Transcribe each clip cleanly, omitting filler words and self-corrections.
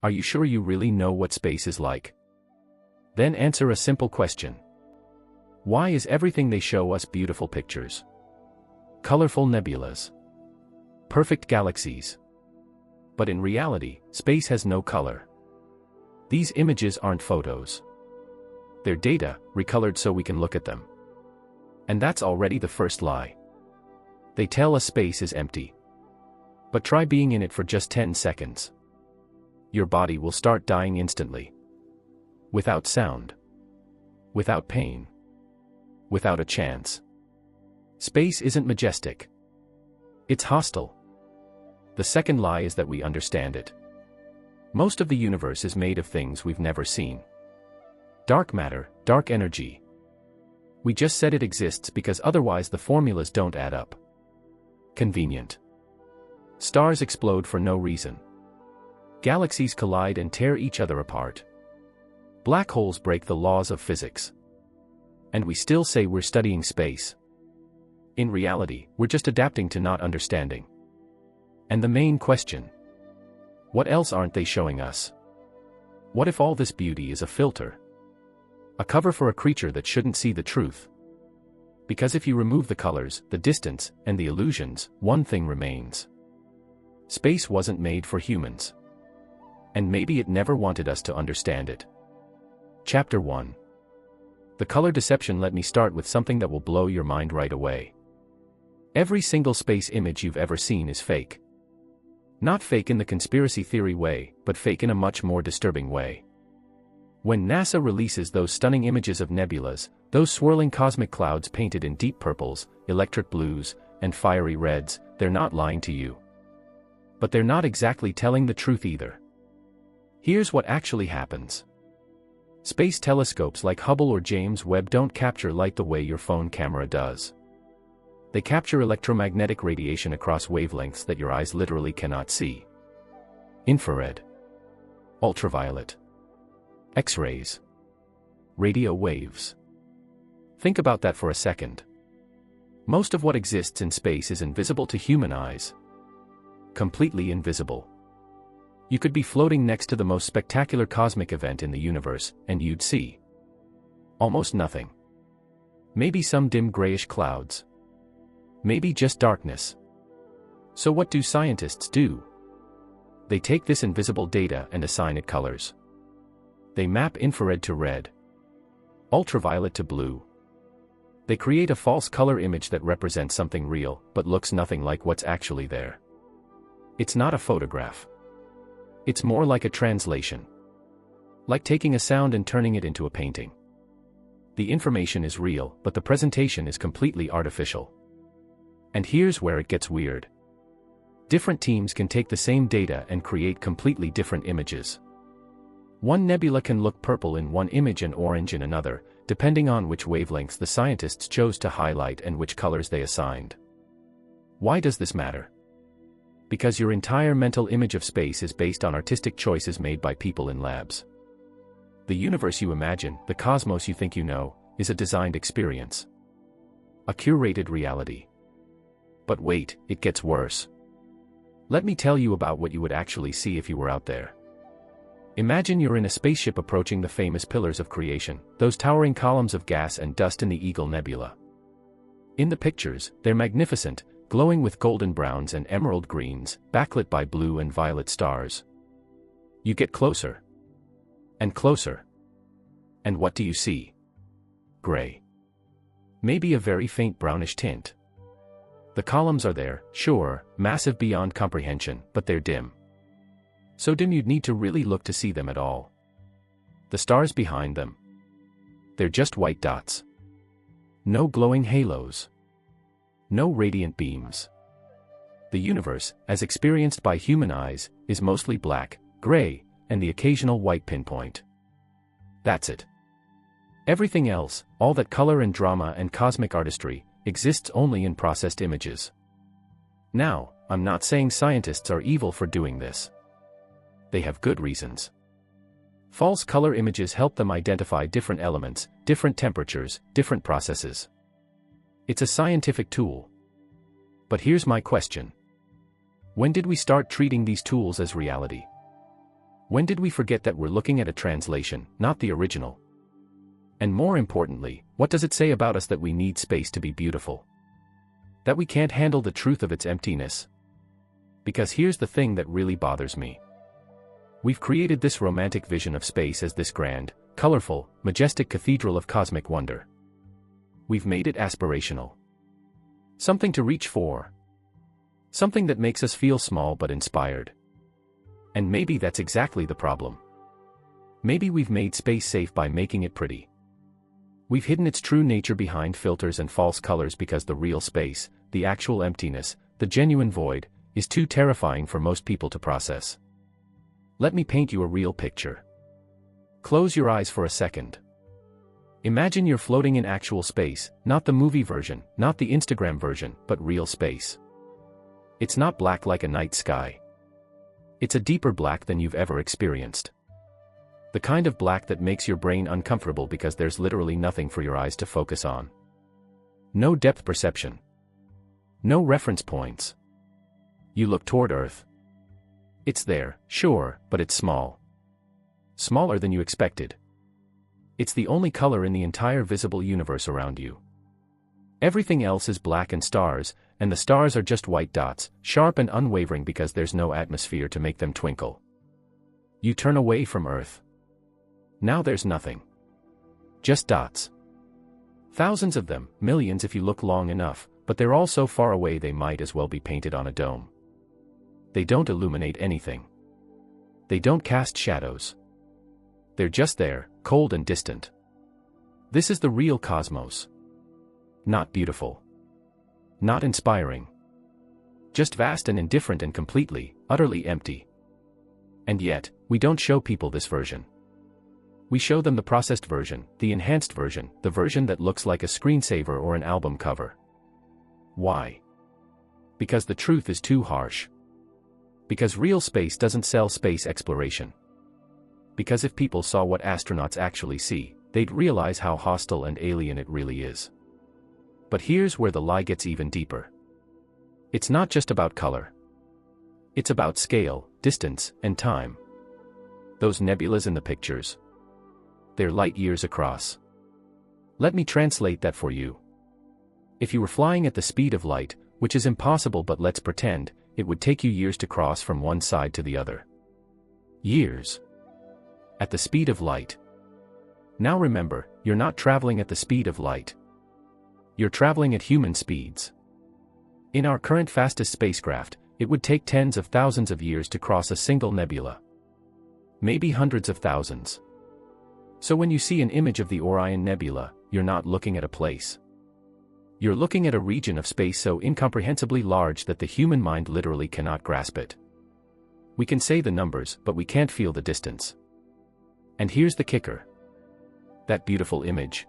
Are you sure you really know what space is like? Then answer a simple question. Why is everything they show us beautiful pictures? Colorful nebulas. Perfect galaxies. But in reality, space has no color. These images aren't photos. They're data, recolored so we can look at them. And that's already the first lie. They tell us space is empty. But try being in it for just 10 seconds. Your body will start dying instantly. Without sound. Without pain. Without a chance. Space isn't majestic. It's hostile. The second lie is that we understand it. Most of the universe is made of things we've never seen. Dark matter, dark energy. We just said it exists because otherwise the formulas don't add up. Convenient. Stars explode for no reason. Galaxies collide and tear each other apart. Black holes break the laws of physics. And we still say we're studying space. In reality, we're just adapting to not understanding. And the main question: what else aren't they showing us? What if all this beauty is a filter? A cover for a creature that shouldn't see the truth? Because if you remove the colors, the distance, and the illusions, one thing remains. Space wasn't made for humans. And maybe it never wanted us to understand it. Chapter 1. The color deception. Let me start with something that will blow your mind right away. Every single space image you've ever seen is fake. Not fake in the conspiracy theory way, but fake in a much more disturbing way. When NASA releases those stunning images of nebulas, those swirling cosmic clouds painted in deep purples, electric blues, and fiery reds, they're not lying to you. But they're not exactly telling the truth either. Here's what actually happens. Space telescopes like Hubble or James Webb don't capture light the way your phone camera does. They capture electromagnetic radiation across wavelengths that your eyes literally cannot see. Infrared. Ultraviolet. X-rays. Radio waves. Think about that for a second. Most of what exists in space is invisible to human eyes. Completely invisible. You could be floating next to the most spectacular cosmic event in the universe, and you'd see almost nothing. Maybe some dim grayish clouds. Maybe just darkness. So what do scientists do? They take this invisible data and assign it colors. They map infrared to red, ultraviolet to blue. They create a false color image that represents something real, but looks nothing like what's actually there. It's not a photograph. It's more like a translation. Like taking a sound and turning it into a painting. The information is real, but the presentation is completely artificial. And here's where it gets weird. Different teams can take the same data and create completely different images. One nebula can look purple in one image and orange in another, depending on which wavelengths the scientists chose to highlight and which colors they assigned. Why does this matter? Because your entire mental image of space is based on artistic choices made by people in labs. The universe you imagine, the cosmos you think you know, is a designed experience. A curated reality. But wait, it gets worse. Let me tell you about what you would actually see if you were out there. Imagine you're in a spaceship approaching the famous pillars of creation, those towering columns of gas and dust in the Eagle Nebula. In the pictures, they're magnificent, glowing with golden browns and emerald greens, backlit by blue and violet stars. You get closer. And closer. And what do you see? Gray. Maybe a very faint brownish tint. The columns are there, sure, massive beyond comprehension, but they're dim. So dim you'd need to really look to see them at all. The stars behind them. They're just white dots. No glowing halos. No radiant beams. The universe, as experienced by human eyes, is mostly black, gray, and the occasional white pinpoint. That's it. Everything else, all that color and drama and cosmic artistry, exists only in processed images. Now, I'm not saying scientists are evil for doing this. They have good reasons. False color images help them identify different elements, different temperatures, different processes. It's a scientific tool. But here's my question. When did we start treating these tools as reality? When did we forget that we're looking at a translation, not the original? And more importantly, what does it say about us that we need space to be beautiful? That we can't handle the truth of its emptiness? Because here's the thing that really bothers me. We've created this romantic vision of space as this grand, colorful, majestic cathedral of cosmic wonder. We've made it aspirational. Something to reach for. Something that makes us feel small but inspired. And maybe that's exactly the problem. Maybe we've made space safe by making it pretty. We've hidden its true nature behind filters and false colors because the real space, the actual emptiness, the genuine void, is too terrifying for most people to process. Let me paint you a real picture. Close your eyes for a second. Imagine you're floating in actual space, not the movie version, not the Instagram version, but real space. It's not black like a night sky. It's a deeper black than you've ever experienced. The kind of black that makes your brain uncomfortable because there's literally nothing for your eyes to focus on. No depth perception. No reference points. You look toward Earth. It's there, sure, but it's small. Smaller than you expected. It's the only color in the entire visible universe around you. Everything else is black and stars, and the stars are just white dots, sharp and unwavering because there's no atmosphere to make them twinkle. You turn away from Earth. Now there's nothing. Just dots. Thousands of them, millions if you look long enough, but they're all so far away they might as well be painted on a dome. They don't illuminate anything. They don't cast shadows. They're just there, cold and distant. This is the real cosmos. Not beautiful. Not inspiring. Just vast and indifferent and completely, utterly empty. And yet, we don't show people this version. We show them the processed version, the enhanced version, the version that looks like a screensaver or an album cover. Why? Because the truth is too harsh. Because real space doesn't sell space exploration. Because if people saw what astronauts actually see, they'd realize how hostile and alien it really is. But here's where the lie gets even deeper. It's not just about color. It's about scale, distance, and time. Those nebulas in the pictures. They're light years across. Let me translate that for you. If you were flying at the speed of light, which is impossible but let's pretend, it would take you years to cross from one side to the other. Years. At the speed of light. Now remember, you're not traveling at the speed of light. You're traveling at human speeds. In our current fastest spacecraft, it would take tens of thousands of years to cross a single nebula. Maybe hundreds of thousands. So when you see an image of the Orion Nebula, you're not looking at a place. You're looking at a region of space so incomprehensibly large that the human mind literally cannot grasp it. We can say the numbers, but we can't feel the distance. And here's the kicker. That beautiful image.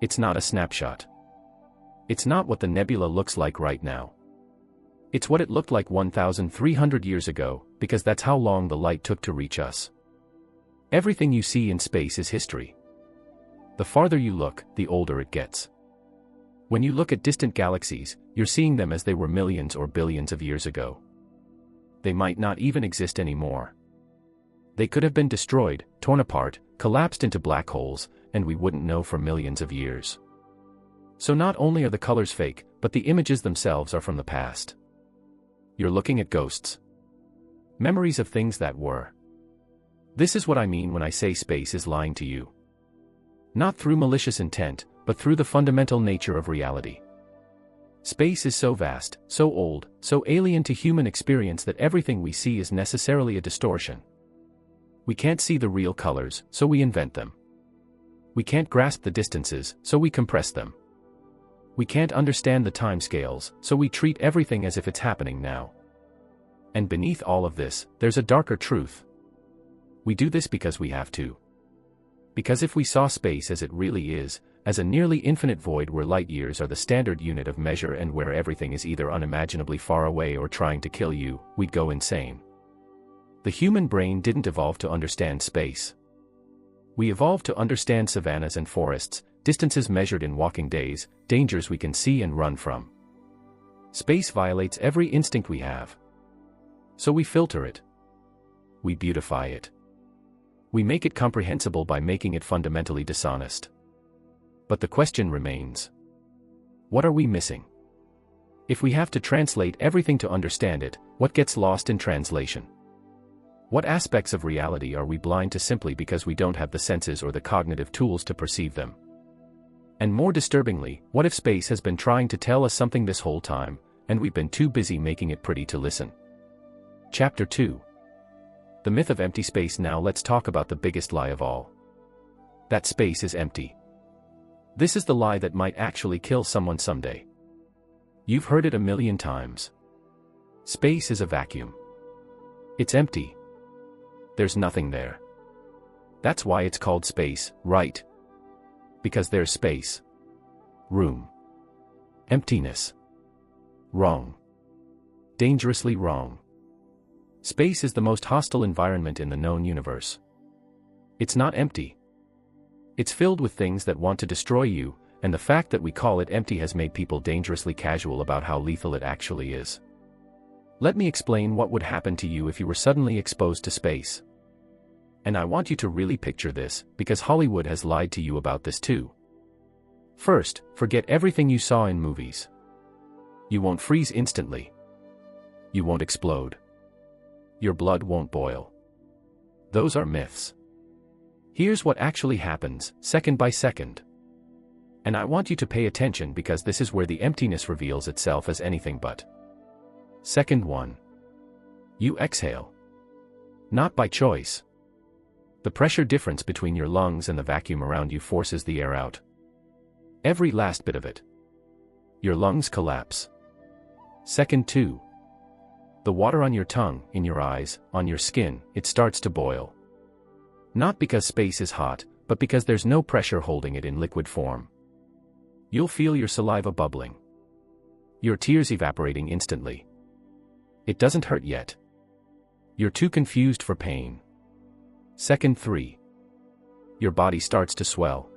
It's not a snapshot. It's not what the nebula looks like right now. It's what it looked like 1,300 years ago, because that's how long the light took to reach us. Everything you see in space is history. The farther you look, the older it gets. When you look at distant galaxies, you're seeing them as they were millions or billions of years ago. They might not even exist anymore. They could have been destroyed, torn apart, collapsed into black holes, and we wouldn't know for millions of years. So not only are the colors fake, but the images themselves are from the past. You're looking at ghosts. Memories of things that were. This is what I mean when I say space is lying to you. Not through malicious intent, but through the fundamental nature of reality. Space is so vast, so old, so alien to human experience that everything we see is necessarily a distortion. We can't see the real colors, so we invent them. We can't grasp the distances, so we compress them. We can't understand the timescales, so we treat everything as if it's happening now. And beneath all of this, there's a darker truth. We do this because we have to. Because if we saw space as it really is, as a nearly infinite void where light years are the standard unit of measure and where everything is either unimaginably far away or trying to kill you, we'd go insane. The human brain didn't evolve to understand space. We evolved to understand savannas and forests, distances measured in walking days, dangers we can see and run from. Space violates every instinct we have. So we filter it. we beautify it. We make it comprehensible by making it fundamentally dishonest. But the question remains. What are we missing? If we have to translate everything to understand it, what gets lost in translation? What aspects of reality are we blind to simply because we don't have the senses or the cognitive tools to perceive them? And more disturbingly, what if space has been trying to tell us something this whole time, and we've been too busy making it pretty to listen? Chapter 2. The myth of empty space. Now let's talk about the biggest lie of all. That space is empty. This is the lie that might actually kill someone someday. You've heard it a million times. Space is a vacuum. It's empty. There's nothing there. That's why it's called space, right? Because there's space. Room. Emptiness. Wrong. Dangerously wrong. Space is the most hostile environment in the known universe. It's not empty. It's filled with things that want to destroy you, and the fact that we call it empty has made people dangerously casual about how lethal it actually is. Let me explain what would happen to you if you were suddenly exposed to space. And I want you to really picture this, because Hollywood has lied to you about this too. First, forget everything you saw in movies. You won't freeze instantly. You won't explode. Your blood won't boil. Those are myths. Here's what actually happens, second by second. And I want you to pay attention because this is where the emptiness reveals itself as anything but. Second 1. You exhale. Not by choice. The pressure difference between your lungs and the vacuum around you forces the air out. Every last bit of it. Your lungs collapse. Second 2. The water on your tongue, in your eyes, on your skin, it starts to boil. Not because space is hot, but because there's no pressure holding it in liquid form. You'll feel your saliva bubbling. Your tears evaporating instantly. It doesn't hurt yet. You're too confused for pain. Second 3. Your body starts to swell.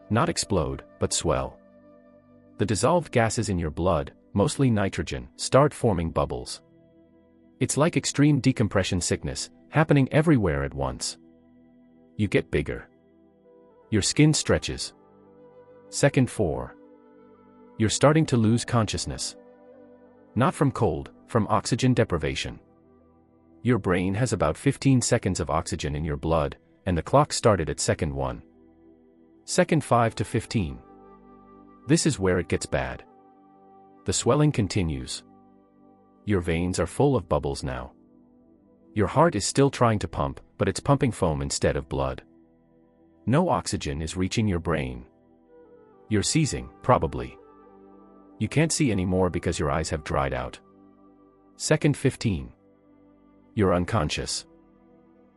Not explode, but swell. The dissolved gases in your blood, mostly nitrogen, start forming bubbles. It's like extreme decompression sickness, happening everywhere at once. You get bigger. Your skin stretches. Second 4. You're starting to lose consciousness. Not from cold, from oxygen deprivation. Your brain has about 15 seconds of oxygen in your blood, and the clock started at second 1. Second 5 to 15. This is where it gets bad. The swelling continues. Your veins are full of bubbles now. Your heart is still trying to pump, but it's pumping foam instead of blood. No oxygen is reaching your brain. You're seizing, probably. You can't see anymore because your eyes have dried out. Second 15. You're unconscious.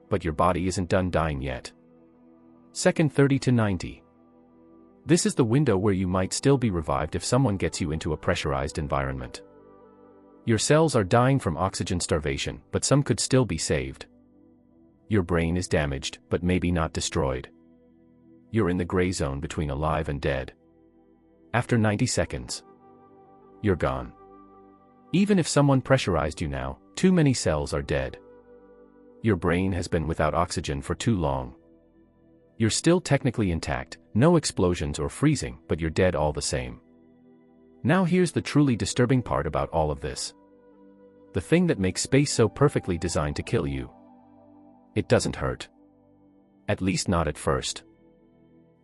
But your body isn't done dying yet. Second 30 to 90. This is the window where you might still be revived if someone gets you into a pressurized environment. Your cells are dying from oxygen starvation, but some could still be saved. Your brain is damaged, but maybe not destroyed. You're in the gray zone between alive and dead. After 90 seconds, you're gone. Even if someone pressurized you now, too many cells are dead. Your brain has been without oxygen for too long. You're still technically intact, no explosions or freezing, but you're dead all the same. Now here's the truly disturbing part about all of this. The thing that makes space so perfectly designed to kill you. It doesn't hurt. At least not at first.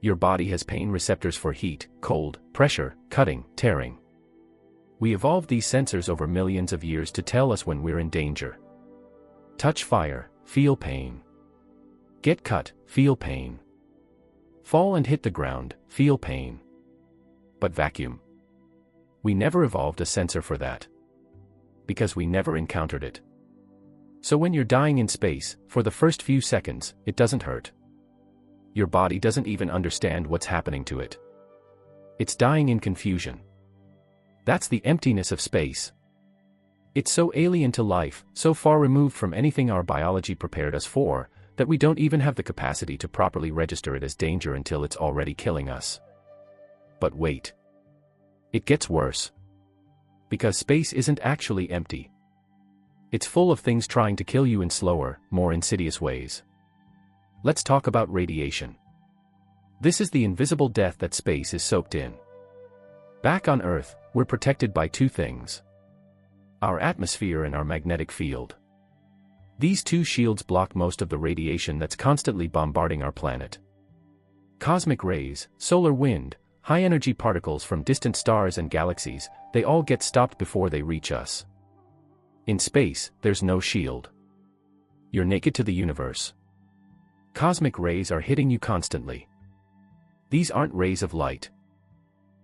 Your body has pain receptors for heat, cold, pressure, cutting, tearing. We evolved these sensors over millions of years to tell us when we're in danger. Touch fire, feel pain. Get cut, feel pain. Fall and hit the ground, feel pain. But vacuum. We never evolved a sensor for that. Because we never encountered it. So when you're dying in space, for the first few seconds, it doesn't hurt. Your body doesn't even understand what's happening to it. It's dying in confusion. That's the emptiness of space. It's so alien to life, so far removed from anything our biology prepared us for, that we don't even have the capacity to properly register it as danger until it's already killing us. But wait. It gets worse. Because space isn't actually empty. It's full of things trying to kill you in slower, more insidious ways. Let's talk about radiation. This is the invisible death that space is soaked in. Back on Earth, we're protected by two things: our atmosphere and our magnetic field. These two shields block most of the radiation that's constantly bombarding our planet. Cosmic rays, solar wind, high-energy particles from distant stars and galaxies, they all get stopped before they reach us. In space, there's no shield. You're naked to the universe. Cosmic rays are hitting you constantly. These aren't rays of light.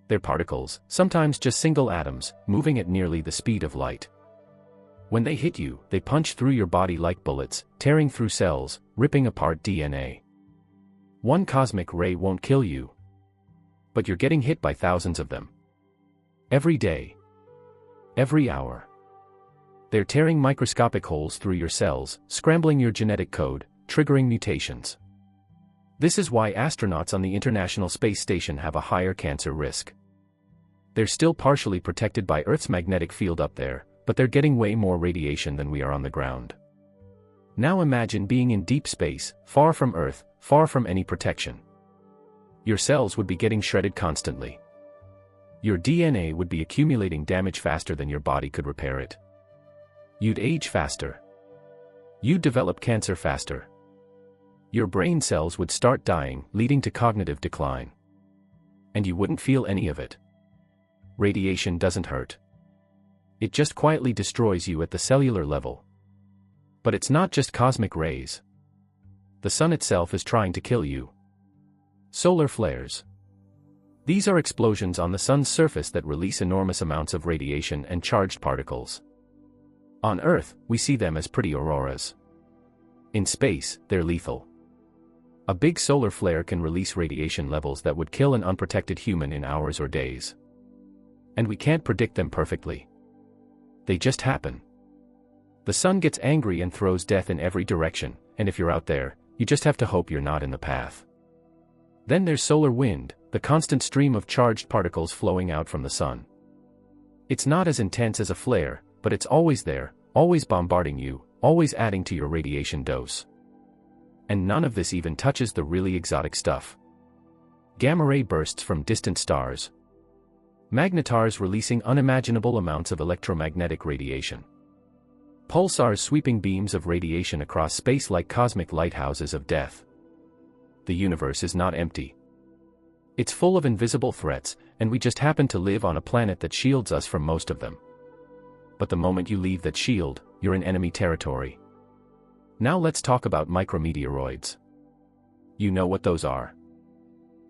They're particles, sometimes just single atoms, moving at nearly the speed of light. When they hit you, they punch through your body like bullets, tearing through cells, ripping apart DNA. One cosmic ray won't kill you, but you're getting hit by thousands of them. Every day. Every hour. They're tearing microscopic holes through your cells, scrambling your genetic code, triggering mutations. This is why astronauts on the International Space Station have a higher cancer risk. They're still partially protected by Earth's magnetic field up there, but they're getting way more radiation than we are on the ground. Now imagine being in deep space, far from Earth, far from any protection. Your cells would be getting shredded constantly. Your DNA would be accumulating damage faster than your body could repair it. You'd age faster. You'd develop cancer faster. Your brain cells would start dying, leading to cognitive decline. And you wouldn't feel any of it. Radiation doesn't hurt. It just quietly destroys you at the cellular level. But it's not just cosmic rays. The sun itself is trying to kill you. Solar flares. These are explosions on the sun's surface that release enormous amounts of radiation and charged particles. On Earth, we see them as pretty auroras. In space, they're lethal. A big solar flare can release radiation levels that would kill an unprotected human in hours or days. And we can't predict them perfectly. They just happen. The sun gets angry and throws death in every direction, and if you're out there, you just have to hope you're not in the path. Then there's solar wind, the constant stream of charged particles flowing out from the sun. It's not as intense as a flare, but it's always there, always bombarding you, always adding to your radiation dose. And none of this even touches the really exotic stuff. Gamma-ray bursts from distant stars. Magnetars releasing unimaginable amounts of electromagnetic radiation. Pulsars sweeping beams of radiation across space like cosmic lighthouses of death. The universe is not empty. It's full of invisible threats, and we just happen to live on a planet that shields us from most of them. But the moment you leave that shield, you're in enemy territory. Now let's talk about micrometeoroids. You know what those are.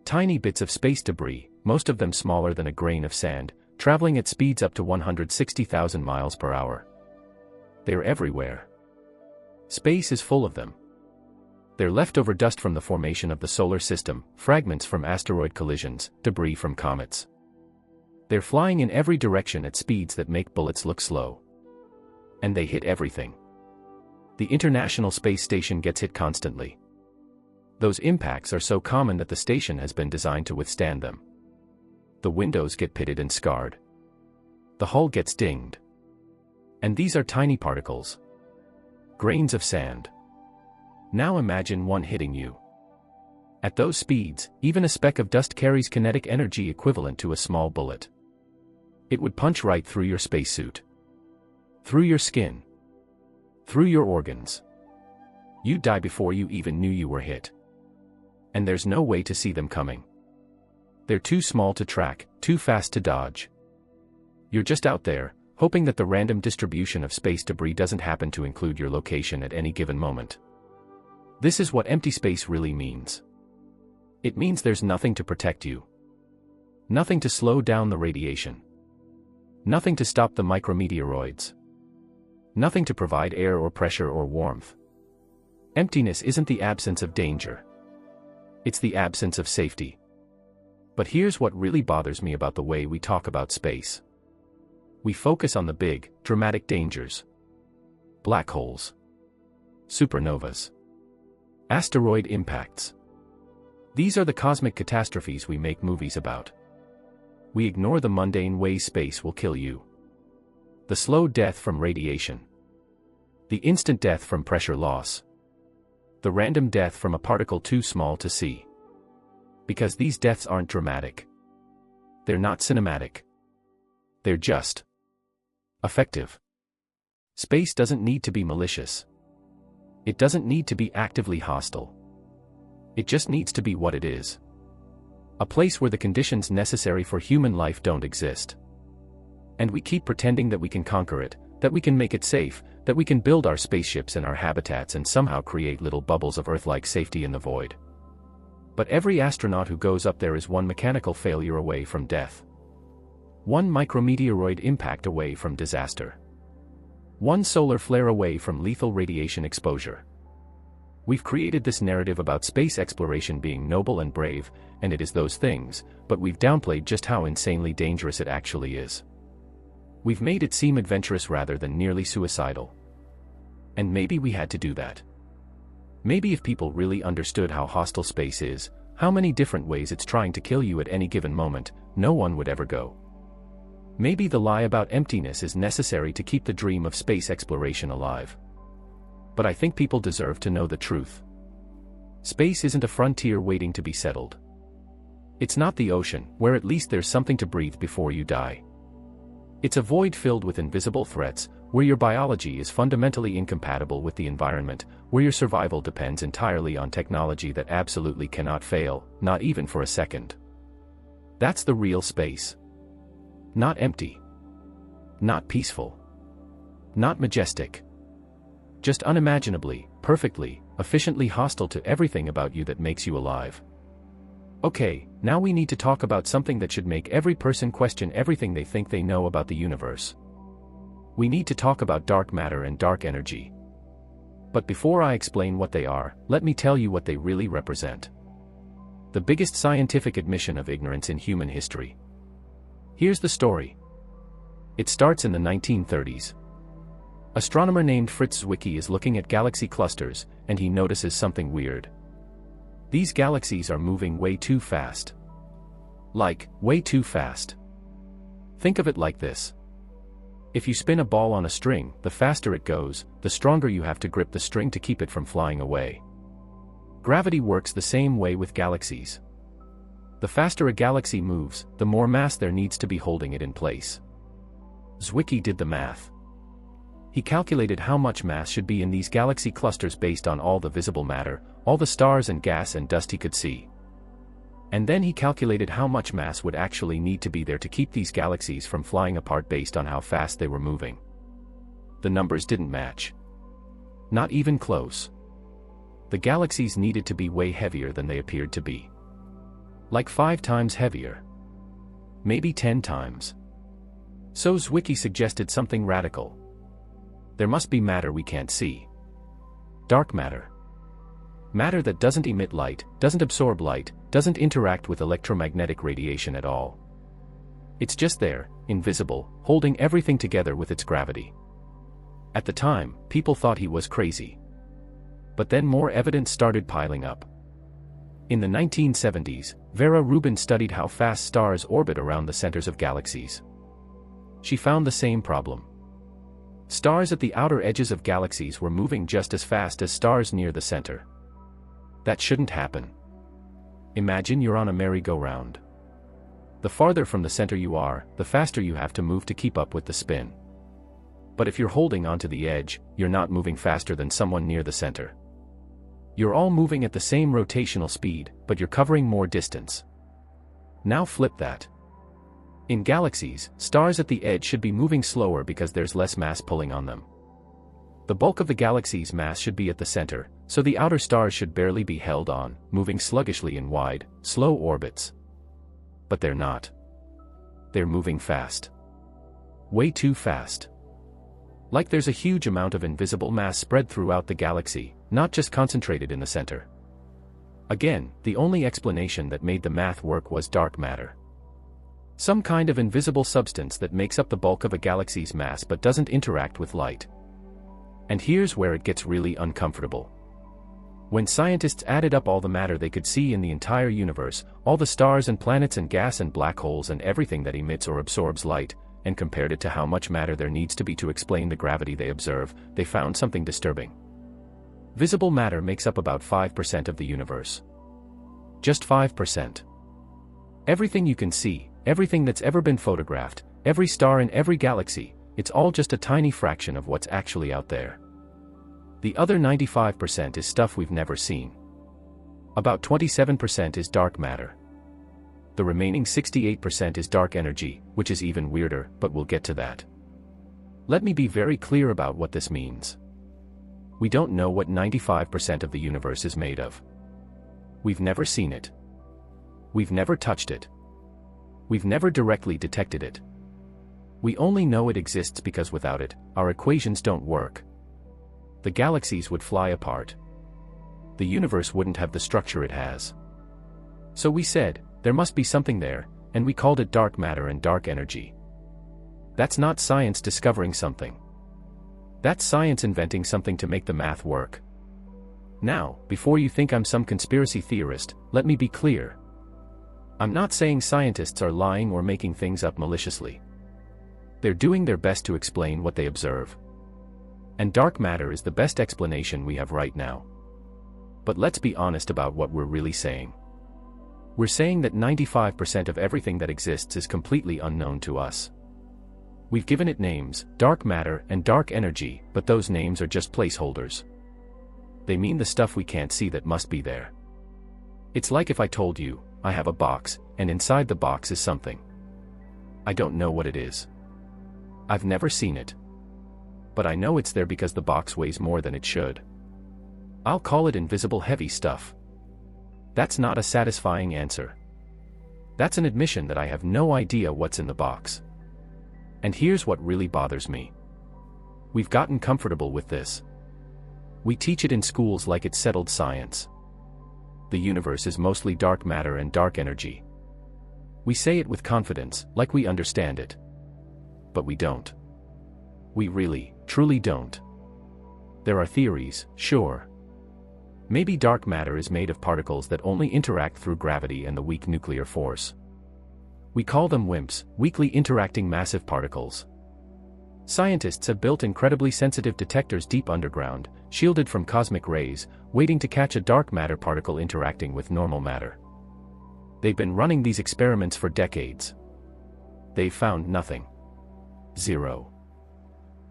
Tiny bits of space debris, most of them smaller than a grain of sand, traveling at speeds up to 160,000 miles per hour. They're everywhere. Space is full of them. They're leftover dust from the formation of the solar system, fragments from asteroid collisions, debris from comets. They're flying in every direction at speeds that make bullets look slow. And they hit everything. The International Space Station gets hit constantly. Those impacts are so common that the station has been designed to withstand them. The windows get pitted and scarred. The hull gets dinged. And these are tiny particles. Grains of sand. Now imagine one hitting you. At those speeds, even a speck of dust carries kinetic energy equivalent to a small bullet. It would punch right through your spacesuit. Through your skin. Through your organs. You'd die before you even knew you were hit. And there's no way to see them coming. They're too small to track, too fast to dodge. You're just out there, hoping that the random distribution of space debris doesn't happen to include your location at any given moment. This is what empty space really means. It means there's nothing to protect you. Nothing to slow down the radiation. Nothing to stop the micrometeoroids. Nothing to provide air or pressure or warmth. Emptiness isn't the absence of danger. It's the absence of safety. But here's what really bothers me about the way we talk about space. We focus on the big, dramatic dangers. Black holes. Supernovas. Asteroid impacts. These are the cosmic catastrophes we make movies about. We ignore the mundane ways space will kill you. The slow death from radiation. The instant death from pressure loss. The random death from a particle too small to see. Because these deaths aren't dramatic. They're not cinematic. They're just effective. Space doesn't need to be malicious. It doesn't need to be actively hostile. It just needs to be what it is. A place where the conditions necessary for human life don't exist. And we keep pretending that we can conquer it, that we can make it safe, that we can build our spaceships and our habitats and somehow create little bubbles of Earth-like safety in the void. But every astronaut who goes up there is one mechanical failure away from death. One micrometeoroid impact away from disaster. One solar flare away from lethal radiation exposure. We've created this narrative about space exploration being noble and brave, and it is those things, but we've downplayed just how insanely dangerous it actually is. We've made it seem adventurous rather than nearly suicidal. And maybe we had to do that. Maybe if people really understood how hostile space is, how many different ways it's trying to kill you at any given moment, no one would ever go. Maybe the lie about emptiness is necessary to keep the dream of space exploration alive. But I think people deserve to know the truth. Space isn't a frontier waiting to be settled. It's not the ocean, where at least there's something to breathe before you die. It's a void filled with invisible threats, where your biology is fundamentally incompatible with the environment, where your survival depends entirely on technology that absolutely cannot fail, not even for a second. That's the real space. Not empty. Not peaceful. Not majestic. Just unimaginably, perfectly, efficiently hostile to everything about you that makes you alive. Okay, now we need to talk about something that should make every person question everything they think they know about the universe. We need to talk about dark matter and dark energy. But before I explain what they are, let me tell you what they really represent. The biggest scientific admission of ignorance in human history. Here's the story. It starts in the 1930s. Astronomer named Fritz Zwicky is looking at galaxy clusters, and he notices something weird. These galaxies are moving way too fast. Like, way too fast. Think of it like this. If you spin a ball on a string, the faster it goes, the stronger you have to grip the string to keep it from flying away. Gravity works the same way with galaxies. The faster a galaxy moves, the more mass there needs to be holding it in place. Zwicky did the math. He calculated how much mass should be in these galaxy clusters based on all the visible matter, all the stars and gas and dust he could see. And then he calculated how much mass would actually need to be there to keep these galaxies from flying apart based on how fast they were moving. The numbers didn't match. Not even close. The galaxies needed to be way heavier than they appeared to be. Like 5 times heavier. Maybe 10 times. So Zwicky suggested something radical. There must be matter we can't see. Dark matter. Matter that doesn't emit light, doesn't absorb light, doesn't interact with electromagnetic radiation at all. It's just there, invisible, holding everything together with its gravity. At the time, people thought he was crazy. But then more evidence started piling up. In the 1970s, Vera Rubin studied how fast stars orbit around the centers of galaxies. She found the same problem. Stars at the outer edges of galaxies were moving just as fast as stars near the center. That shouldn't happen. Imagine you're on a merry-go-round. The farther from the center you are, the faster you have to move to keep up with the spin. But if you're holding onto the edge, you're not moving faster than someone near the center. You're all moving at the same rotational speed, but you're covering more distance. Now flip that. In galaxies, stars at the edge should be moving slower because there's less mass pulling on them. The bulk of the galaxy's mass should be at the center, so the outer stars should barely be held on, moving sluggishly in wide, slow orbits. But they're not. They're moving fast. Way too fast. Like there's a huge amount of invisible mass spread throughout the galaxy, not just concentrated in the center. Again, the only explanation that made the math work was dark matter. Some kind of invisible substance that makes up the bulk of a galaxy's mass but doesn't interact with light. And here's where it gets really uncomfortable. When scientists added up all the matter they could see in the entire universe, all the stars and planets and gas and black holes and everything that emits or absorbs light, and compared it to how much matter there needs to be to explain the gravity they observe, they found something disturbing. Visible matter makes up about 5% of the universe. Just 5%. Everything you can see, everything that's ever been photographed, every star in every galaxy, it's all just a tiny fraction of what's actually out there. The other 95% is stuff we've never seen. About 27% is dark matter. The remaining 68% is dark energy, which is even weirder, but we'll get to that. Let me be very clear about what this means. We don't know what 95% of the universe is made of. We've never seen it. We've never touched it. We've never directly detected it. We only know it exists because without it, our equations don't work. The galaxies would fly apart. The universe wouldn't have the structure it has. So we said, there must be something there, and we called it dark matter and dark energy. That's not science discovering something. That's science inventing something to make the math work. Now, before you think I'm some conspiracy theorist, let me be clear. I'm not saying scientists are lying or making things up maliciously. They're doing their best to explain what they observe. And dark matter is the best explanation we have right now. But let's be honest about what we're really saying. We're saying that 95% of everything that exists is completely unknown to us. We've given it names, dark matter and dark energy, but those names are just placeholders. They mean the stuff we can't see that must be there. It's like if I told you, I have a box, and inside the box is something. I don't know what it is. I've never seen it. But I know it's there because the box weighs more than it should. I'll call it invisible heavy stuff. That's not a satisfying answer. That's an admission that I have no idea what's in the box. And here's what really bothers me. We've gotten comfortable with this. We teach it in schools like it's settled science. The universe is mostly dark matter and dark energy. We say it with confidence, like we understand it. But we don't. We really, truly don't. There are theories, sure. Maybe dark matter is made of particles that only interact through gravity and the weak nuclear force. We call them WIMPs, weakly interacting massive particles. Scientists have built incredibly sensitive detectors deep underground, shielded from cosmic rays, waiting to catch a dark matter particle interacting with normal matter. They've been running these experiments for decades. They've found nothing. Zero.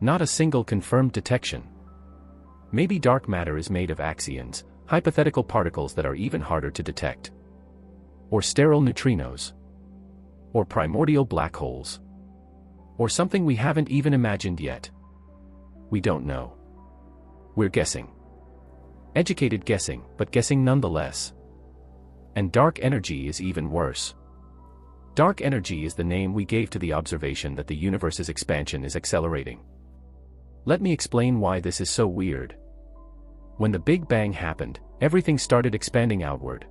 Not a single confirmed detection. Maybe dark matter is made of axions, hypothetical particles that are even harder to detect. Or sterile neutrinos. Or primordial black holes. Or something we haven't even imagined yet. We don't know. We're guessing. Educated guessing, but guessing nonetheless. And dark energy is even worse. Dark energy is the name we gave to the observation that the universe's expansion is accelerating. Let me explain why this is so weird. When the Big Bang happened, everything started expanding outward.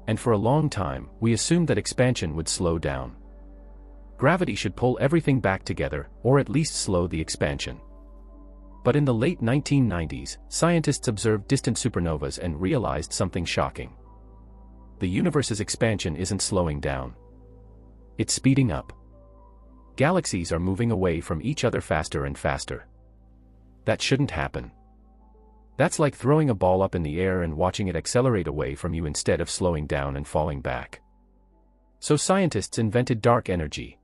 And for a long time, we assumed that expansion would slow down. Gravity should pull everything back together, or at least slow the expansion. But in the late 1990s, scientists observed distant supernovas and realized something shocking. The universe's expansion isn't slowing down. It's speeding up. Galaxies are moving away from each other faster and faster. That shouldn't happen. That's like throwing a ball up in the air and watching it accelerate away from you instead of slowing down and falling back. So scientists invented dark energy.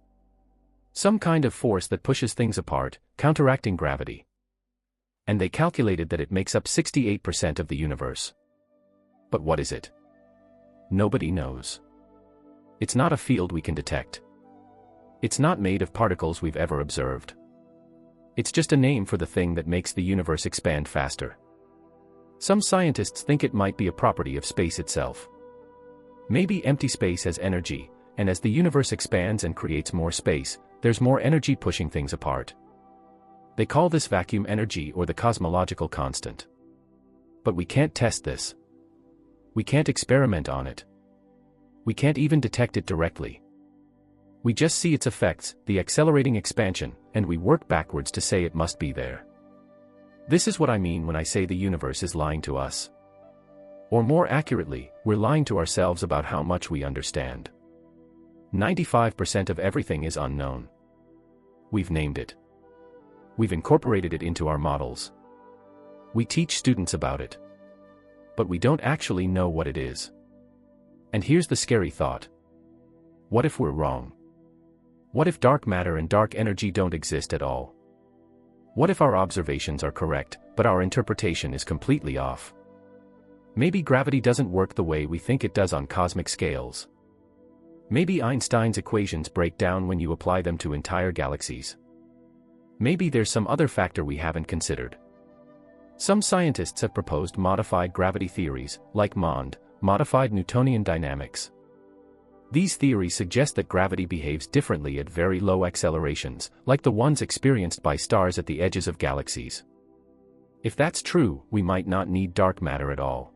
Some kind of force that pushes things apart, counteracting gravity. And they calculated that it makes up 68% of the universe. But what is it? Nobody knows. It's not a field we can detect. It's not made of particles we've ever observed. It's just a name for the thing that makes the universe expand faster. Some scientists think it might be a property of space itself. Maybe empty space has energy, and as the universe expands and creates more space, there's more energy pushing things apart. They call this vacuum energy or the cosmological constant. But we can't test this. We can't experiment on it. We can't even detect it directly. We just see its effects, the accelerating expansion, and we work backwards to say it must be there. This is what I mean when I say the universe is lying to us. Or more accurately, we're lying to ourselves about how much we understand. 95% of everything is unknown. We've named it. We've incorporated it into our models. We teach students about it. But we don't actually know what it is. And here's the scary thought. What if we're wrong? What if dark matter and dark energy don't exist at all? What if our observations are correct, but our interpretation is completely off? Maybe gravity doesn't work the way we think it does on cosmic scales. Maybe Einstein's equations break down when you apply them to entire galaxies. Maybe there's some other factor we haven't considered. Some scientists have proposed modified gravity theories, like MOND, modified Newtonian dynamics. These theories suggest that gravity behaves differently at very low accelerations, like the ones experienced by stars at the edges of galaxies. If that's true, we might not need dark matter at all.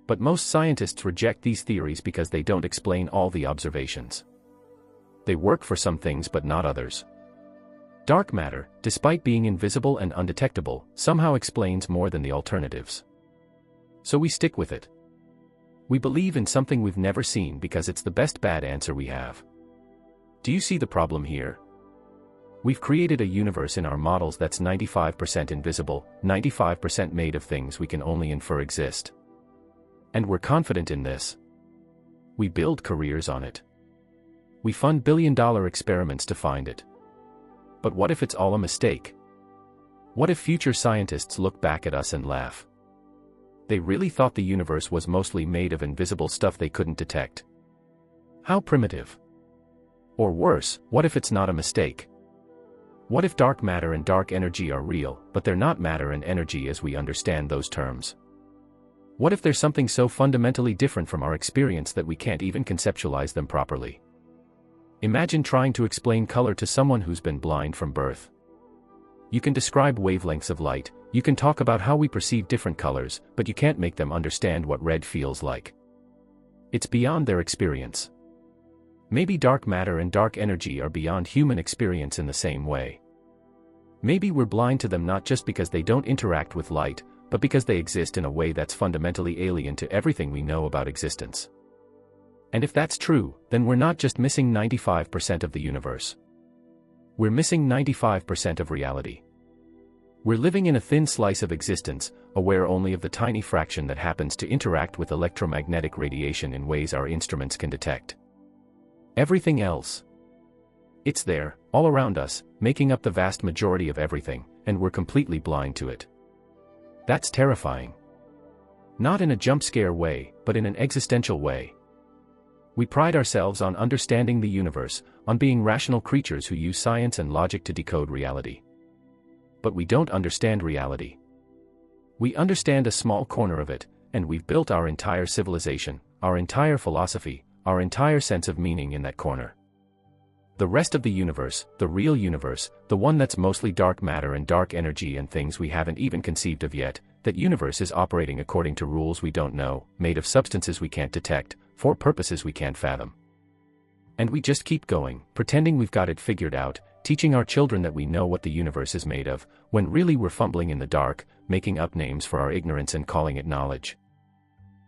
But most scientists reject these theories because they don't explain all the observations. They work for some things but not others. Dark matter, despite being invisible and undetectable, somehow explains more than the alternatives. So we stick with it. We believe in something we've never seen because it's the best bad answer we have. Do you see the problem here? We've created a universe in our models that's 95% invisible, 95% made of things we can only infer exist. And we're confident in this. We build careers on it. We fund billion-dollar experiments to find it. But what if it's all a mistake? What if future scientists look back at us and laugh? They really thought the universe was mostly made of invisible stuff they couldn't detect. How primitive. Or worse, what if it's not a mistake? What if dark matter and dark energy are real, but they're not matter and energy as we understand those terms? What if there's something so fundamentally different from our experience that we can't even conceptualize them properly? Imagine trying to explain color to someone who's been blind from birth. You can describe wavelengths of light, you can talk about how we perceive different colors, but you can't make them understand what red feels like. It's beyond their experience. Maybe dark matter and dark energy are beyond human experience in the same way. Maybe we're blind to them not just because they don't interact with light, but because they exist in a way that's fundamentally alien to everything we know about existence. And if that's true, then we're not just missing 95% of the universe. We're missing 95% of reality. We're living in a thin slice of existence, aware only of the tiny fraction that happens to interact with electromagnetic radiation in ways our instruments can detect. Everything else. It's there, all around us, making up the vast majority of everything, and we're completely blind to it. That's terrifying. Not in a jump scare way, but in an existential way. We pride ourselves on understanding the universe, on being rational creatures who use science and logic to decode reality. But we don't understand reality. We understand a small corner of it, and we've built our entire civilization, our entire philosophy, our entire sense of meaning in that corner. The rest of the universe, the real universe, the one that's mostly dark matter and dark energy and things we haven't even conceived of yet, that universe is operating according to rules we don't know, made of substances we can't detect, for purposes we can't fathom. And we just keep going, pretending we've got it figured out, teaching our children that we know what the universe is made of, when really we're fumbling in the dark, making up names for our ignorance and calling it knowledge.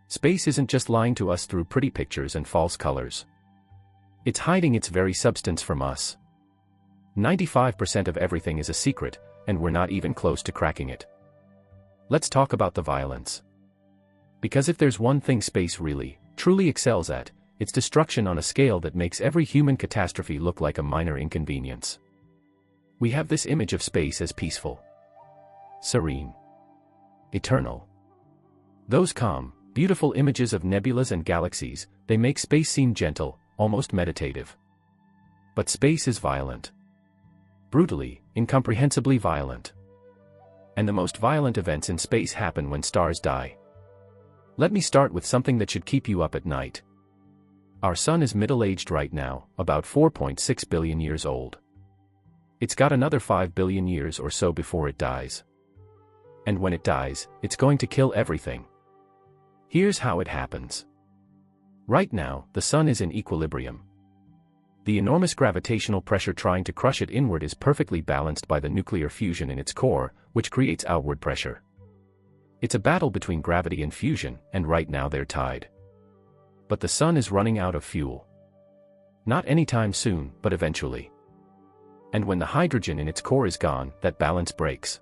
Space isn't just lying to us through pretty pictures and false colors. It's hiding its very substance from us. 95% of everything is a secret, and we're not even close to cracking it. Let's talk about the violence. Because if there's one thing space really, truly excels at, it's destruction on a scale that makes every human catastrophe look like a minor inconvenience. We have this image of space as peaceful, serene, eternal. Those calm, beautiful images of nebulas and galaxies, they make space seem gentle, almost meditative. But space is violent. Brutally, incomprehensibly violent. And the most violent events in space happen when stars die. Let me start with something that should keep you up at night. Our sun is middle-aged right now, about 4.6 billion years old. It's got another 5 billion years or so before it dies. And when it dies, it's going to kill everything. Here's how it happens. Right now, the sun is in equilibrium. The enormous gravitational pressure trying to crush it inward is perfectly balanced by the nuclear fusion in its core, which creates outward pressure. It's a battle between gravity and fusion, and right now they're tied. But the sun is running out of fuel. Not anytime soon, but eventually. And when the hydrogen in its core is gone, that balance breaks.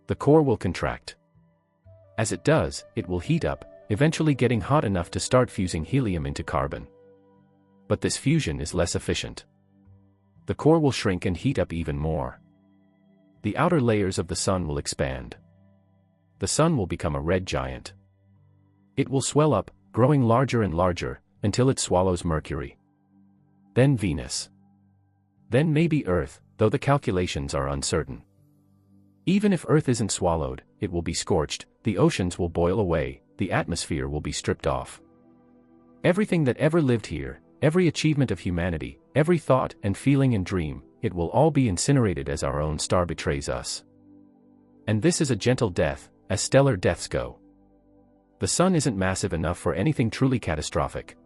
The core will contract. As it does, it will heat up, eventually getting hot enough to start fusing helium into carbon. But this fusion is less efficient. The core will shrink and heat up even more. The outer layers of the sun will expand. The sun will become a red giant. It will swell up, growing larger and larger, until it swallows Mercury. Then Venus. Then maybe Earth, though the calculations are uncertain. Even if Earth isn't swallowed, it will be scorched, the oceans will boil away, the atmosphere will be stripped off. Everything that ever lived here, every achievement of humanity, every thought and feeling and dream, it will all be incinerated as our own star betrays us. And this is a gentle death, as stellar deaths go. The sun isn't massive enough for anything truly catastrophic.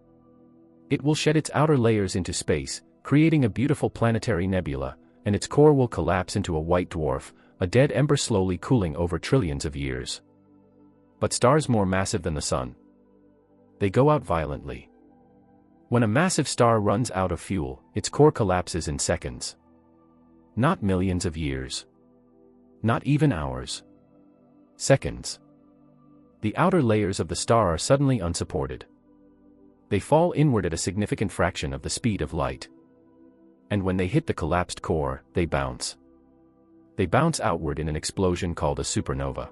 It will shed its outer layers into space, creating a beautiful planetary nebula, and its core will collapse into a white dwarf, a dead ember slowly cooling over trillions of years. But stars more massive than the sun, they go out violently. When a massive star runs out of fuel, its core collapses in seconds. Not millions of years. Not even hours. Seconds. The outer layers of the star are suddenly unsupported. They fall inward at a significant fraction of the speed of light. And when they hit the collapsed core, they bounce. They bounce outward in an explosion called a supernova.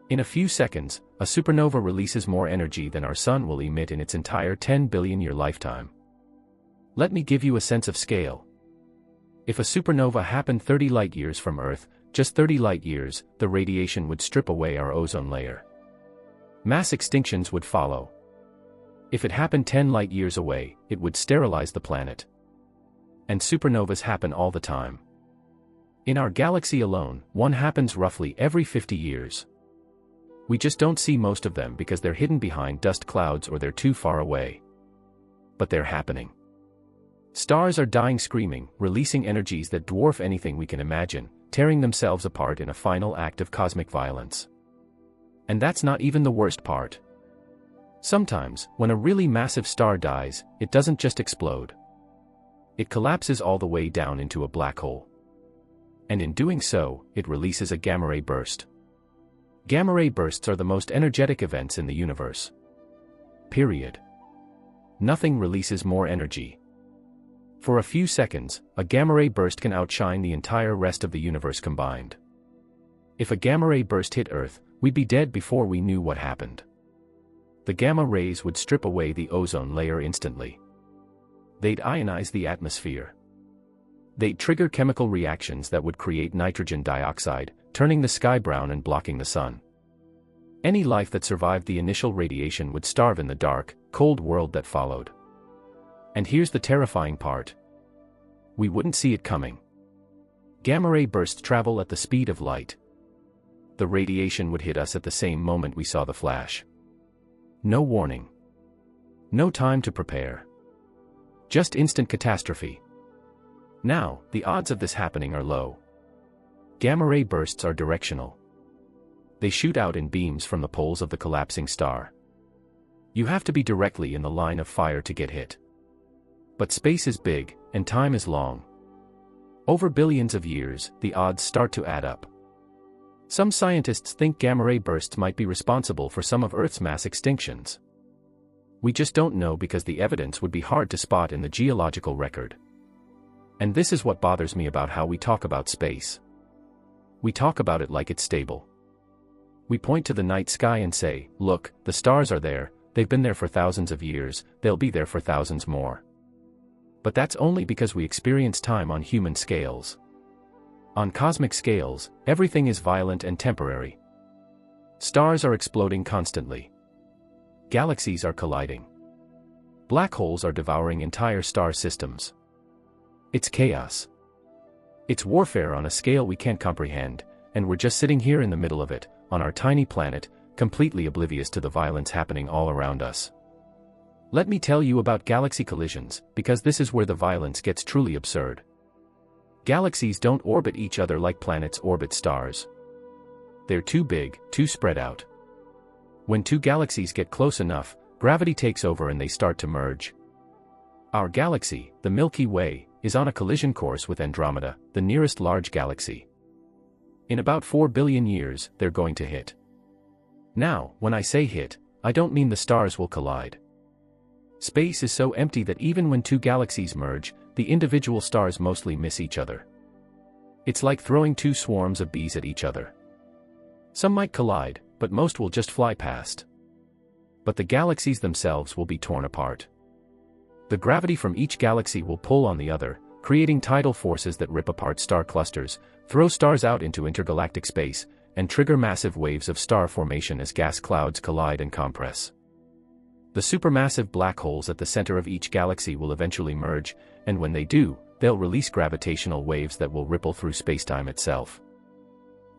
In a few seconds, a supernova releases more energy than our sun will emit in its entire 10 billion-year lifetime. Let me give you a sense of scale. If a supernova happened 30 light-years from Earth, just 30 light-years, the radiation would strip away our ozone layer. Mass extinctions would follow. If it happened 10 light-years away, it would sterilize the planet. And supernovas happen all the time. In our galaxy alone, one happens roughly every 50 years. We just don't see most of them because they're hidden behind dust clouds or they're too far away. But they're happening. Stars are dying screaming, releasing energies that dwarf anything we can imagine, tearing themselves apart in a final act of cosmic violence. And that's not even the worst part. Sometimes, when a really massive star dies, it doesn't just explode. It collapses all the way down into a black hole. And in doing so, it releases a gamma-ray burst. Gamma-ray bursts are the most energetic events in the universe. Period. Nothing releases more energy. For a few seconds, a gamma-ray burst can outshine the entire rest of the universe combined. If a gamma-ray burst hit Earth, we'd be dead before we knew what happened. The gamma rays would strip away the ozone layer instantly. They'd ionize the atmosphere. They'd trigger chemical reactions that would create nitrogen dioxide, turning the sky brown and blocking the sun. Any life that survived the initial radiation would starve in the dark, cold world that followed. And here's the terrifying part. We wouldn't see it coming. Gamma-ray bursts travel at the speed of light. The radiation would hit us at the same moment we saw the flash. No warning. No time to prepare. Just instant catastrophe. Now, the odds of this happening are low. Gamma-ray bursts are directional. They shoot out in beams from the poles of the collapsing star. You have to be directly in the line of fire to get hit. But space is big, and time is long. Over billions of years, the odds start to add up. Some scientists think gamma-ray bursts might be responsible for some of Earth's mass extinctions. We just don't know because the evidence would be hard to spot in the geological record. And this is what bothers me about how we talk about space. We talk about it like it's stable. We point to the night sky and say, look, the stars are there, they've been there for thousands of years, they'll be there for thousands more. But that's only because we experience time on human scales. On cosmic scales, everything is violent and temporary. Stars are exploding constantly. Galaxies are colliding. Black holes are devouring entire star systems. It's chaos. It's warfare on a scale we can't comprehend, and we're just sitting here in the middle of it, on our tiny planet, completely oblivious to the violence happening all around us. Let me tell you about galaxy collisions, because this is where the violence gets truly absurd. Galaxies don't orbit each other like planets orbit stars. They're too big, too spread out. When two galaxies get close enough, gravity takes over and they start to merge. Our galaxy, the Milky Way, is on a collision course with Andromeda, the nearest large galaxy. In about 4 billion years, they're going to hit. Now, when I say hit, I don't mean the stars will collide. Space is so empty that even when two galaxies merge, the individual stars mostly miss each other. It's like throwing two swarms of bees at each other. Some might collide, but most will just fly past. But the galaxies themselves will be torn apart. The gravity from each galaxy will pull on the other, creating tidal forces that rip apart star clusters, throw stars out into intergalactic space, and trigger massive waves of star formation as gas clouds collide and compress. The supermassive black holes at the center of each galaxy will eventually merge, and when they do, they'll release gravitational waves that will ripple through spacetime itself.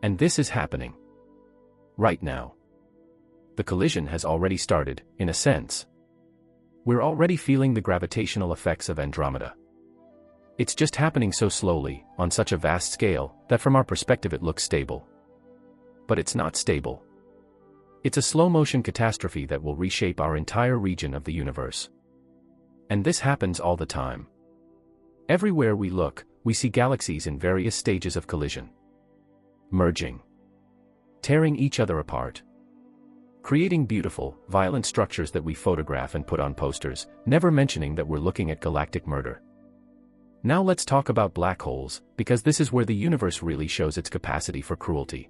And this is happening right now. The collision has already started, in a sense. We're already feeling the gravitational effects of Andromeda. It's just happening so slowly, on such a vast scale, that from our perspective it looks stable. But it's not stable. It's a slow-motion catastrophe that will reshape our entire region of the universe. And this happens all the time. Everywhere we look, we see galaxies in various stages of collision. Merging. Tearing each other apart. Creating beautiful, violent structures that we photograph and put on posters, never mentioning that we're looking at galactic murder. Now let's talk about black holes, because this is where the universe really shows its capacity for cruelty.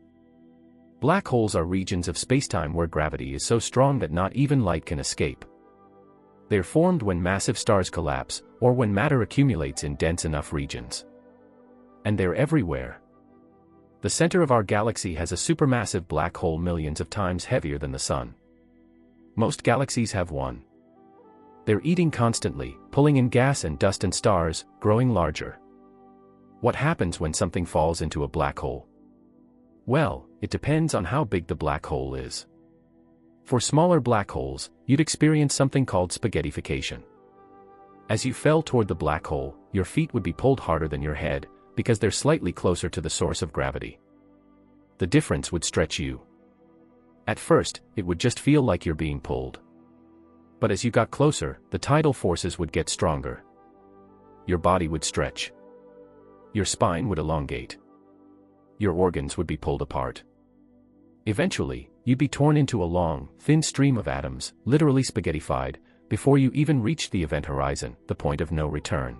Black holes are regions of spacetime where gravity is so strong that not even light can escape. They're formed when massive stars collapse, or when matter accumulates in dense enough regions. And they're everywhere. The center of our galaxy has a supermassive black hole millions of times heavier than the Sun. Most galaxies have one. They're eating constantly, pulling in gas and dust and stars, growing larger. What happens when something falls into a black hole? Well, it depends on how big the black hole is. For smaller black holes, you'd experience something called spaghettification. As you fell toward the black hole, your feet would be pulled harder than your head, because they're slightly closer to the source of gravity. The difference would stretch you. At first, it would just feel like you're being pulled. But as you got closer, the tidal forces would get stronger. Your body would stretch. Your spine would elongate. Your organs would be pulled apart. Eventually, you'd be torn into a long, thin stream of atoms, literally spaghettified, before you even reached the event horizon, the point of no return.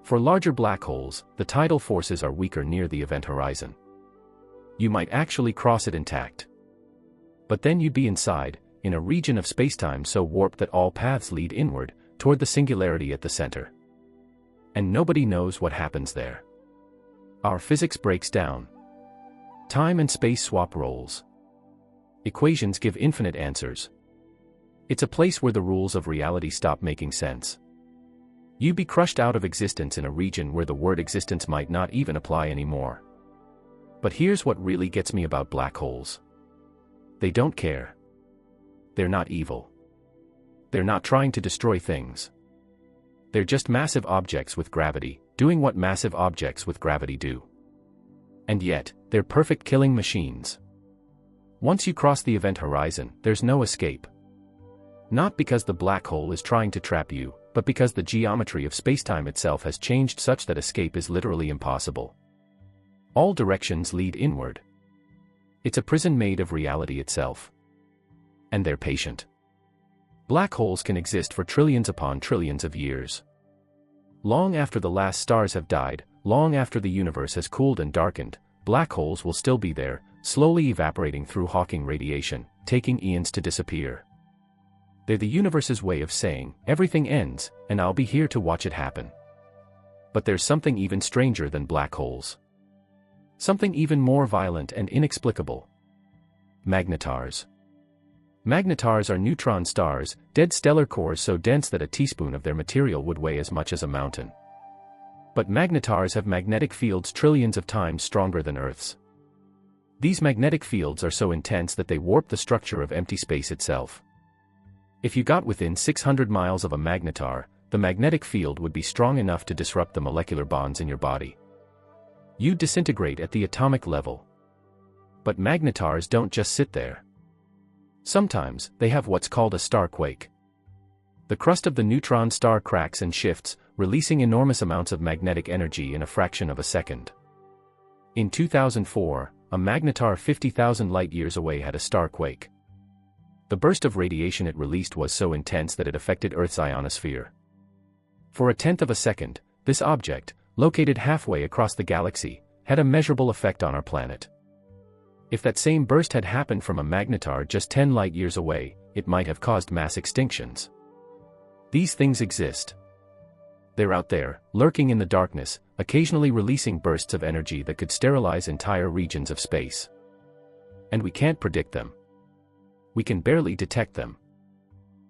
For larger black holes, the tidal forces are weaker near the event horizon. You might actually cross it intact. But then you'd be inside, in a region of spacetime so warped that all paths lead inward, toward the singularity at the center. And nobody knows what happens there. Our physics breaks down. Time and space swap roles. Equations give infinite answers. It's a place where the rules of reality stop making sense. You'd be crushed out of existence in a region where the word existence might not even apply anymore. But here's what really gets me about black holes. They don't care. They're not evil. They're not trying to destroy things. They're just massive objects with gravity, doing what massive objects with gravity do. And yet, they're perfect killing machines. Once you cross the event horizon, there's no escape. Not because the black hole is trying to trap you, but because the geometry of spacetime itself has changed such that escape is literally impossible. All directions lead inward. It's a prison made of reality itself. And they're patient. Black holes can exist for trillions upon trillions of years. Long after the last stars have died, long after the universe has cooled and darkened, black holes will still be there, slowly evaporating through Hawking radiation, taking eons to disappear. They're the universe's way of saying, everything ends, and I'll be here to watch it happen. But there's something even stranger than black holes. Something even more violent and inexplicable. Magnetars. Magnetars are neutron stars, dead stellar cores so dense that a teaspoon of their material would weigh as much as a mountain. But magnetars have magnetic fields trillions of times stronger than Earth's. These magnetic fields are so intense that they warp the structure of empty space itself. If you got within 600 miles of a magnetar, the magnetic field would be strong enough to disrupt the molecular bonds in your body. You'd disintegrate at the atomic level. But magnetars don't just sit there. Sometimes, they have what's called a star quake. The crust of the neutron star cracks and shifts, releasing enormous amounts of magnetic energy in a fraction of a second. In 2004, a magnetar 50,000 light-years away had a star quake. The burst of radiation it released was so intense that it affected Earth's ionosphere. For a tenth of a second, this object, located halfway across the galaxy, had a measurable effect on our planet. If that same burst had happened from a magnetar just 10 light-years away, it might have caused mass extinctions. These things exist. They're out there, lurking in the darkness, occasionally releasing bursts of energy that could sterilize entire regions of space. And we can't predict them. We can barely detect them.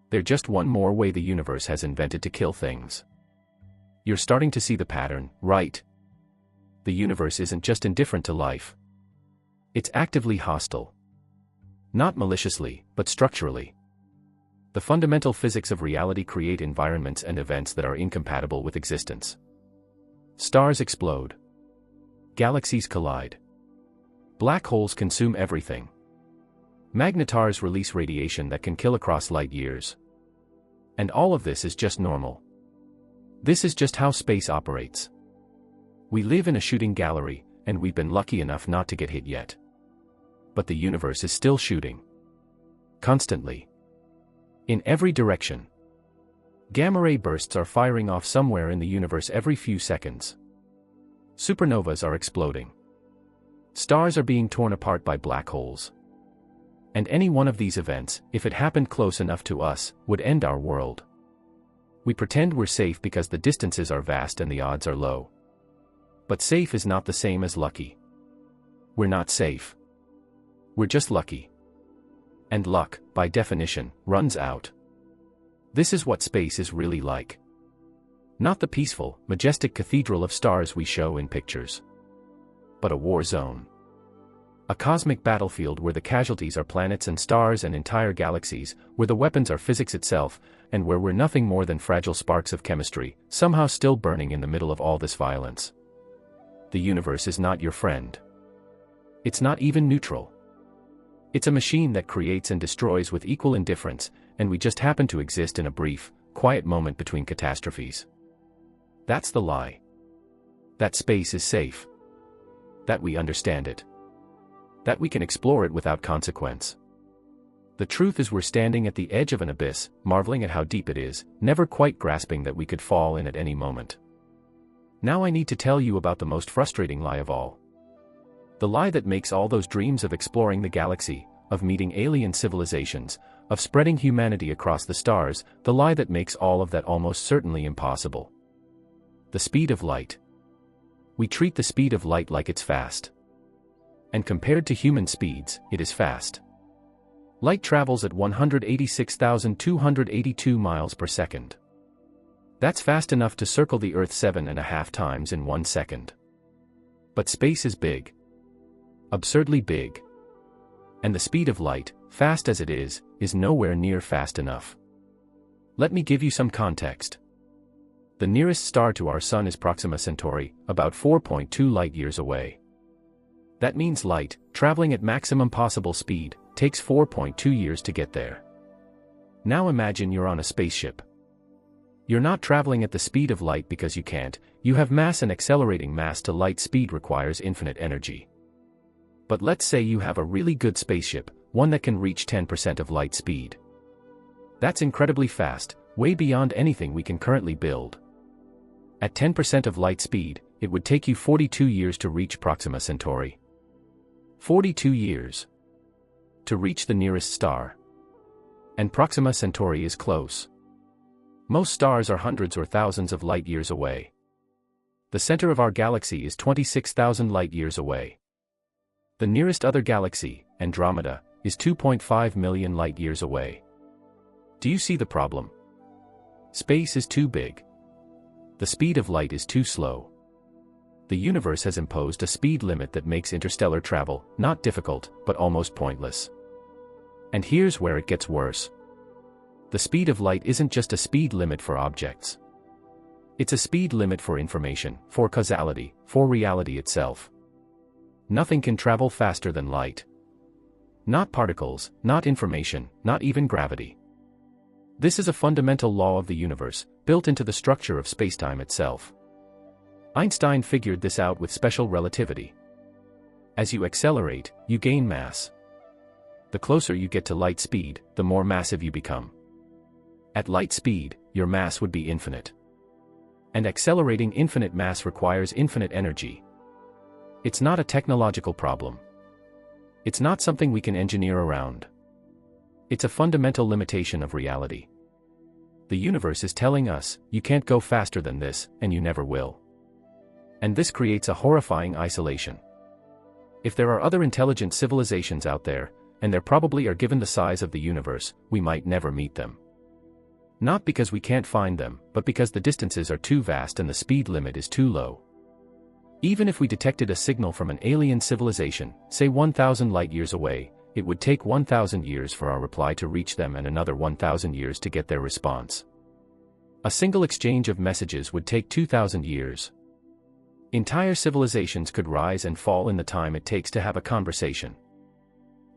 They're just one more way the universe has invented to kill things. You're starting to see the pattern, right? The universe isn't just indifferent to life. It's actively hostile. Not maliciously, but structurally. The fundamental physics of reality create environments and events that are incompatible with existence. Stars explode. Galaxies collide. Black holes consume everything. Magnetars release radiation that can kill across light years. And all of this is just normal. This is just how space operates. We live in a shooting gallery, and we've been lucky enough not to get hit yet. But the universe is still shooting. Constantly. In every direction. Gamma-ray bursts are firing off somewhere in the universe every few seconds. Supernovas are exploding. Stars are being torn apart by black holes. And any one of these events, if it happened close enough to us, would end our world. We pretend we're safe because the distances are vast and the odds are low. But safe is not the same as lucky. We're not safe. We're just lucky. And luck, by definition, runs out. This is what space is really like. Not the peaceful, majestic cathedral of stars we show in pictures. But a war zone. A cosmic battlefield where the casualties are planets and stars and entire galaxies, where the weapons are physics itself, and where we're nothing more than fragile sparks of chemistry, somehow still burning in the middle of all this violence. The universe is not your friend. It's not even neutral. It's a machine that creates and destroys with equal indifference, and we just happen to exist in a brief, quiet moment between catastrophes. That's the lie. That space is safe. That we understand it. That we can explore it without consequence. The truth is we're standing at the edge of an abyss, marveling at how deep it is, never quite grasping that we could fall in at any moment. Now I need to tell you about the most frustrating lie of all. The lie that makes all those dreams of exploring the galaxy, of meeting alien civilizations, of spreading humanity across the stars, the lie that makes all of that almost certainly impossible. The speed of light. We treat the speed of light like it's fast. And compared to human speeds, it is fast. Light travels at 186,282 miles per second. That's fast enough to circle the Earth 7.5 times in 1 second. But space is big. Absurdly big. And the speed of light, fast as it is nowhere near fast enough. Let me give you some context. The nearest star to our Sun is Proxima Centauri, about 4.2 light-years away. That means light, traveling at maximum possible speed, takes 4.2 years to get there. Now imagine you're on a spaceship. You're not traveling at the speed of light because you can't, you have mass, and accelerating mass to light speed requires infinite energy. But let's say you have a really good spaceship, one that can reach 10% of light speed. That's incredibly fast, way beyond anything we can currently build. At 10% of light speed, it would take you 42 years to reach Proxima Centauri. 42 years. To reach the nearest star. And Proxima Centauri is close. Most stars are hundreds or thousands of light-years away. The center of our galaxy is 26,000 light-years away. The nearest other galaxy, Andromeda, is 2.5 million light-years away. Do you see the problem? Space is too big. The speed of light is too slow. The universe has imposed a speed limit that makes interstellar travel not difficult, but almost pointless. And here's where it gets worse. The speed of light isn't just a speed limit for objects. It's a speed limit for information, for causality, for reality itself. Nothing can travel faster than light. Not particles, not information, not even gravity. This is a fundamental law of the universe, built into the structure of spacetime itself. Einstein figured this out with special relativity. As you accelerate, you gain mass. The closer you get to light speed, the more massive you become. At light speed, your mass would be infinite. And accelerating infinite mass requires infinite energy. It's not a technological problem. It's not something we can engineer around. It's a fundamental limitation of reality. The universe is telling us, you can't go faster than this, and you never will. And this creates a horrifying isolation. If there are other intelligent civilizations out there, and they probably are given the size of the universe, we might never meet them. Not because we can't find them, but because the distances are too vast and the speed limit is too low. Even if we detected a signal from an alien civilization, say 1,000 light-years away, it would take 1,000 years for our reply to reach them and another 1,000 years to get their response. A single exchange of messages would take 2,000 years. Entire civilizations could rise and fall in the time it takes to have a conversation.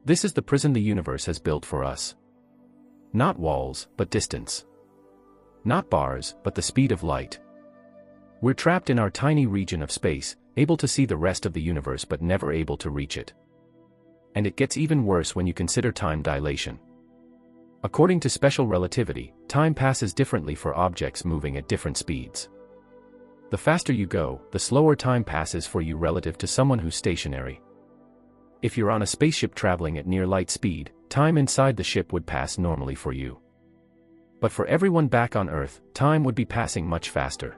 This is the prison the universe has built for us. Not walls, but distance. Not bars, but the speed of light. We're trapped in our tiny region of space, able to see the rest of the universe but never able to reach it. And it gets even worse when you consider time dilation. According to special relativity, time passes differently for objects moving at different speeds. The faster you go, the slower time passes for you relative to someone who's stationary. If you're on a spaceship traveling at near light speed, time inside the ship would pass normally for you. But for everyone back on Earth, time would be passing much faster.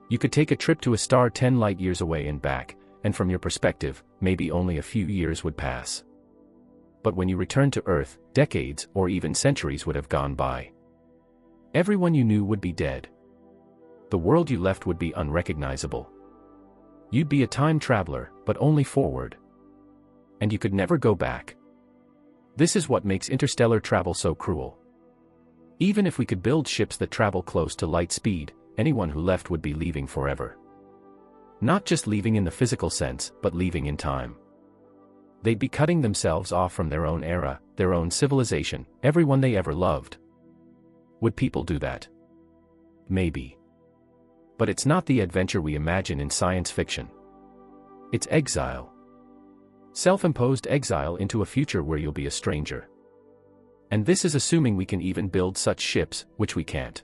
You could take a trip to a star 10 light-years away and back, and from your perspective, maybe only a few years would pass. But when you return to Earth, decades or even centuries would have gone by. Everyone you knew would be dead. The world you left would be unrecognizable. You'd be a time traveler, but only forward. And you could never go back. This is what makes interstellar travel so cruel. Even if we could build ships that travel close to light speed, anyone who left would be leaving forever. Not just leaving in the physical sense, but leaving in time. They'd be cutting themselves off from their own era, their own civilization, everyone they ever loved. Would people do that? Maybe. But it's not the adventure we imagine in science fiction. It's exile. Self-imposed exile into a future where you'll be a stranger. And this is assuming we can even build such ships, which we can't.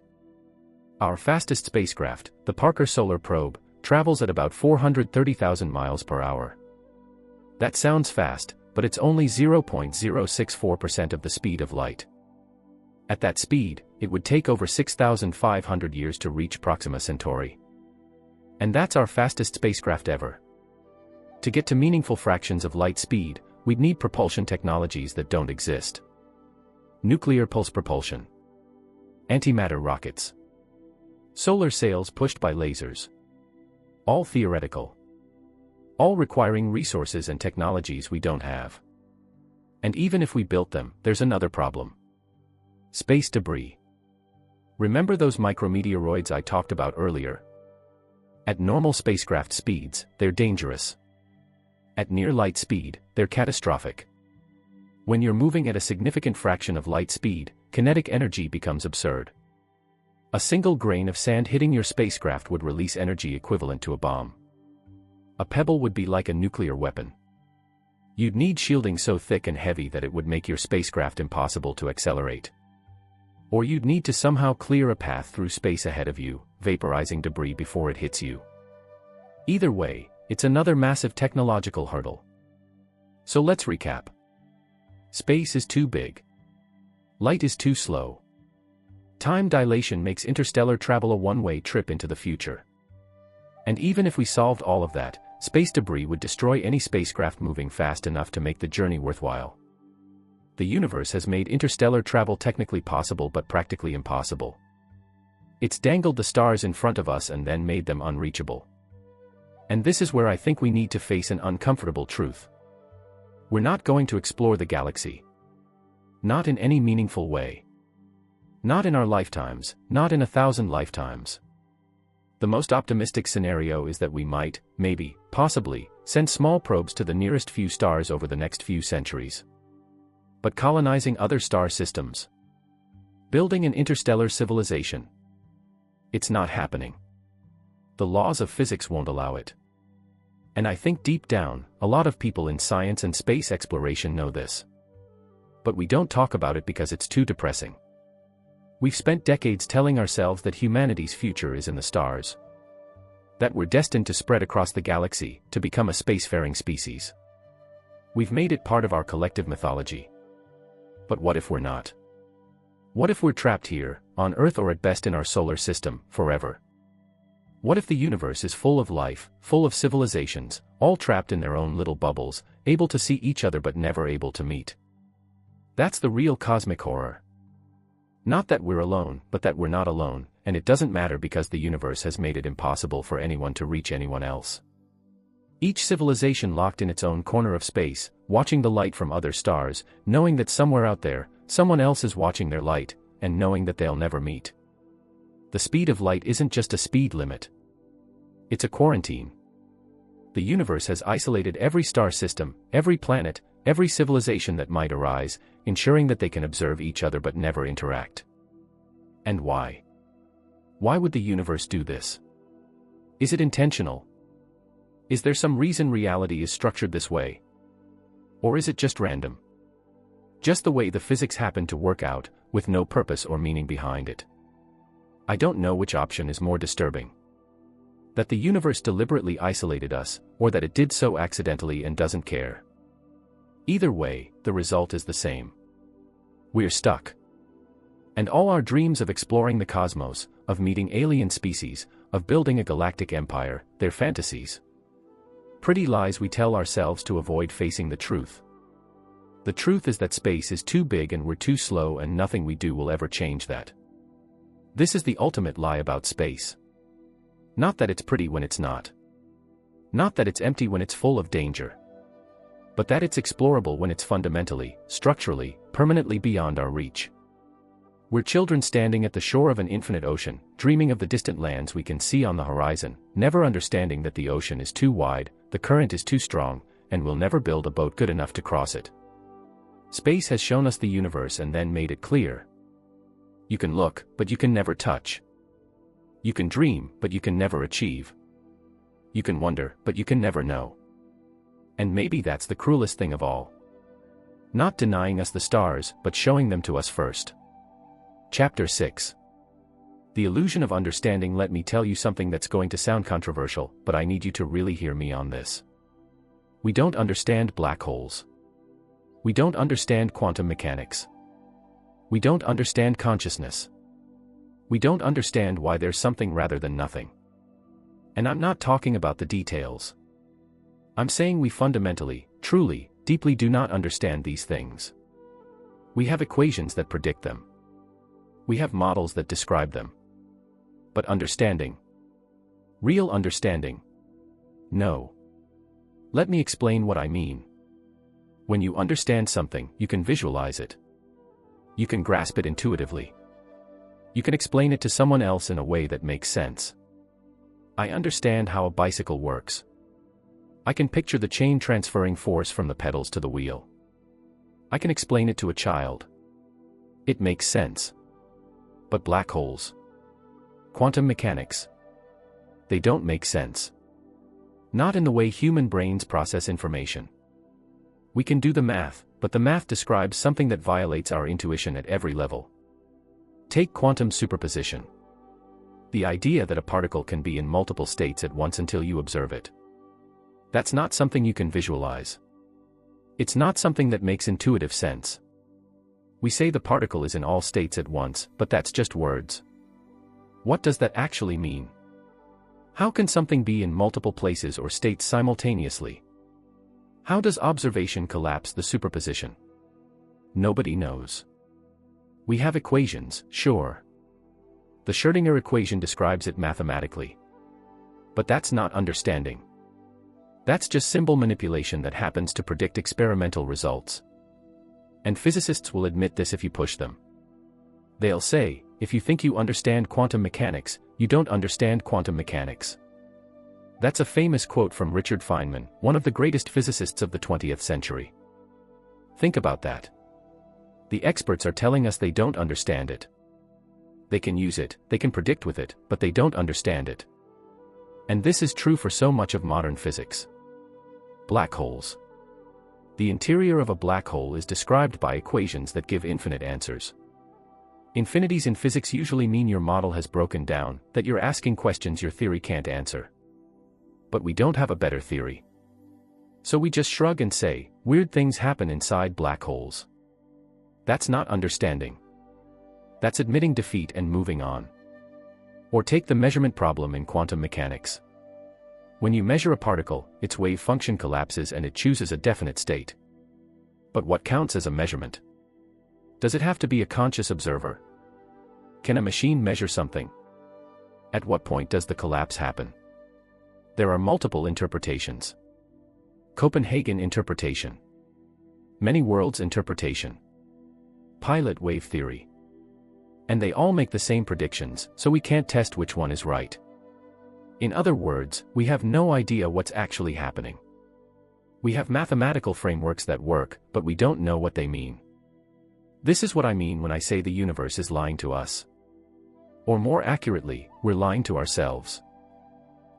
Our fastest spacecraft, the Parker Solar Probe, travels at about 430,000 miles per hour. That sounds fast, but it's only 0.064% of the speed of light. At that speed, it would take over 6,500 years to reach Proxima Centauri. And that's our fastest spacecraft ever. To get to meaningful fractions of light speed, we'd need propulsion technologies that don't exist. Nuclear pulse propulsion. Antimatter rockets. Solar sails pushed by lasers. All theoretical. All requiring resources and technologies we don't have. And even if we built them, there's another problem. Space debris. Remember those micrometeoroids I talked about earlier? At normal spacecraft speeds, they're dangerous. At near light speed, they're catastrophic. When you're moving at a significant fraction of light speed, kinetic energy becomes absurd. A single grain of sand hitting your spacecraft would release energy equivalent to a bomb. A pebble would be like a nuclear weapon. You'd need shielding so thick and heavy that it would make your spacecraft impossible to accelerate. Or you'd need to somehow clear a path through space ahead of you, vaporizing debris before it hits you. Either way, it's another massive technological hurdle. So let's recap. Space is too big. Light is too slow. Time dilation makes interstellar travel a one-way trip into the future. And even if we solved all of that, space debris would destroy any spacecraft moving fast enough to make the journey worthwhile. The universe has made interstellar travel technically possible but practically impossible. It's dangled the stars in front of us and then made them unreachable. And this is where I think we need to face an uncomfortable truth. We're not going to explore the galaxy. Not in any meaningful way. Not in our lifetimes, not in 1,000 lifetimes. The most optimistic scenario is that we might, maybe, possibly, send small probes to the nearest few stars over the next few centuries. But colonizing other star systems. Building an interstellar civilization. It's not happening. The laws of physics won't allow it. And I think deep down, a lot of people in science and space exploration know this. But we don't talk about it because it's too depressing. We've spent decades telling ourselves that humanity's future is in the stars. That we're destined to spread across the galaxy, to become a spacefaring species. We've made it part of our collective mythology. But what if we're not? What if we're trapped here, on Earth or at best in our solar system, forever? What if the universe is full of life, full of civilizations, all trapped in their own little bubbles, able to see each other but never able to meet? That's the real cosmic horror. Not that we're alone, but that we're not alone, and it doesn't matter because the universe has made it impossible for anyone to reach anyone else. Each civilization locked in its own corner of space, watching the light from other stars, knowing that somewhere out there, someone else is watching their light, and knowing that they'll never meet. The speed of light isn't just a speed limit. It's a quarantine. The universe has isolated every star system, every planet, every civilization that might arise, ensuring that they can observe each other but never interact. And why? Why would the universe do this? Is it intentional? Is there some reason reality is structured this way? Or is it just random? Just the way the physics happen to work out, with no purpose or meaning behind it. I don't know which option is more disturbing. That the universe deliberately isolated us, or that it did so accidentally and doesn't care. Either way, the result is the same. We're stuck. And all our dreams of exploring the cosmos, of meeting alien species, of building a galactic empire, they're fantasies. Pretty lies we tell ourselves to avoid facing the truth. The truth is that space is too big and we're too slow and nothing we do will ever change that. This is the ultimate lie about space. Not that it's pretty when it's not. Not that it's empty when it's full of danger. But that it's explorable when it's fundamentally, structurally, permanently beyond our reach. We're children standing at the shore of an infinite ocean, dreaming of the distant lands we can see on the horizon, never understanding that the ocean is too wide, the current is too strong, and we'll never build a boat good enough to cross it. Space has shown us the universe and then made it clear. You can look, but you can never touch. You can dream, but you can never achieve. You can wonder, but you can never know. And maybe that's the cruelest thing of all. Not denying us the stars, but showing them to us first. Chapter 6. The illusion of understanding. Let me tell you something that's going to sound controversial, but I need you to really hear me on this. We don't understand black holes. We don't understand quantum mechanics. We don't understand consciousness. We don't understand why there's something rather than nothing. And I'm not talking about the details. I'm saying we fundamentally, truly, deeply do not understand these things. We have equations that predict them. We have models that describe them. But understanding? Real understanding? No. Let me explain what I mean. When you understand something, you can visualize it. You can grasp it intuitively. You can explain it to someone else in a way that makes sense. I understand how a bicycle works. I can picture the chain transferring force from the pedals to the wheel. I can explain it to a child. It makes sense. But black holes? Quantum mechanics? They don't make sense. Not in the way human brains process information. We can do the math, but the math describes something that violates our intuition at every level. Take quantum superposition. The idea that a particle can be in multiple states at once until you observe it. That's not something you can visualize. It's not something that makes intuitive sense. We say the particle is in all states at once, but that's just words. What does that actually mean? How can something be in multiple places or states simultaneously? How does observation collapse the superposition? Nobody knows. We have equations, sure. The Schrödinger equation describes it mathematically. But that's not understanding. That's just symbol manipulation that happens to predict experimental results. And physicists will admit this if you push them. They'll say, if you think you understand quantum mechanics, you don't understand quantum mechanics. That's a famous quote from Richard Feynman, one of the greatest physicists of the 20th century. Think about that. The experts are telling us they don't understand it. They can use it, they can predict with it, but they don't understand it. And this is true for so much of modern physics. Black holes. The interior of a black hole is described by equations that give infinite answers. Infinities in physics usually mean your model has broken down, that you're asking questions your theory can't answer. But we don't have a better theory. So we just shrug and say, weird things happen inside black holes. That's not understanding. That's admitting defeat and moving on. Or take the measurement problem in quantum mechanics. When you measure a particle, its wave function collapses and it chooses a definite state. But what counts as a measurement? Does it have to be a conscious observer? Can a machine measure something? At what point does the collapse happen? There are multiple interpretations. Copenhagen interpretation. Many worlds interpretation. Pilot wave theory. And they all make the same predictions, so we can't test which one is right. In other words, we have no idea what's actually happening. We have mathematical frameworks that work, but we don't know what they mean. This is what I mean when I say the universe is lying to us. Or more accurately, we're lying to ourselves.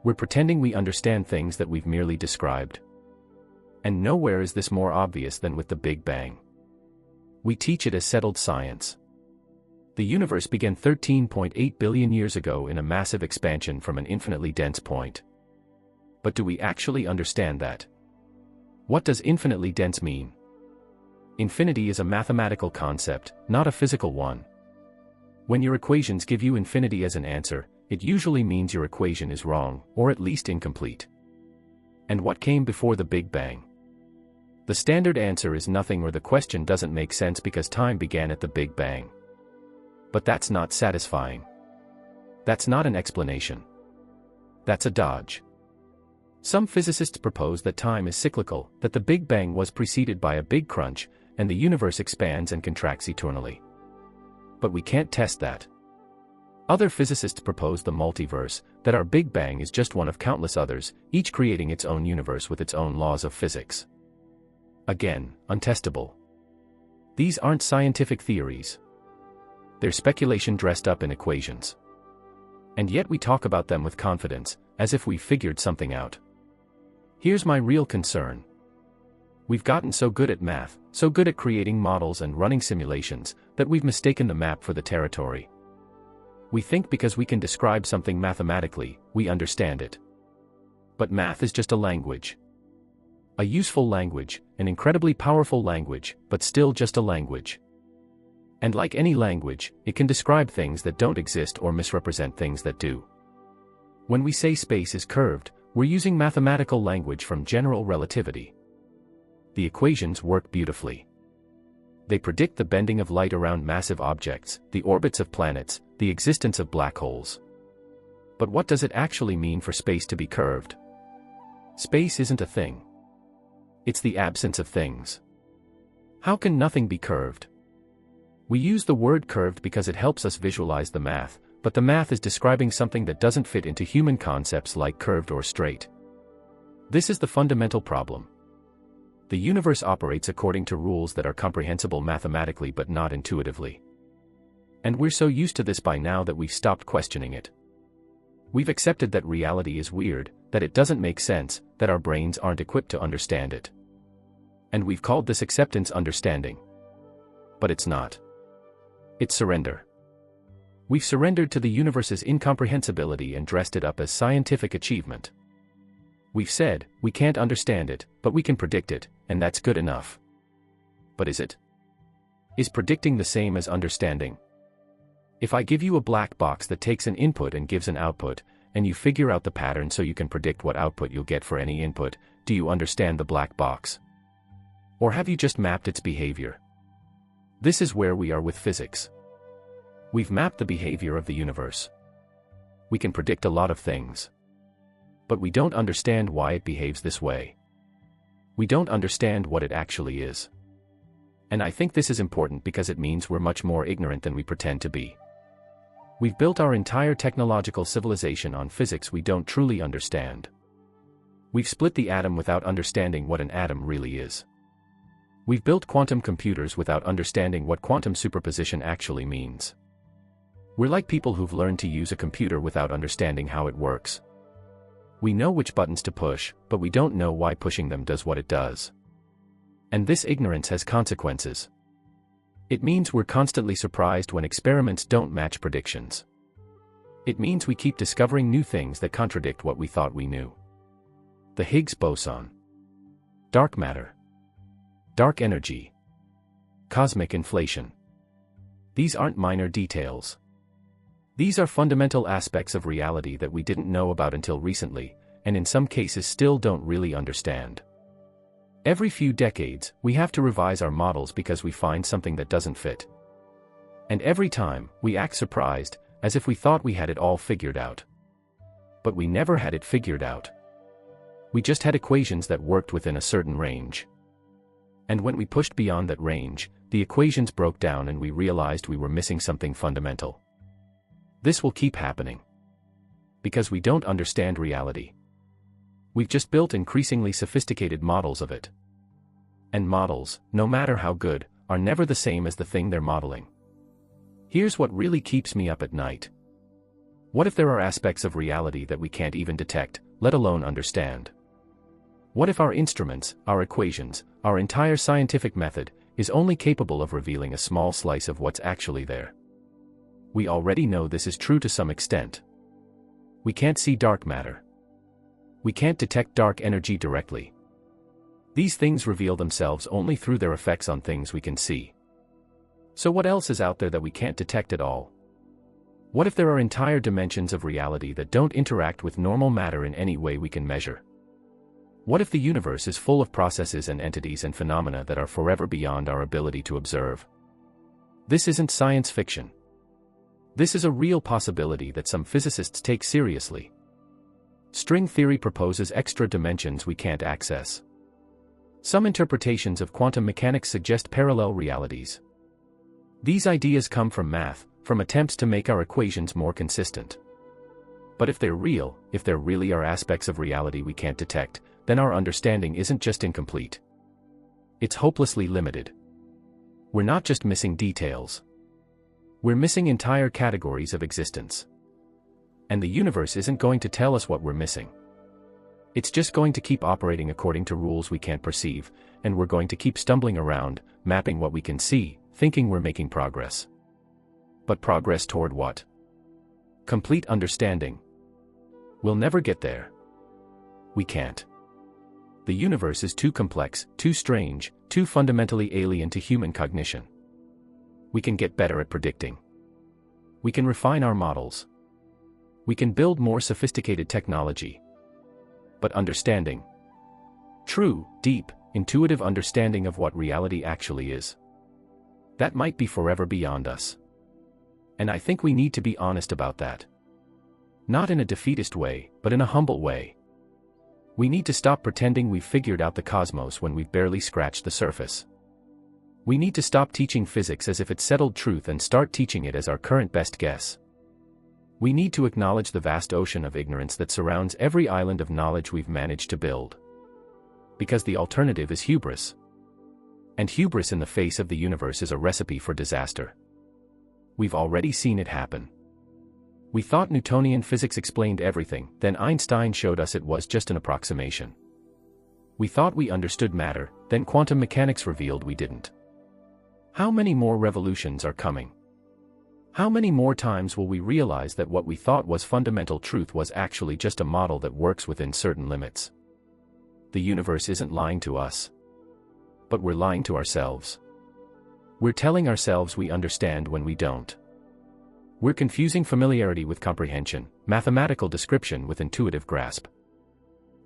We're pretending we understand things that we've merely described. And nowhere is this more obvious than with the Big Bang. We teach it as settled science. The universe began 13.8 billion years ago in a massive expansion from an infinitely dense point. But do we actually understand that? What does infinitely dense mean? Infinity is a mathematical concept, not a physical one. When your equations give you infinity as an answer, it usually means your equation is wrong, or at least incomplete. And what came before the Big Bang? The standard answer is nothing, or the question doesn't make sense because time began at the Big Bang. But that's not satisfying. That's not an explanation. That's a dodge. Some physicists propose that time is cyclical, that the Big Bang was preceded by a big crunch, and the universe expands and contracts eternally. But we can't test that. Other physicists propose the multiverse, that our Big Bang is just one of countless others, each creating its own universe with its own laws of physics. Again, untestable. These aren't scientific theories. They're speculation dressed up in equations. And yet we talk about them with confidence, as if we figured something out. Here's my real concern. We've gotten so good at math, so good at creating models and running simulations, that we've mistaken the map for the territory. We think because we can describe something mathematically, we understand it. But math is just a language. A useful language, an incredibly powerful language, but still just a language. And like any language, it can describe things that don't exist or misrepresent things that do. When we say space is curved, we're using mathematical language from general relativity. The equations work beautifully. They predict the bending of light around massive objects, the orbits of planets, the existence of black holes. But what does it actually mean for space to be curved? Space isn't a thing. It's the absence of things. How can nothing be curved? We use the word curved because it helps us visualize the math, but the math is describing something that doesn't fit into human concepts like curved or straight. This is the fundamental problem. The universe operates according to rules that are comprehensible mathematically but not intuitively. And we're so used to this by now that we've stopped questioning it. We've accepted that reality is weird, that it doesn't make sense, that our brains aren't equipped to understand it. And we've called this acceptance understanding. But it's not. It's surrender. We've surrendered to the universe's incomprehensibility and dressed it up as scientific achievement. We've said, we can't understand it, but we can predict it, and that's good enough. But is it? Is predicting the same as understanding? If I give you a black box that takes an input and gives an output, and you figure out the pattern so you can predict what output you'll get for any input, do you understand the black box? Or have you just mapped its behavior? This is where we are with physics. We've mapped the behavior of the universe. We can predict a lot of things. But we don't understand why it behaves this way. We don't understand what it actually is. And I think this is important because it means we're much more ignorant than we pretend to be. We've built our entire technological civilization on physics we don't truly understand. We've split the atom without understanding what an atom really is. We've built quantum computers without understanding what quantum superposition actually means. We're like people who've learned to use a computer without understanding how it works. We know which buttons to push, but we don't know why pushing them does what it does. And this ignorance has consequences. It means we're constantly surprised when experiments don't match predictions. It means we keep discovering new things that contradict what we thought we knew. The Higgs boson. Dark matter. Dark energy. Cosmic inflation. These aren't minor details. These are fundamental aspects of reality that we didn't know about until recently, and in some cases still don't really understand. Every few decades, we have to revise our models because we find something that doesn't fit. And every time, we act surprised, as if we thought we had it all figured out. But we never had it figured out. We just had equations that worked within a certain range. And when we pushed beyond that range, the equations broke down and we realized we were missing something fundamental. This will keep happening. Because we don't understand reality. We've just built increasingly sophisticated models of it. And models, no matter how good, are never the same as the thing they're modeling. Here's what really keeps me up at night. What if there are aspects of reality that we can't even detect, let alone understand? What if our instruments, our equations, our entire scientific method, is only capable of revealing a small slice of what's actually there? We already know this is true to some extent. We can't see dark matter. We can't detect dark energy directly. These things reveal themselves only through their effects on things we can see. So what else is out there that we can't detect at all? What if there are entire dimensions of reality that don't interact with normal matter in any way we can measure? What if the universe is full of processes and entities and phenomena that are forever beyond our ability to observe? This isn't science fiction. This is a real possibility that some physicists take seriously. String theory proposes extra dimensions we can't access. Some interpretations of quantum mechanics suggest parallel realities. These ideas come from math, from attempts to make our equations more consistent. But if they're real, if there really are aspects of reality we can't detect, then our understanding isn't just incomplete. It's hopelessly limited. We're not just missing details. We're missing entire categories of existence. And the universe isn't going to tell us what we're missing. It's just going to keep operating according to rules we can't perceive, and we're going to keep stumbling around, mapping what we can see, thinking we're making progress. But progress toward what? Complete understanding. We'll never get there. We can't. The universe is too complex, too strange, too fundamentally alien to human cognition. We can get better at predicting. We can refine our models. We can build more sophisticated technology. But understanding, true, deep, intuitive understanding of what reality actually is, that might be forever beyond us. And I think we need to be honest about that. Not in a defeatist way, but in a humble way. We need to stop pretending we've figured out the cosmos when we've barely scratched the surface. We need to stop teaching physics as if it's settled truth and start teaching it as our current best guess. We need to acknowledge the vast ocean of ignorance that surrounds every island of knowledge we've managed to build. Because the alternative is hubris. And hubris in the face of the universe is a recipe for disaster. We've already seen it happen. We thought Newtonian physics explained everything, then Einstein showed us it was just an approximation. We thought we understood matter, then quantum mechanics revealed we didn't. How many more revolutions are coming? How many more times will we realize that what we thought was fundamental truth was actually just a model that works within certain limits? The universe isn't lying to us. But we're lying to ourselves. We're telling ourselves we understand when we don't. We're confusing familiarity with comprehension, mathematical description with intuitive grasp.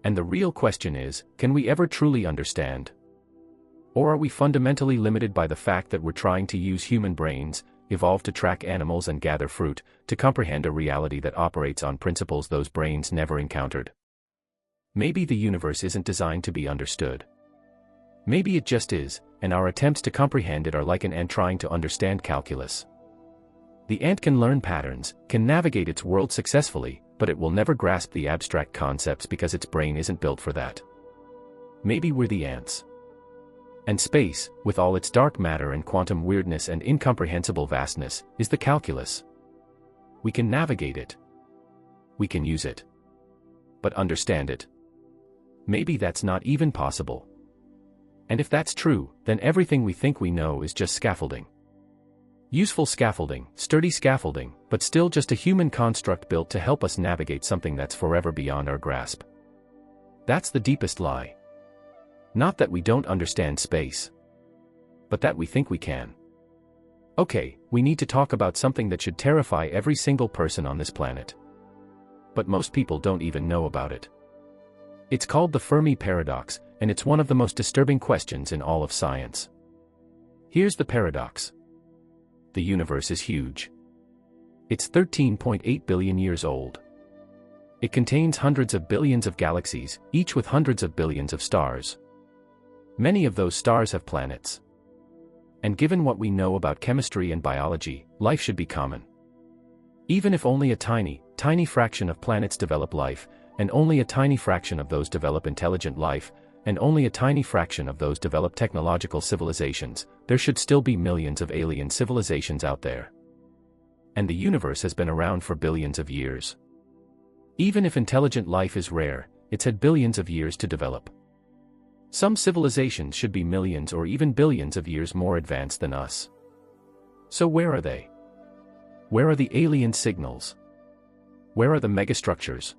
And the real question is, can we ever truly understand? Or are we fundamentally limited by the fact that we're trying to use human brains, evolved to track animals and gather fruit, to comprehend a reality that operates on principles those brains never encountered? Maybe the universe isn't designed to be understood. Maybe it just is, and our attempts to comprehend it are like an ant trying to understand calculus. The ant can learn patterns, can navigate its world successfully, but it will never grasp the abstract concepts because its brain isn't built for that. Maybe we're the ants. And space, with all its dark matter and quantum weirdness and incomprehensible vastness, is the calculus. We can navigate it. We can use it. But understand it? Maybe that's not even possible. And if that's true, then everything we think we know is just scaffolding. Useful scaffolding, sturdy scaffolding, but still just a human construct built to help us navigate something that's forever beyond our grasp. That's the deepest lie. Not that we don't understand space, but that we think we can. Okay, we need to talk about something that should terrify every single person on this planet. But most people don't even know about it. It's called the Fermi paradox, and it's one of the most disturbing questions in all of science. Here's the paradox. The universe is huge. It's 13.8 billion years old. It contains hundreds of billions of galaxies, each with hundreds of billions of stars. Many of those stars have planets. And given what we know about chemistry and biology, life should be common. Even if only a tiny, tiny fraction of planets develop life, and only a tiny fraction of those develop intelligent life, and only a tiny fraction of those develop technological civilizations, there should still be millions of alien civilizations out there. And the universe has been around for billions of years. Even if intelligent life is rare, it's had billions of years to develop. Some civilizations should be millions or even billions of years more advanced than us. So where are they? Where are the alien signals? Where are the megastructures?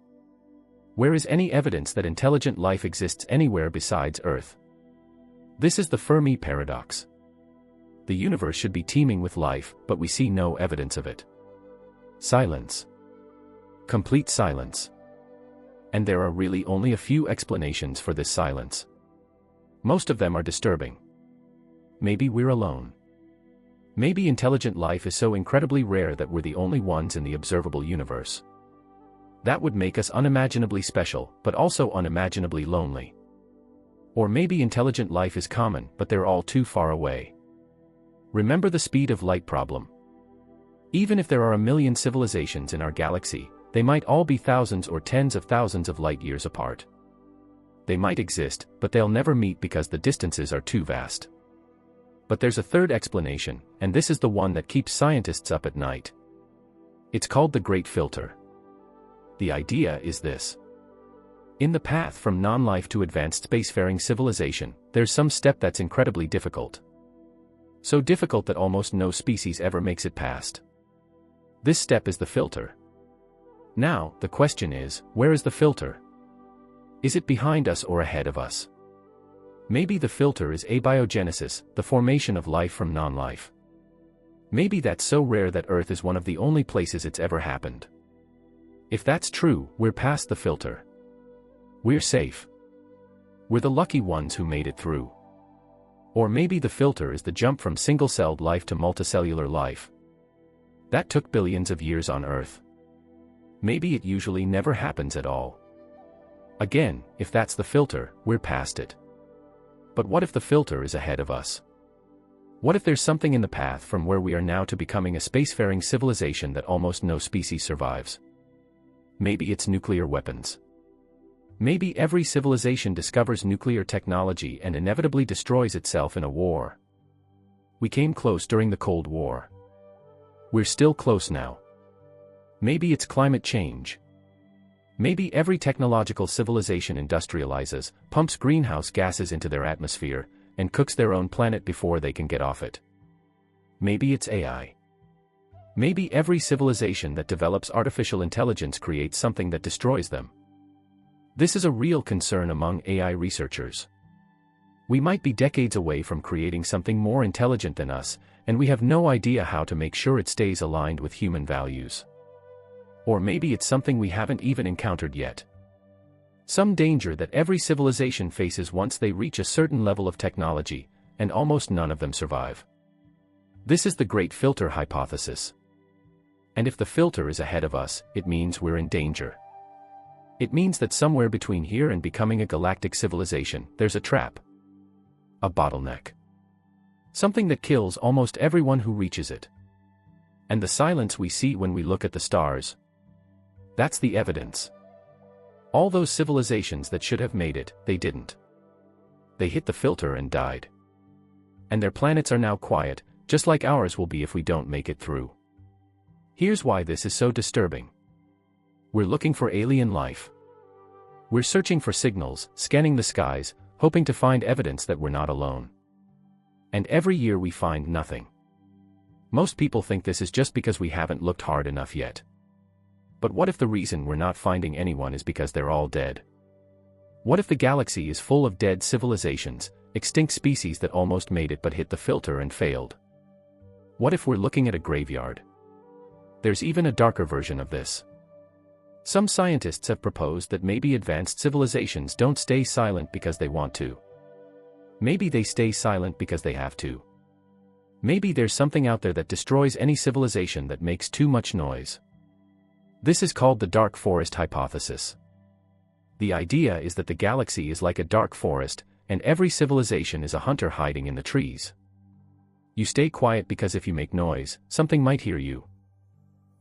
Where is any evidence that intelligent life exists anywhere besides Earth? This is the Fermi paradox. The universe should be teeming with life, but we see no evidence of it. Silence. Complete silence. And there are really only a few explanations for this silence. Most of them are disturbing. Maybe we're alone. Maybe intelligent life is so incredibly rare that we're the only ones in the observable universe. That would make us unimaginably special, but also unimaginably lonely. Or maybe intelligent life is common, but they're all too far away. Remember the speed of light problem. Even if there are a million civilizations in our galaxy, they might all be thousands or tens of thousands of light years apart. They might exist, but they'll never meet because the distances are too vast. But there's a third explanation, and this is the one that keeps scientists up at night. It's called the Great Filter. The idea is this. In the path from non-life to advanced spacefaring civilization, there's some step that's incredibly difficult. So difficult that almost no species ever makes it past. This step is the filter. Now, the question is, where is the filter? Is it behind us or ahead of us? Maybe the filter is abiogenesis, the formation of life from non-life. Maybe that's so rare that Earth is one of the only places it's ever happened. If that's true, we're past the filter. We're safe. We're the lucky ones who made it through. Or maybe the filter is the jump from single-celled life to multicellular life. That took billions of years on Earth. Maybe it usually never happens at all. Again, if that's the filter, we're past it. But what if the filter is ahead of us? What if there's something in the path from where we are now to becoming a spacefaring civilization that almost no species survives? Maybe it's nuclear weapons. Maybe every civilization discovers nuclear technology and inevitably destroys itself in a war. We came close during the Cold War. We're still close now. Maybe it's climate change. Maybe every technological civilization industrializes, pumps greenhouse gases into their atmosphere, and cooks their own planet before they can get off it. Maybe it's AI. Maybe every civilization that develops artificial intelligence creates something that destroys them. This is a real concern among AI researchers. We might be decades away from creating something more intelligent than us, and we have no idea how to make sure it stays aligned with human values. Or maybe it's something we haven't even encountered yet. Some danger that every civilization faces once they reach a certain level of technology, and almost none of them survive. This is the Great Filter hypothesis. And if the filter is ahead of us, it means we're in danger. It means that somewhere between here and becoming a galactic civilization, there's a trap. A bottleneck. Something that kills almost everyone who reaches it. And the silence we see when we look at the stars. That's the evidence. All those civilizations that should have made it, they didn't. They hit the filter and died. And their planets are now quiet, just like ours will be if we don't make it through. Here's why this is so disturbing. We're looking for alien life. We're searching for signals, scanning the skies, hoping to find evidence that we're not alone. And every year we find nothing. Most people think this is just because we haven't looked hard enough yet. But what if the reason we're not finding anyone is because they're all dead? What if the galaxy is full of dead civilizations, extinct species that almost made it but hit the filter and failed? What if we're looking at a graveyard? There's even a darker version of this. Some scientists have proposed that maybe advanced civilizations don't stay silent because they want to. Maybe they stay silent because they have to. Maybe there's something out there that destroys any civilization that makes too much noise. This is called the dark forest hypothesis. The idea is that the galaxy is like a dark forest, and every civilization is a hunter hiding in the trees. You stay quiet because if you make noise, something might hear you.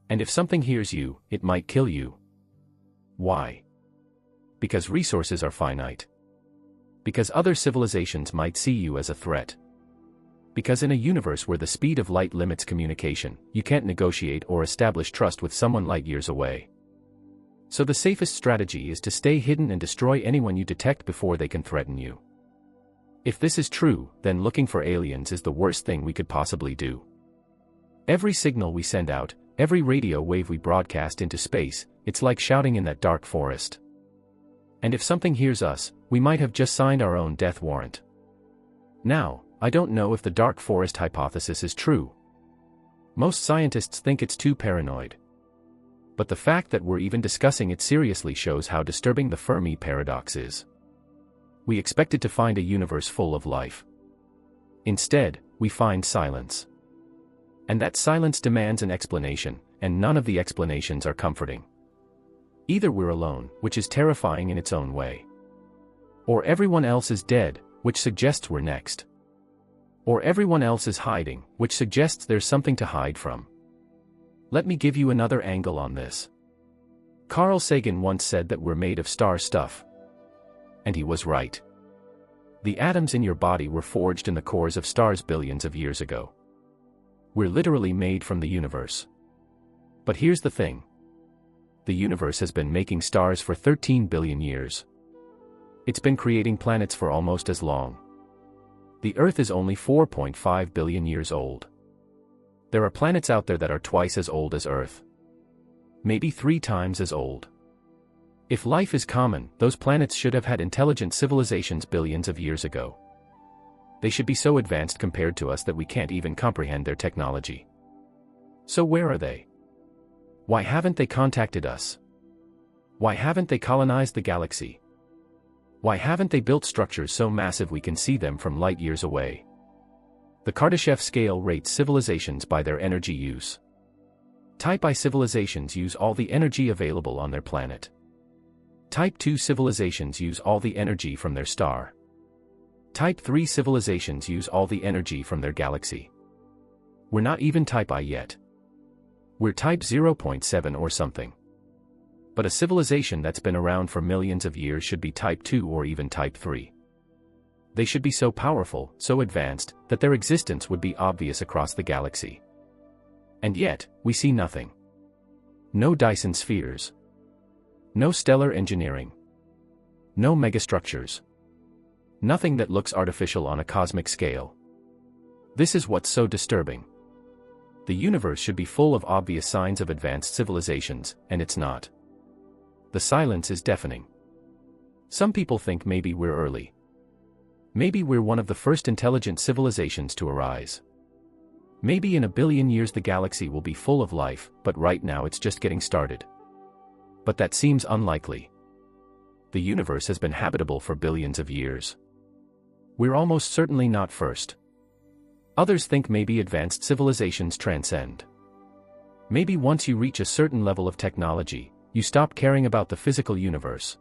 And if something hears you, it might kill you. Why? Because resources are finite. Because other civilizations might see you as a threat. Because in a universe where the speed of light limits communication, you can't negotiate or establish trust with someone light years away. So the safest strategy is to stay hidden and destroy anyone you detect before they can threaten you. If this is true, then looking for aliens is the worst thing we could possibly do. Every signal we send out, every radio wave we broadcast into space, it's like shouting in that dark forest. And if something hears us, we might have just signed our own death warrant. Now, I don't know if the dark forest hypothesis is true. Most scientists think it's too paranoid. But the fact that we're even discussing it seriously shows how disturbing the Fermi paradox is. We expected to find a universe full of life. Instead, we find silence. And that silence demands an explanation, and none of the explanations are comforting. Either we're alone, which is terrifying in its own way. Or everyone else is dead, which suggests we're next. Or everyone else is hiding, which suggests there's something to hide from. Let me give you another angle on this. Carl Sagan once said that we're made of star stuff. And he was right. The atoms in your body were forged in the cores of stars billions of years ago. We're literally made from the universe. But here's the thing. The universe has been making stars for 13 billion years. It's been creating planets for almost as long. The Earth is only 4.5 billion years old. There are planets out there that are twice as old as Earth. Maybe 3 times as old. If life is common, those planets should have had intelligent civilizations billions of years ago. They should be so advanced compared to us that we can't even comprehend their technology. So where are they? Why haven't they contacted us? Why haven't they colonized the galaxy? Why haven't they built structures so massive we can see them from light years away? The Kardashev scale rates civilizations by their energy use. Type I civilizations use all the energy available on their planet. Type II civilizations use all the energy from their star. Type III civilizations use all the energy from their galaxy. We're not even Type I yet. We're Type 0.7 or something. But a civilization that's been around for millions of years should be Type II or even Type III. They should be so powerful, so advanced, that their existence would be obvious across the galaxy. And yet, we see nothing. No Dyson spheres. No stellar engineering. No megastructures. Nothing that looks artificial on a cosmic scale. This is what's so disturbing. The universe should be full of obvious signs of advanced civilizations, and it's not. The silence is deafening. Some people think maybe we're early. Maybe we're one of the first intelligent civilizations to arise. Maybe in 1 billion years the galaxy will be full of life, but right now it's just getting started. But that seems unlikely. The universe has been habitable for billions of years. We're almost certainly not first. Others think maybe advanced civilizations transcend. Maybe once you reach a certain level of technology, you stop caring about the physical universe.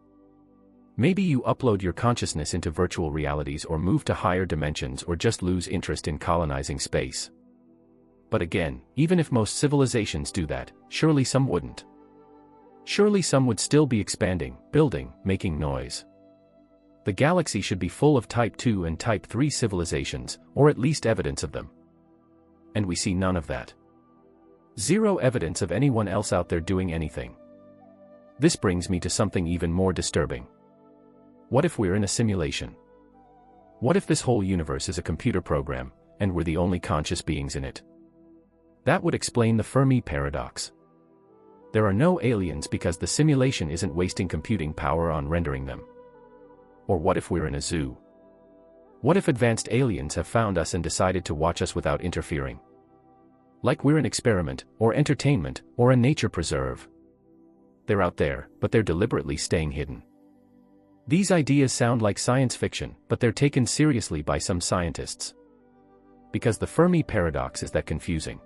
Maybe you upload your consciousness into virtual realities or move to higher dimensions or just lose interest in colonizing space. But again, even if most civilizations do that, surely some wouldn't. Surely some would still be expanding, building, making noise. The galaxy should be full of Type II and Type III civilizations, or at least evidence of them. And we see none of that. Zero evidence of anyone else out there doing anything. This brings me to something even more disturbing. What if we're in a simulation? What if this whole universe is a computer program, and we're the only conscious beings in it? That would explain the Fermi paradox. There are no aliens because the simulation isn't wasting computing power on rendering them. Or what if we're in a zoo? What if advanced aliens have found us and decided to watch us without interfering? Like we're an experiment, or entertainment, or a nature preserve. They're out there, but they're deliberately staying hidden. These ideas sound like science fiction, but they're taken seriously by some scientists. Because the Fermi paradox is that confusing.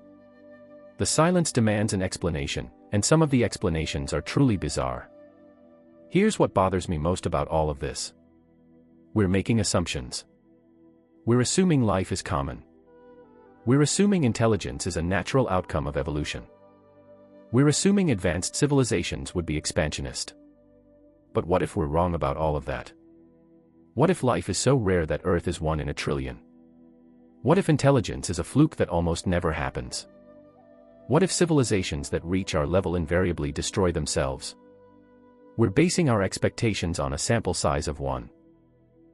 The silence demands an explanation, and some of the explanations are truly bizarre. Here's what bothers me most about all of this. We're making assumptions. We're assuming life is common. We're assuming intelligence is a natural outcome of evolution. We're assuming advanced civilizations would be expansionist. But what if we're wrong about all of that? What if life is so rare that Earth is 1 in a trillion? What if intelligence is a fluke that almost never happens? What if civilizations that reach our level invariably destroy themselves? We're basing our expectations on a sample size of 1.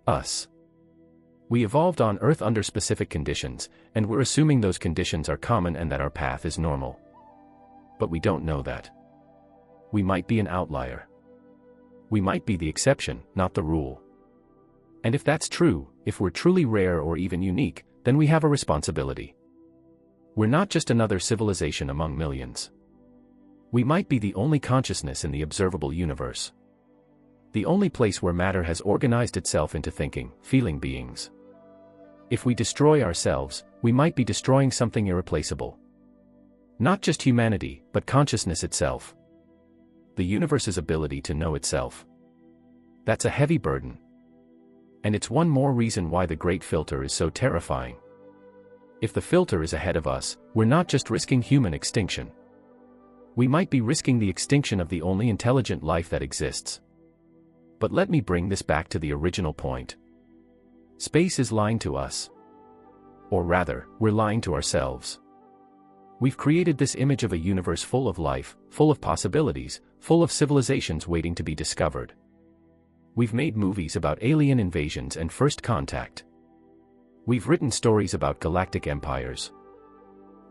Us. We evolved on Earth under specific conditions, and we're assuming those conditions are common and that our path is normal. But we don't know that. We might be an outlier. We might be the exception, not the rule. And if that's true, if we're truly rare or even unique, then we have a responsibility. We're not just another civilization among millions. We might be the only consciousness in the observable universe. The only place where matter has organized itself into thinking, feeling beings. If we destroy ourselves, we might be destroying something irreplaceable. Not just humanity, but consciousness itself. The universe's ability to know itself. That's a heavy burden. And it's one more reason why the Great Filter is so terrifying. If the filter is ahead of us, we're not just risking human extinction. We might be risking the extinction of the only intelligent life that exists. But let me bring this back to the original point. Space is lying to us. Or rather, we're lying to ourselves. We've created this image of a universe full of life, full of possibilities, full of civilizations waiting to be discovered. We've made movies about alien invasions and first contact. We've written stories about galactic empires.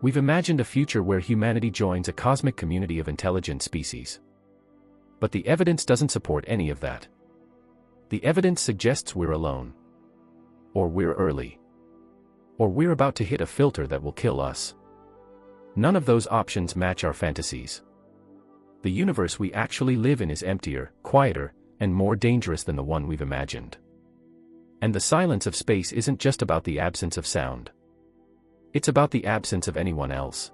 We've imagined a future where humanity joins a cosmic community of intelligent species. But the evidence doesn't support any of that. The evidence suggests we're alone. Or we're early. Or we're about to hit a filter that will kill us. None of those options match our fantasies. The universe we actually live in is emptier, quieter, and more dangerous than the one we've imagined. And the silence of space isn't just about the absence of sound. It's about the absence of anyone else.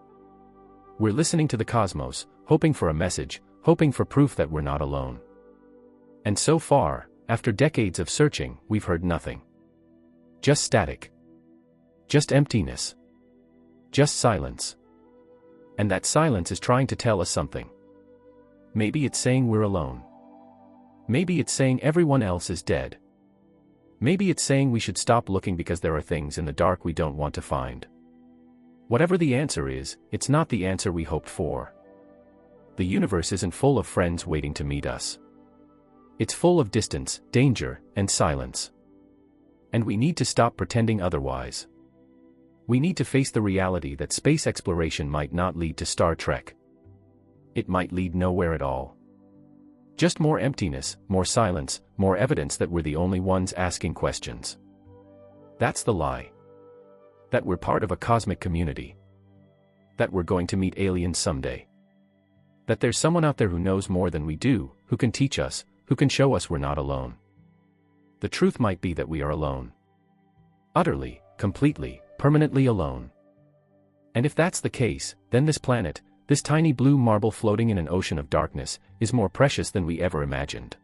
We're listening to the cosmos, hoping for a message, hoping for proof that we're not alone. And so far, after decades of searching, we've heard nothing. Just static. Just emptiness. Just silence. And that silence is trying to tell us something. Maybe it's saying we're alone. Maybe it's saying everyone else is dead. Maybe it's saying we should stop looking because there are things in the dark we don't want to find. Whatever the answer is, it's not the answer we hoped for. The universe isn't full of friends waiting to meet us. It's full of distance, danger, and silence. And we need to stop pretending otherwise. We need to face the reality that space exploration might not lead to Star Trek. It might lead nowhere at all. Just more emptiness, more silence, more evidence that we're the only ones asking questions. That's the lie. That we're part of a cosmic community. That we're going to meet aliens someday. That there's someone out there who knows more than we do, who can teach us, who can show us we're not alone. The truth might be that we are alone. Utterly, completely, permanently alone. And if that's the case, then this planet, this tiny blue marble floating in an ocean of darkness, is more precious than we ever imagined.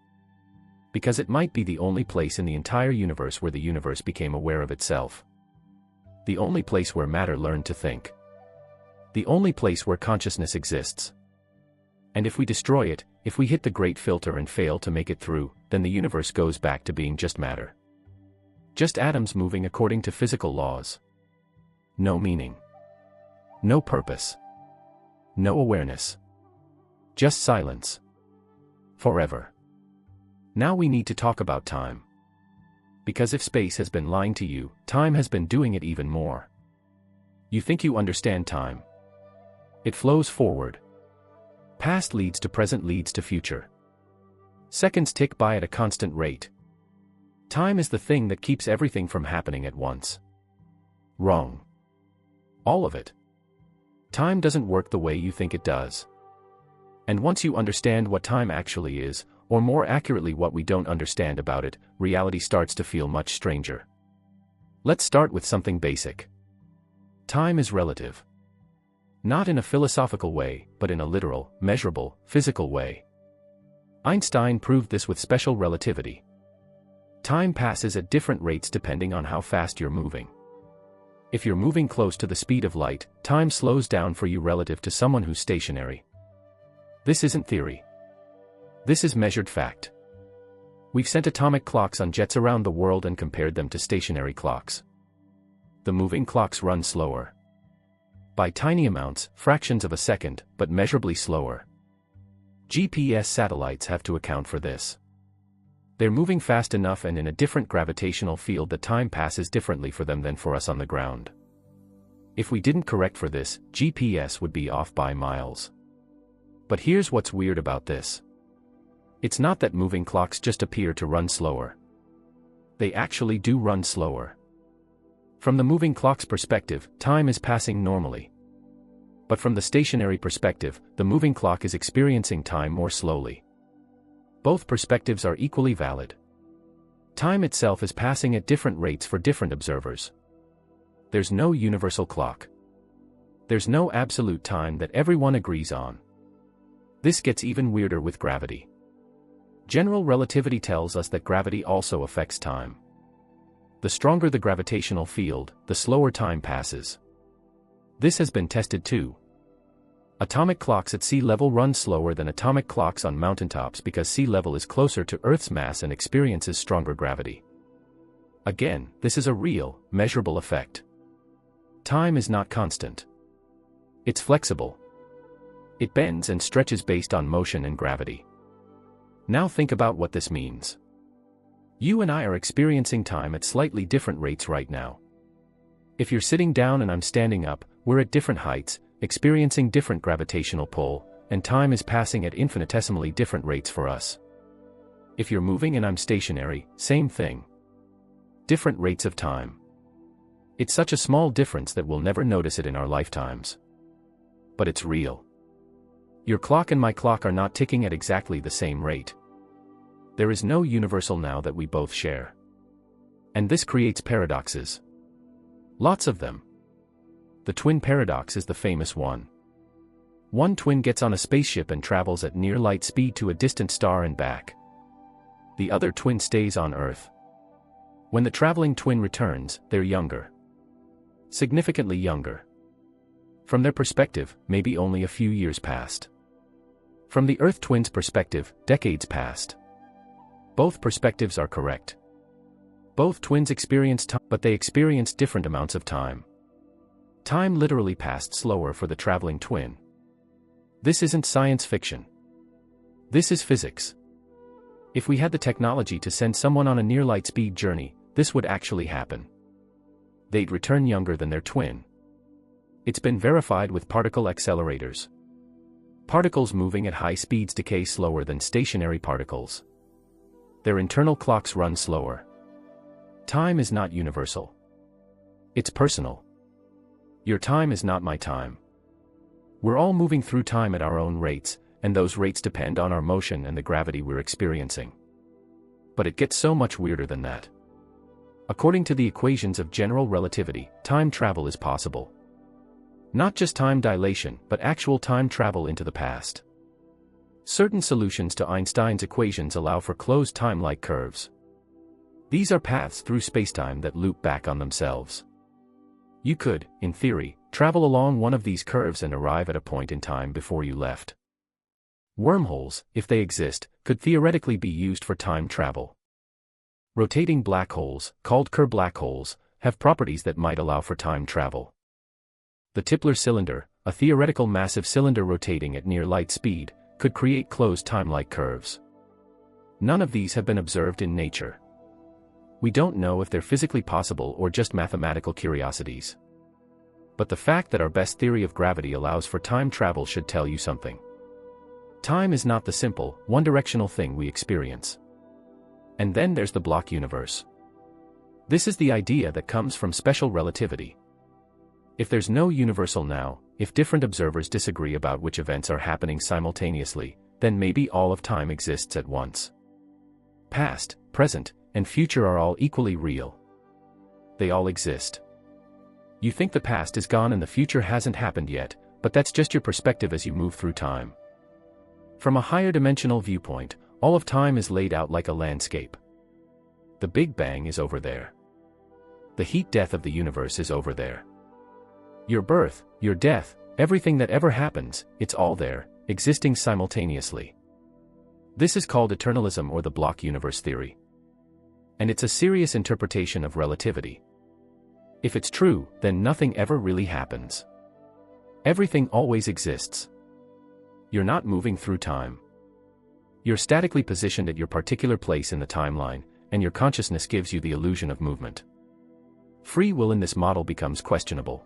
Because it might be the only place in the entire universe where the universe became aware of itself. The only place where matter learned to think. The only place where consciousness exists. And if we destroy it, if we hit the Great Filter and fail to make it through, then the universe goes back to being just matter. Just atoms moving according to physical laws. No meaning. No purpose. No awareness. Just silence. Forever. Now we need to talk about time. Because if space has been lying to you, time has been doing it even more. You think you understand time. It flows forward. Past leads to present leads to future. Seconds tick by at a constant rate. Time is the thing that keeps everything from happening at once. Wrong. All of it. Time doesn't work the way you think it does. And once you understand what time actually is, or more accurately what we don't understand about it, reality starts to feel much stranger. Let's start with something basic. Time is relative. Not in a philosophical way, but in a literal, measurable, physical way. Einstein proved this with special relativity. Time passes at different rates depending on how fast you're moving. If you're moving close to the speed of light, time slows down for you relative to someone who's stationary. This isn't theory. This is measured fact. We've sent atomic clocks on jets around the world and compared them to stationary clocks. The moving clocks run slower. By tiny amounts, fractions of a second, but measurably slower. GPS satellites have to account for this. They're moving fast enough and in a different gravitational field that time passes differently for them than for us on the ground. If we didn't correct for this, GPS would be off by miles. But here's what's weird about this. It's not that moving clocks just appear to run slower. They actually do run slower. From the moving clock's perspective, time is passing normally. But from the stationary perspective, the moving clock is experiencing time more slowly. Both perspectives are equally valid. Time itself is passing at different rates for different observers. There's no universal clock. There's no absolute time that everyone agrees on. This gets even weirder with gravity. General relativity tells us that gravity also affects time. The stronger the gravitational field, the slower time passes. This has been tested too. Atomic clocks at sea level run slower than atomic clocks on mountaintops because sea level is closer to Earth's mass and experiences stronger gravity. Again, this is a real, measurable effect. Time is not constant. It's flexible. It bends and stretches based on motion and gravity. Now think about what this means. You and I are experiencing time at slightly different rates right now. If you're sitting down and I'm standing up, we're at different heights, experiencing different gravitational pull, and time is passing at infinitesimally different rates for us. If you're moving and I'm stationary, same thing. Different rates of time. It's such a small difference that we'll never notice it in our lifetimes. But it's real. Your clock and my clock are not ticking at exactly the same rate. There is no universal now that we both share. And this creates paradoxes. Lots of them. The twin paradox is the famous one. One twin gets on a spaceship and travels at near light speed to a distant star and back. The other twin stays on Earth. When the traveling twin returns, they're younger. Significantly younger. From their perspective, maybe only a few years passed. From the Earth twin's perspective, decades passed. Both perspectives are correct. Both twins experience time, but they experience different amounts of time. Time literally passed slower for the traveling twin. This isn't science fiction. This is physics. If we had the technology to send someone on a near light speed journey, this would actually happen. They'd return younger than their twin. It's been verified with particle accelerators. Particles moving at high speeds decay slower than stationary particles. Their internal clocks run slower. Time is not universal. It's personal. Your time is not my time. We're all moving through time at our own rates, and those rates depend on our motion and the gravity we're experiencing. But it gets so much weirder than that. According to the equations of general relativity, time travel is possible. Not just time dilation, but actual time travel into the past. Certain solutions to Einstein's equations allow for closed time-like curves. These are paths through spacetime that loop back on themselves. You could, in theory, travel along one of these curves and arrive at a point in time before you left. Wormholes, if they exist, could theoretically be used for time travel. Rotating black holes, called Kerr black holes, have properties that might allow for time travel. The Tipler cylinder, a theoretical massive cylinder rotating at near light speed, could create closed time-like curves. None of these have been observed in nature. We don't know if they're physically possible or just mathematical curiosities. But the fact that our best theory of gravity allows for time travel should tell you something. Time is not the simple, one-directional thing we experience. And then there's the block universe. This is the idea that comes from special relativity. If there's no universal now, if different observers disagree about which events are happening simultaneously, then maybe all of time exists at once. Past, present, and future are all equally real. They all exist. You think the past is gone and the future hasn't happened yet, but that's just your perspective as you move through time. From a higher dimensional viewpoint, all of time is laid out like a landscape. The Big Bang is over there. The heat death of the universe is over there. Your birth, your death, everything that ever happens, it's all there, existing simultaneously. This is called eternalism or the block universe theory. And it's a serious interpretation of relativity. If it's true, then nothing ever really happens. Everything always exists. You're not moving through time. You're statically positioned at your particular place in the timeline, and your consciousness gives you the illusion of movement. Free will in this model becomes questionable.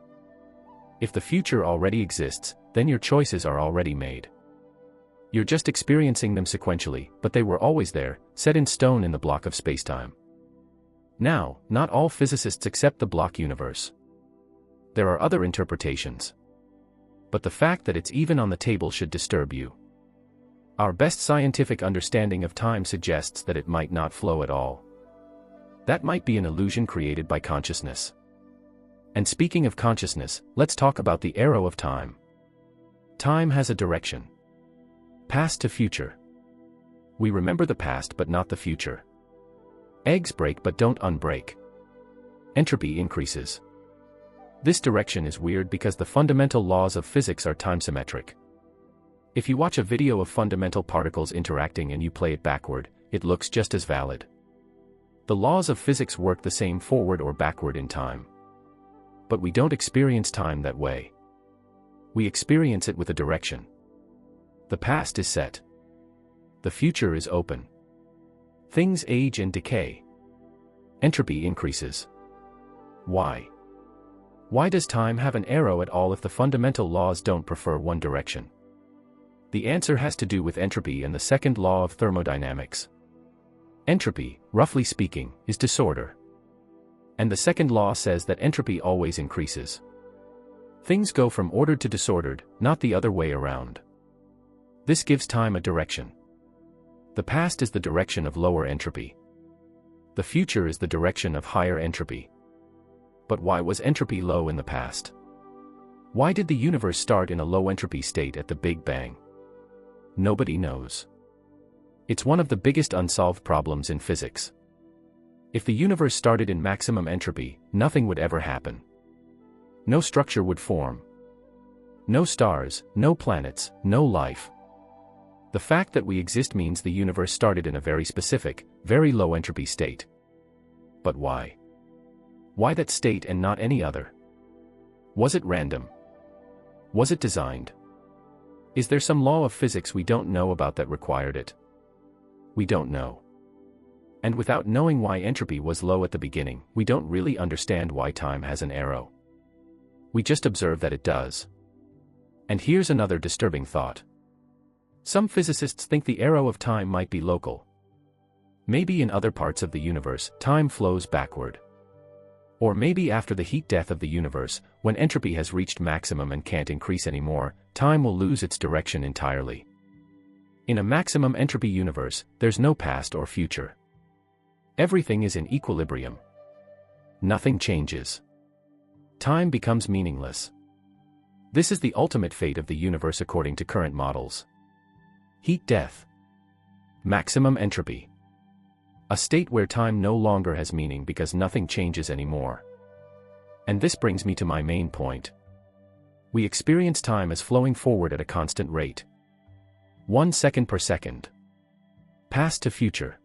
If the future already exists, then your choices are already made. You're just experiencing them sequentially, but they were always there, set in stone in the block of spacetime. Now, not all physicists accept the block universe. There are other interpretations. But the fact that it's even on the table should disturb you. Our best scientific understanding of time suggests that it might not flow at all. That might be an illusion created by consciousness. And speaking of consciousness, let's talk about the arrow of time. Time has a direction. Past to future. We remember the past but not the future. Eggs break but don't unbreak. Entropy increases. This direction is weird because the fundamental laws of physics are time-symmetric. If you watch a video of fundamental particles interacting and you play it backward, it looks just as valid. The laws of physics work the same forward or backward in time. But we don't experience time that way. We experience it with a direction. The past is set. The future is open. Things age and decay. Entropy increases. Why? Why does time have an arrow at all if the fundamental laws don't prefer one direction? The answer has to do with entropy and the second law of thermodynamics. Entropy, roughly speaking, is disorder. And the second law says that entropy always increases. Things go from ordered to disordered, not the other way around. This gives time a direction. The past is the direction of lower entropy. The future is the direction of higher entropy. But why was entropy low in the past? Why did the universe start in a low entropy state at the Big Bang? Nobody knows. It's one of the biggest unsolved problems in physics. If the universe started in maximum entropy, nothing would ever happen. No structure would form. No stars, no planets, no life. The fact that we exist means the universe started in a very specific, very low entropy state. But why? Why that state and not any other? Was it random? Was it designed? Is there some law of physics we don't know about that required it? We don't know. And without knowing why entropy was low at the beginning, we don't really understand why time has an arrow. We just observe that it does. And here's another disturbing thought. Some physicists think the arrow of time might be local. Maybe in other parts of the universe, time flows backward. Or maybe after the heat death of the universe, when entropy has reached maximum and can't increase anymore, time will lose its direction entirely. In a maximum entropy universe, there's no past or future. Everything is in equilibrium. Nothing changes. Time becomes meaningless. This is the ultimate fate of the universe according to current models. Heat death. Maximum entropy. A state where time no longer has meaning because nothing changes anymore. And this brings me to my main point. We experience time as flowing forward at a constant rate. 1 second per second. Past to future.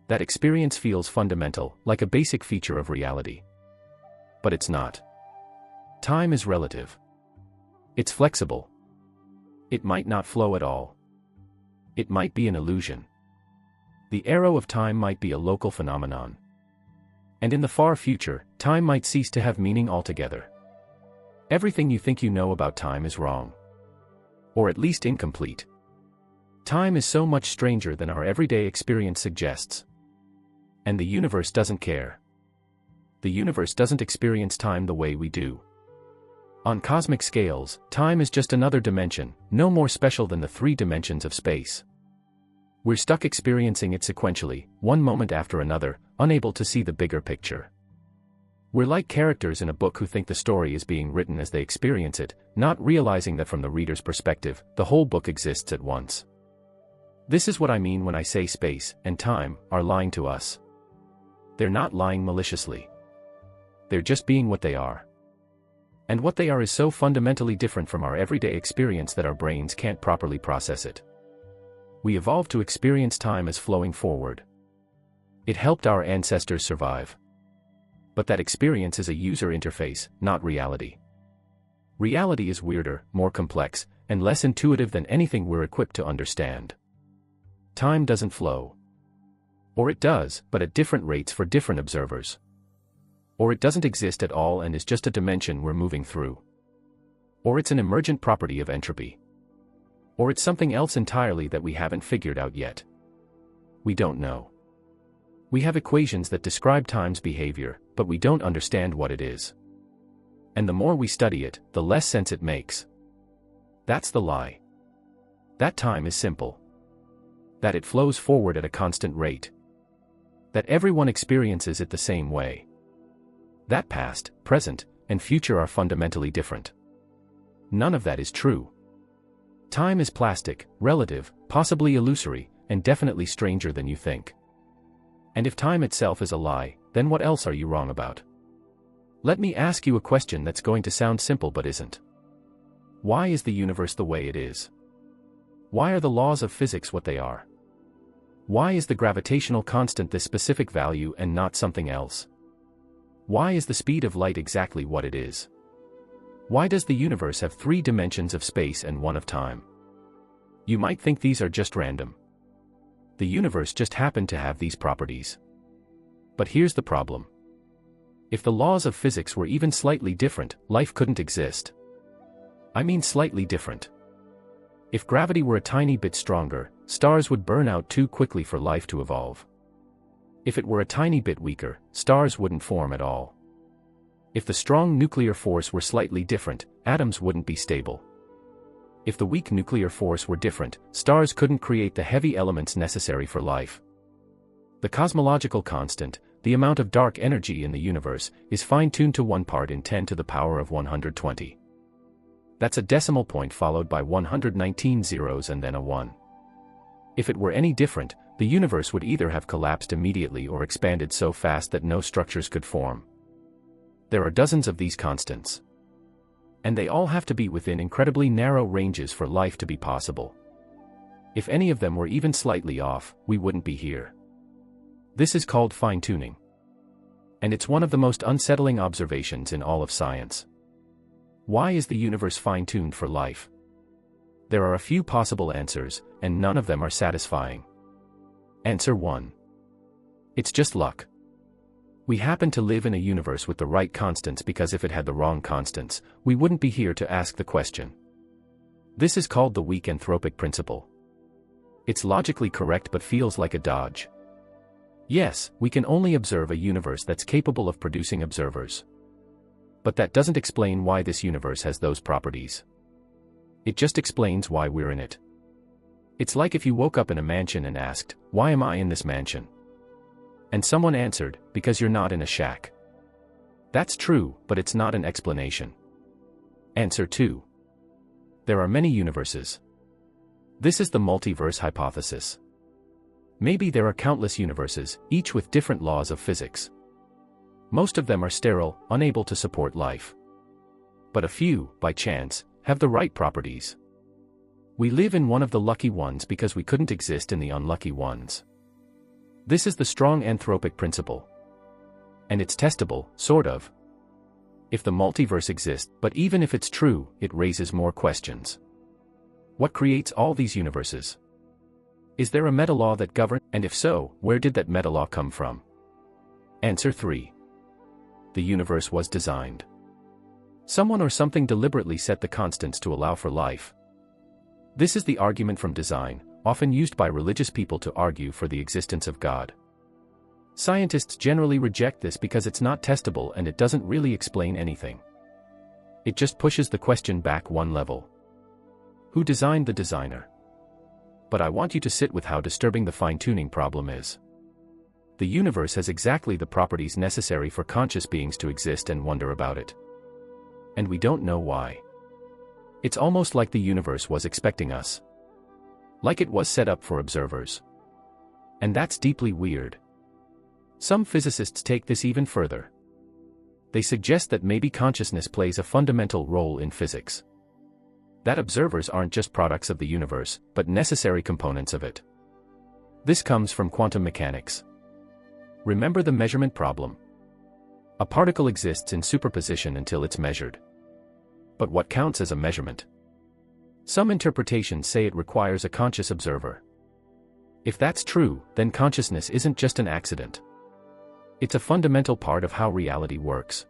That experience feels fundamental, like a basic feature of reality. But it's not. Time is relative. It's flexible. It might not flow at all. It might be an illusion. The arrow of time might be a local phenomenon. And in the far future, time might cease to have meaning altogether. Everything you think you know about time is wrong. Or at least incomplete. Time is so much stranger than our everyday experience suggests. And the universe doesn't care. The universe doesn't experience time the way we do. On cosmic scales, time is just another dimension, no more special than the 3 dimensions of space. We're stuck experiencing it sequentially, one moment after another, unable to see the bigger picture. We're like characters in a book who think the story is being written as they experience it, not realizing that from the reader's perspective, the whole book exists at once. This is what I mean when I say space and time are lying to us. They're not lying maliciously. They're just being what they are. And what they are is so fundamentally different from our everyday experience that our brains can't properly process it. We evolved to experience time as flowing forward. It helped our ancestors survive. But that experience is a user interface, not reality. Reality is weirder, more complex, and less intuitive than anything we're equipped to understand. Time doesn't flow. Or it does, but at different rates for different observers. Or it doesn't exist at all and is just a dimension we're moving through. Or it's an emergent property of entropy. Or it's something else entirely that we haven't figured out yet. We don't know. We have equations that describe time's behavior, but we don't understand what it is. And the more we study it, the less sense it makes. That's the lie. That time is simple. That it flows forward at a constant rate. That everyone experiences it the same way. That past, present, and future are fundamentally different. None of that is true. Time is plastic, relative, possibly illusory, and definitely stranger than you think. And if time itself is a lie, then what else are you wrong about? Let me ask you a question that's going to sound simple but isn't. Why is the universe the way it is? Why are the laws of physics what they are? Why is the gravitational constant this specific value and not something else? Why is the speed of light exactly what it is? Why does the universe have 3 dimensions of space and 1 of time? You might think these are just random. The universe just happened to have these properties. But here's the problem. If the laws of physics were even slightly different, life couldn't exist. I mean slightly different. If gravity were a tiny bit stronger, stars would burn out too quickly for life to evolve. If it were a tiny bit weaker, stars wouldn't form at all. If the strong nuclear force were slightly different, atoms wouldn't be stable. If the weak nuclear force were different, stars couldn't create the heavy elements necessary for life. The cosmological constant, the amount of dark energy in the universe, is fine-tuned to 1 part in 10 to the power of 120. That's a decimal point followed by 119 zeros and then a 1. If it were any different, the universe would either have collapsed immediately or expanded so fast that no structures could form. There are dozens of these constants. And they all have to be within incredibly narrow ranges for life to be possible. If any of them were even slightly off, we wouldn't be here. This is called fine-tuning. And it's one of the most unsettling observations in all of science. Why is the universe fine-tuned for life? There are a few possible answers, and none of them are satisfying. Answer 1. It's just luck. We happen to live in a universe with the right constants because if it had the wrong constants, we wouldn't be here to ask the question. This is called the weak anthropic principle. It's logically correct but feels like a dodge. Yes, we can only observe a universe that's capable of producing observers. But that doesn't explain why this universe has those properties. It just explains why we're in it. It's like if you woke up in a mansion and asked, "Why am I in this mansion?" And someone answered, "Because you're not in a shack." That's true, but it's not an explanation. Answer 2. There are many universes. This is the multiverse hypothesis. Maybe there are countless universes, each with different laws of physics. Most of them are sterile, unable to support life. But a few, by chance, have the right properties. We live in one of the lucky ones because we couldn't exist in the unlucky ones. This is the strong anthropic principle. And it's testable, sort of. If the multiverse exists, but even if it's true, it raises more questions. What creates all these universes? Is there a meta-law that governs, and if so, where did that meta-law come from? Answer 3. The universe was designed. Someone or something deliberately set the constants to allow for life. This is the argument from design, often used by religious people to argue for the existence of God. Scientists generally reject this because it's not testable and it doesn't really explain anything. It just pushes the question back one level. Who designed the designer? But I want you to sit with how disturbing the fine-tuning problem is. The universe has exactly the properties necessary for conscious beings to exist and wonder about it. And we don't know why. It's almost like the universe was expecting us. Like it was set up for observers. And that's deeply weird. Some physicists take this even further. They suggest that maybe consciousness plays a fundamental role in physics. That observers aren't just products of the universe, but necessary components of it. This comes from quantum mechanics. Remember the measurement problem? A particle exists in superposition until it's measured. But what counts as a measurement? Some interpretations say it requires a conscious observer. If that's true, then consciousness isn't just an accident. It's a fundamental part of how reality works.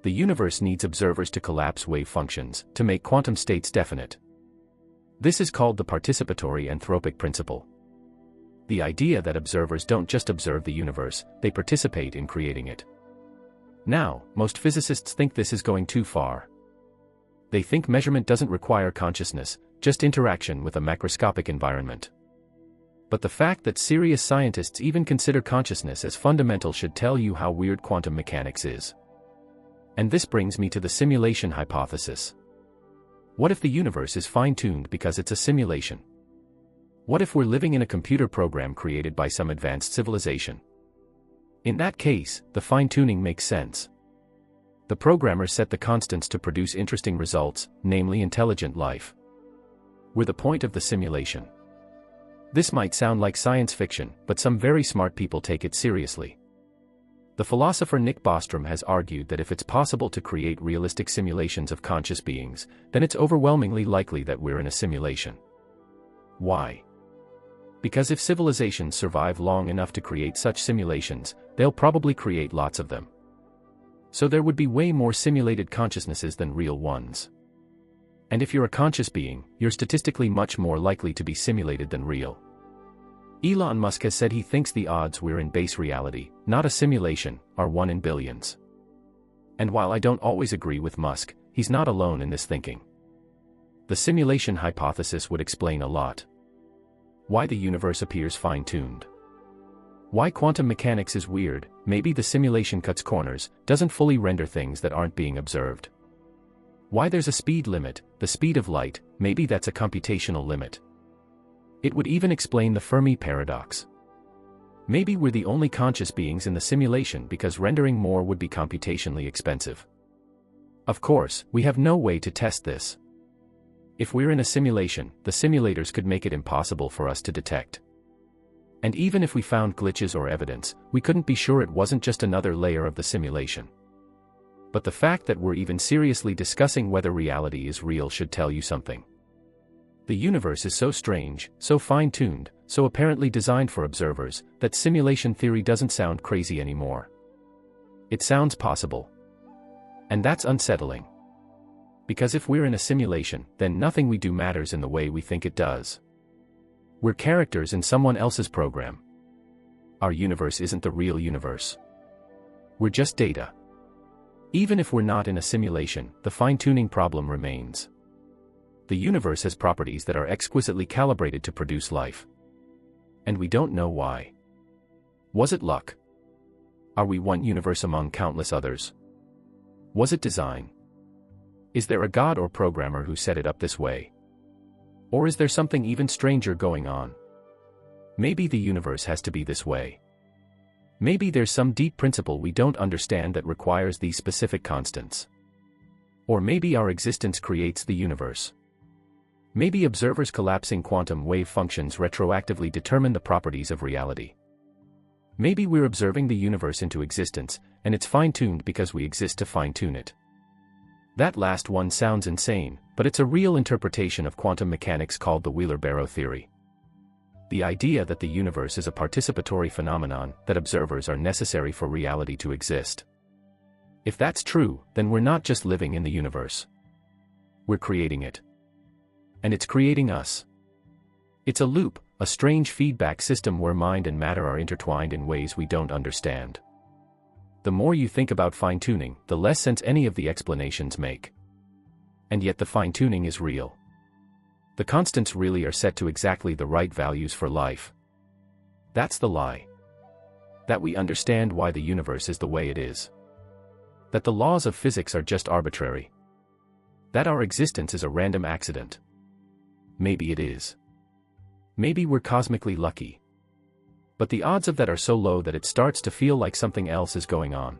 The universe needs observers to collapse wave functions, to make quantum states definite. This is called the participatory anthropic principle. The idea that observers don't just observe the universe, they participate in creating it. Now, most physicists think this is going too far. They think measurement doesn't require consciousness, just interaction with a macroscopic environment. But the fact that serious scientists even consider consciousness as fundamental should tell you how weird quantum mechanics is. And this brings me to the simulation hypothesis. What if the universe is fine-tuned because it's a simulation? What if we're living in a computer program created by some advanced civilization? In that case, the fine-tuning makes sense. The programmer set the constants to produce interesting results, namely intelligent life. We're the point of the simulation. This might sound like science fiction, but some very smart people take it seriously. The philosopher Nick Bostrom has argued that if it's possible to create realistic simulations of conscious beings, then it's overwhelmingly likely that we're in a simulation. Why? Because if civilizations survive long enough to create such simulations, they'll probably create lots of them. So there would be way more simulated consciousnesses than real ones. And if you're a conscious being, you're statistically much more likely to be simulated than real. Elon Musk has said he thinks the odds we're in base reality, not a simulation, are 1 in billions. And while I don't always agree with Musk, he's not alone in this thinking. The simulation hypothesis would explain a lot. Why the universe appears fine-tuned. Why quantum mechanics is weird, maybe the simulation cuts corners, doesn't fully render things that aren't being observed. Why there's a speed limit, the speed of light, maybe that's a computational limit. It would even explain the Fermi paradox. Maybe we're the only conscious beings in the simulation because rendering more would be computationally expensive. Of course, we have no way to test this. If we're in a simulation, the simulators could make it impossible for us to detect. And even if we found glitches or evidence, we couldn't be sure it wasn't just another layer of the simulation. But the fact that we're even seriously discussing whether reality is real should tell you something. The universe is so strange, so fine-tuned, so apparently designed for observers, that simulation theory doesn't sound crazy anymore. It sounds possible. And that's unsettling. Because if we're in a simulation, then nothing we do matters in the way we think it does. We're characters in someone else's program. Our universe isn't the real universe. We're just data. Even if we're not in a simulation, the fine-tuning problem remains. The universe has properties that are exquisitely calibrated to produce life. And we don't know why. Was it luck? Are we one universe among countless others? Was it design? Is there a god or programmer who set it up this way? Or is there something even stranger going on? Maybe the universe has to be this way. Maybe there's some deep principle we don't understand that requires these specific constants. Or maybe our existence creates the universe. Maybe observers collapsing quantum wave functions retroactively determine the properties of reality. Maybe we're observing the universe into existence, and it's fine-tuned because we exist to fine-tune it. That last one sounds insane, but it's a real interpretation of quantum mechanics called the Wheeler-Barrow theory. The idea that the universe is a participatory phenomenon, that observers are necessary for reality to exist. If that's true, then we're not just living in the universe. We're creating it. And it's creating us. It's a loop, a strange feedback system where mind and matter are intertwined in ways we don't understand. The more you think about fine-tuning, the less sense any of the explanations make. And yet the fine-tuning is real. The constants really are set to exactly the right values for life. That's the lie. That we understand why the universe is the way it is. That the laws of physics are just arbitrary. That our existence is a random accident. Maybe it is. Maybe we're cosmically lucky. But the odds of that are so low that it starts to feel like something else is going on.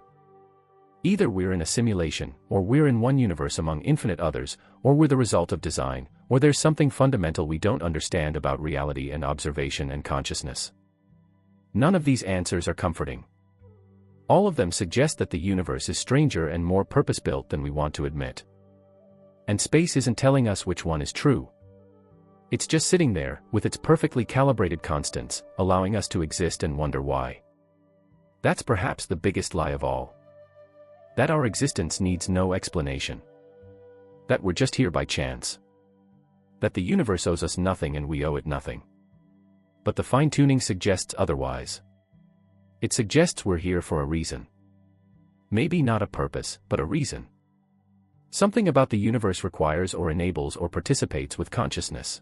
Either we're in a simulation, or we're in one universe among infinite others, or we're the result of design, or there's something fundamental we don't understand about reality and observation and consciousness. None of these answers are comforting. All of them suggest that the universe is stranger and more purpose-built than we want to admit. And space isn't telling us which one is true. It's just sitting there, with its perfectly calibrated constants, allowing us to exist and wonder why. That's perhaps the biggest lie of all. That our existence needs no explanation. That we're just here by chance. That the universe owes us nothing and we owe it nothing. But the fine-tuning suggests otherwise. It suggests we're here for a reason. Maybe not a purpose, but a reason. Something about the universe requires or enables or participates with consciousness.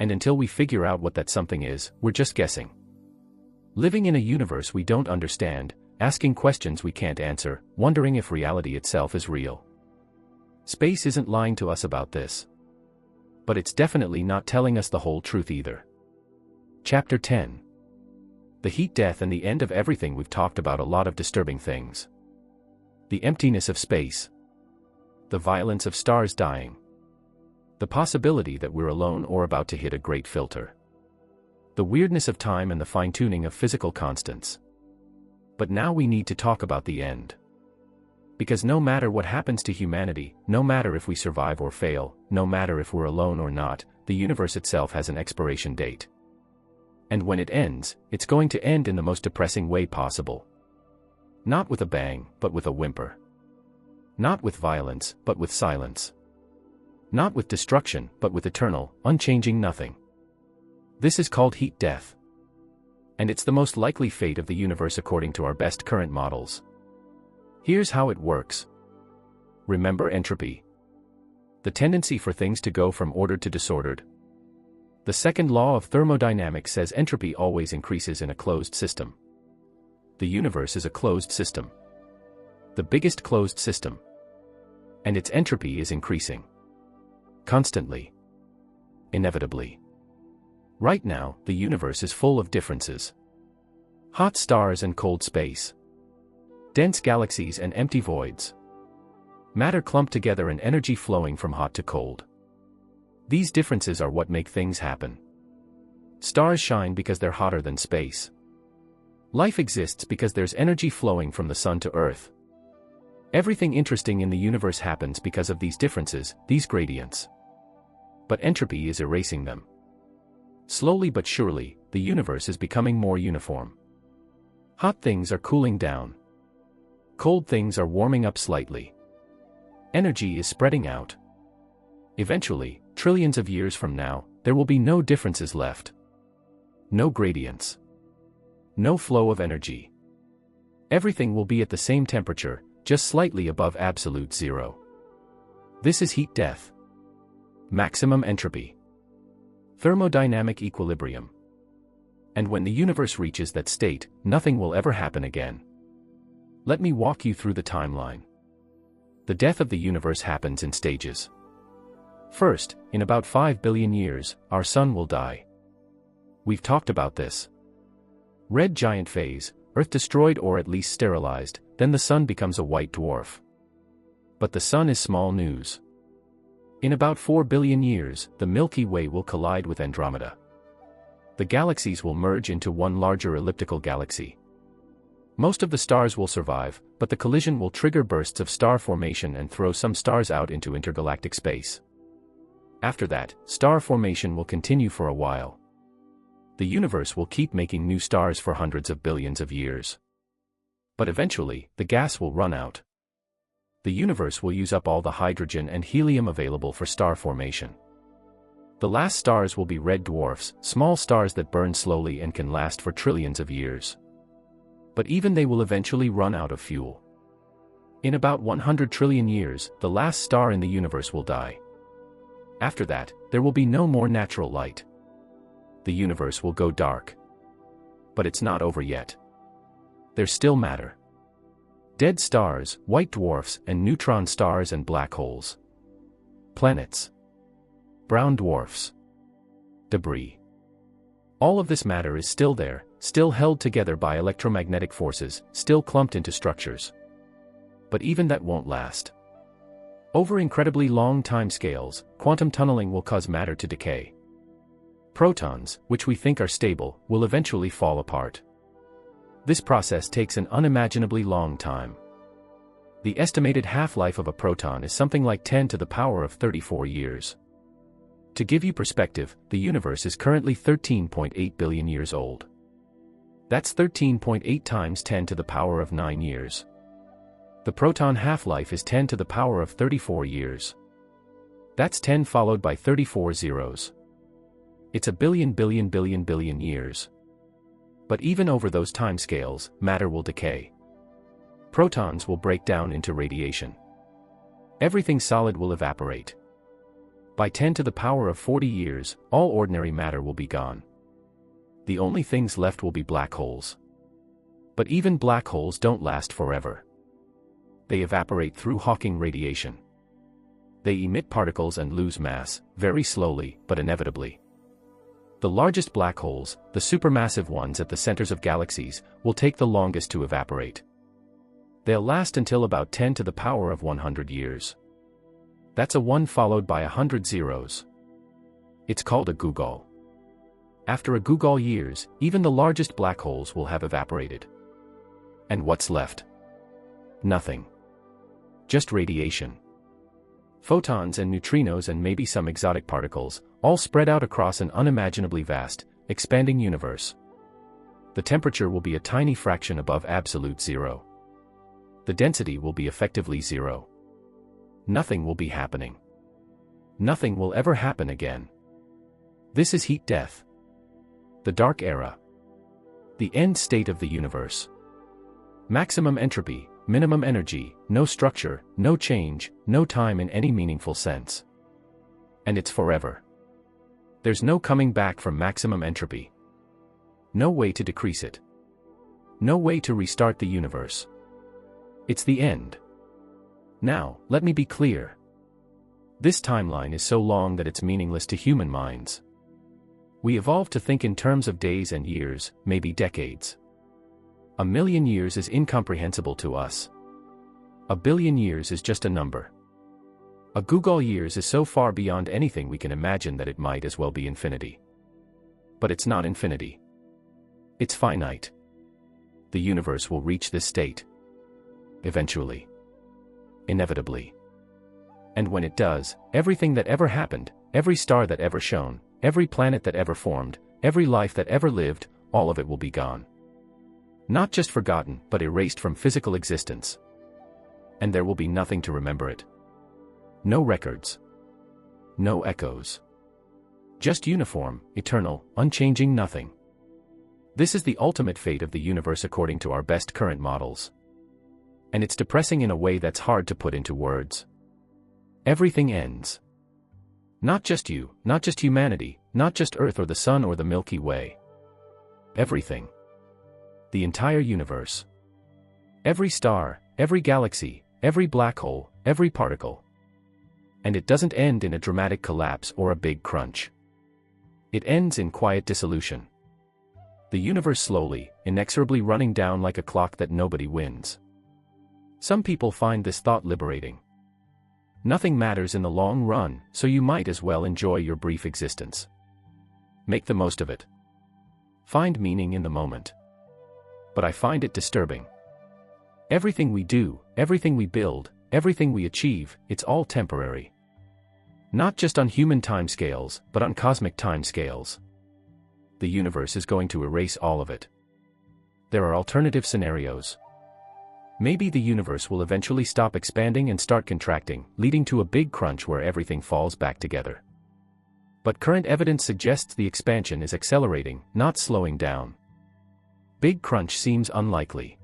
And until we figure out what that something is, we're just guessing. Living in a universe we don't understand, asking questions we can't answer, wondering if reality itself is real. Space isn't lying to us about this. But it's definitely not telling us the whole truth either. Chapter 10. The heat death and the end of everything. We've talked about a lot of disturbing things. The emptiness of space. The violence of stars dying. The possibility that we're alone or about to hit a great filter. The weirdness of time and the fine-tuning of physical constants. But now we need to talk about the end. Because no matter what happens to humanity, no matter if we survive or fail, no matter if we're alone or not, the universe itself has an expiration date. And when it ends, it's going to end in the most depressing way possible. Not with a bang, but with a whimper. Not with violence, but with silence. Not with destruction, but with eternal, unchanging nothing. This is called heat death. And it's the most likely fate of the universe according to our best current models. Here's how it works. Remember entropy. The tendency for things to go from ordered to disordered. The second law of thermodynamics says entropy always increases in a closed system. The universe is a closed system. The biggest closed system. And its entropy is increasing. Constantly. Inevitably. Right now, the universe is full of differences. Hot stars and cold space. Dense galaxies and empty voids. Matter clumped together and energy flowing from hot to cold. These differences are what make things happen. Stars shine because they're hotter than space. Life exists because there's energy flowing from the sun to Earth. Everything interesting in the universe happens because of these differences, these gradients. But entropy is erasing them. Slowly but surely, the universe is becoming more uniform. Hot things are cooling down. Cold things are warming up slightly. Energy is spreading out. Eventually, trillions of years from now, there will be no differences left. No gradients. No flow of energy. Everything will be at the same temperature, just slightly above absolute zero. This is heat death. Maximum entropy. Thermodynamic equilibrium. And when the universe reaches that state, nothing will ever happen again. Let me walk you through the timeline. The death of the universe happens in stages. First, in about 5 billion years, our sun will die. We've talked about this. Red giant phase, Earth destroyed or at least sterilized, then the sun becomes a white dwarf. But the sun is small news. In about 4 billion years, the Milky Way will collide with Andromeda. The galaxies will merge into one larger elliptical galaxy. Most of the stars will survive, but the collision will trigger bursts of star formation and throw some stars out into intergalactic space. After that, star formation will continue for a while. The universe will keep making new stars for hundreds of billions of years. But eventually, the gas will run out. The universe will use up all the hydrogen and helium available for star formation. The last stars will be red dwarfs, small stars that burn slowly and can last for trillions of years. But even they will eventually run out of fuel. In about 100 trillion years, the last star in the universe will die. After that, there will be no more natural light. The universe will go dark. But it's not over yet. There's still matter. Dead stars, white dwarfs, and neutron stars and black holes. Planets. Brown dwarfs. Debris. All of this matter is still there, still held together by electromagnetic forces, still clumped into structures. But even that won't last. Over incredibly long timescales, quantum tunneling will cause matter to decay. Protons, which we think are stable, will eventually fall apart. This process takes an unimaginably long time. The estimated half-life of a proton is something like 10 to the power of 34 years. To give you perspective, the universe is currently 13.8 billion years old. That's 13.8 times 10 to the power of 9 years. The proton half-life is 10 to the power of 34 years. That's 10 followed by 34 zeros. It's a billion years. But even over those timescales, matter will decay. Protons will break down into radiation. Everything solid will evaporate. By 10 to the power of 40 years, all ordinary matter will be gone. The only things left will be black holes. But even black holes don't last forever. They evaporate through Hawking radiation. They emit particles and lose mass, very slowly, but inevitably. The largest black holes, the supermassive ones at the centers of galaxies, will take the longest to evaporate. They'll last until about 10 to the power of 100 years. That's a 1 followed by 100 zeros. It's called a googol. After a googol years, even the largest black holes will have evaporated. And what's left? Nothing. Just radiation. Photons and neutrinos and maybe some exotic particles, all spread out across an unimaginably vast, expanding universe. The temperature will be a tiny fraction above absolute zero. The density will be effectively zero. Nothing will be happening. Nothing will ever happen again. This is heat death. The dark era. The end state of the universe. Maximum entropy, minimum energy, no structure, no change, no time in any meaningful sense. And it's forever. There's no coming back from maximum entropy. No way to decrease it. No way to restart the universe. It's the end. Now, let me be clear. This timeline is so long that it's meaningless to human minds. We evolved to think in terms of days and years, maybe decades. 1,000,000 years is incomprehensible to us. 1,000,000,000 years is just a number. A googol years is so far beyond anything we can imagine that it might as well be infinity. But it's not infinity. It's finite. The universe will reach this state. Eventually. Inevitably. And when it does, everything that ever happened, every star that ever shone, every planet that ever formed, every life that ever lived, all of it will be gone. Not just forgotten, but erased from physical existence. And there will be nothing to remember it. No records. No echoes. Just uniform, eternal, unchanging nothing. This is the ultimate fate of the universe according to our best current models. And it's depressing in a way that's hard to put into words. Everything ends. Not just you, not just humanity, not just Earth or the Sun or the Milky Way. Everything. The entire universe. Every star, every galaxy, every black hole, every particle. And it doesn't end in a dramatic collapse or a big crunch. It ends in quiet dissolution. The universe slowly, inexorably running down like a clock that nobody wins. Some people find this thought liberating. Nothing matters in the long run, so you might as well enjoy your brief existence. Make the most of it. find meaning in the moment. But I find it disturbing. Everything we do, everything we build, everything we achieve, it's all temporary. Not just on human timescales, but on cosmic timescales. The universe is going to erase all of it. There are alternative scenarios. Maybe the universe will eventually stop expanding and start contracting, leading to a big crunch where everything falls back together. But current evidence suggests the expansion is accelerating, not slowing down. Big crunch seems unlikely.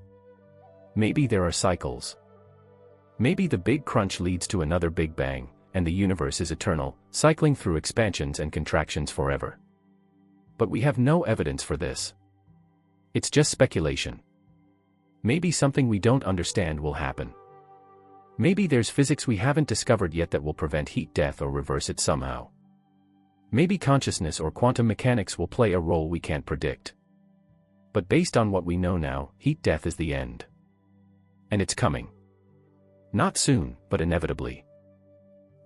Maybe there are cycles. Maybe the big crunch leads to another big bang, and the universe is eternal, cycling through expansions and contractions forever. But we have no evidence for this. It's just speculation. Maybe something we don't understand will happen. Maybe there's physics we haven't discovered yet that will prevent heat death or reverse it somehow. Maybe consciousness or quantum mechanics will play a role we can't predict. But based on what we know now, heat death is the end. And it's coming. Not soon, but inevitably.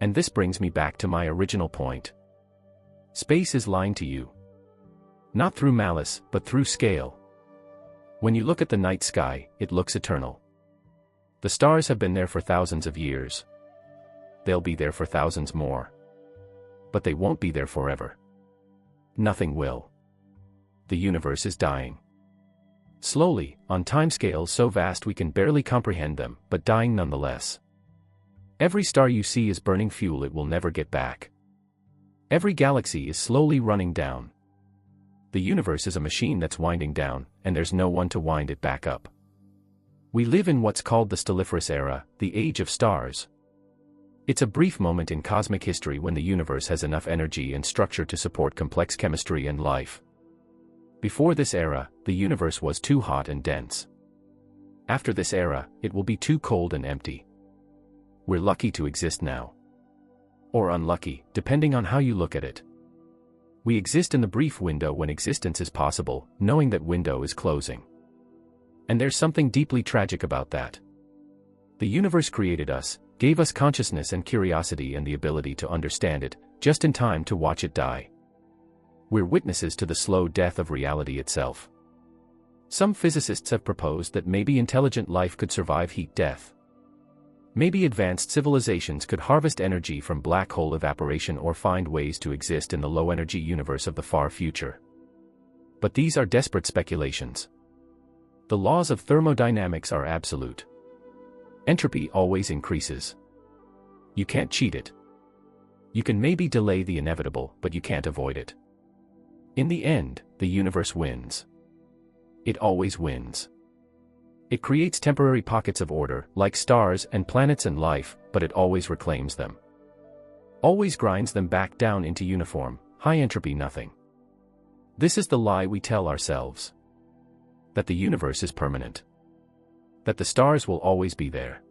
And this brings me back to my original point. Space is lying to you. Not through malice, but through scale. When you look at the night sky, it looks eternal. The stars have been there for thousands of years. They'll be there for thousands more. But they won't be there forever. Nothing will. The universe is dying. Slowly, on timescales so vast we can barely comprehend them, but dying nonetheless. Every star you see is burning fuel it will never get back. Every galaxy is slowly running down. The universe is a machine that's winding down, and there's no one to wind it back up. We live in what's called the Stelliferous Era, the age of stars. It's a brief moment in cosmic history when the universe has enough energy and structure to support complex chemistry and life. Before this era, the universe was too hot and dense. After this era, it will be too cold and empty. We're lucky to exist now. Or unlucky, depending on how you look at it. We exist in the brief window when existence is possible, knowing that window is closing. And there's something deeply tragic about that. The universe created us, gave us consciousness and curiosity and the ability to understand it, just in time to watch it die. We're witnesses to the slow death of reality itself. Some physicists have proposed that maybe intelligent life could survive heat death. Maybe advanced civilizations could harvest energy from black hole evaporation or find ways to exist in the low-energy universe of the far future. But these are desperate speculations. The laws of thermodynamics are absolute. Entropy always increases. You can't cheat it. You can maybe delay the inevitable, but you can't avoid it. In the end, the universe wins. It always wins. It creates temporary pockets of order, like stars and planets and life, but it always reclaims them. Always grinds them back down into uniform, high entropy nothing. This is the lie we tell ourselves. That the universe is permanent. That the stars will always be there.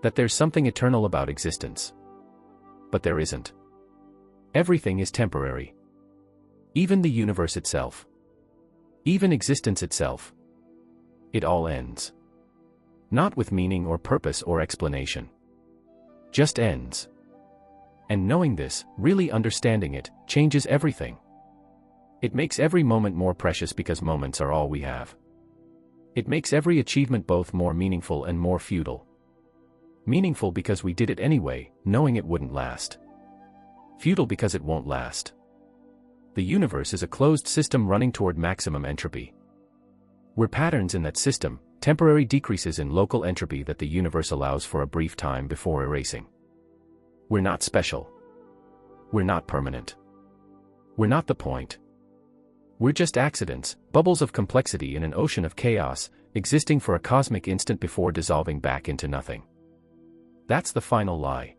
That there's something eternal about existence. But there isn't. Everything is temporary. Even the universe itself. Even existence itself. It all ends. Not with meaning or purpose or explanation. Just ends. And knowing this, really understanding it, changes everything. It makes every moment more precious because moments are all we have. It makes every achievement both more meaningful and more futile. Meaningful because we did it anyway, knowing it wouldn't last. Futile because it won't last. The universe is a closed system running toward maximum entropy. We're patterns in that system, temporary decreases in local entropy that the universe allows for a brief time before erasing. We're not special. We're not permanent. We're not the point. We're just accidents, bubbles of complexity in an ocean of chaos, existing for a cosmic instant before dissolving back into nothing. That's the final lie.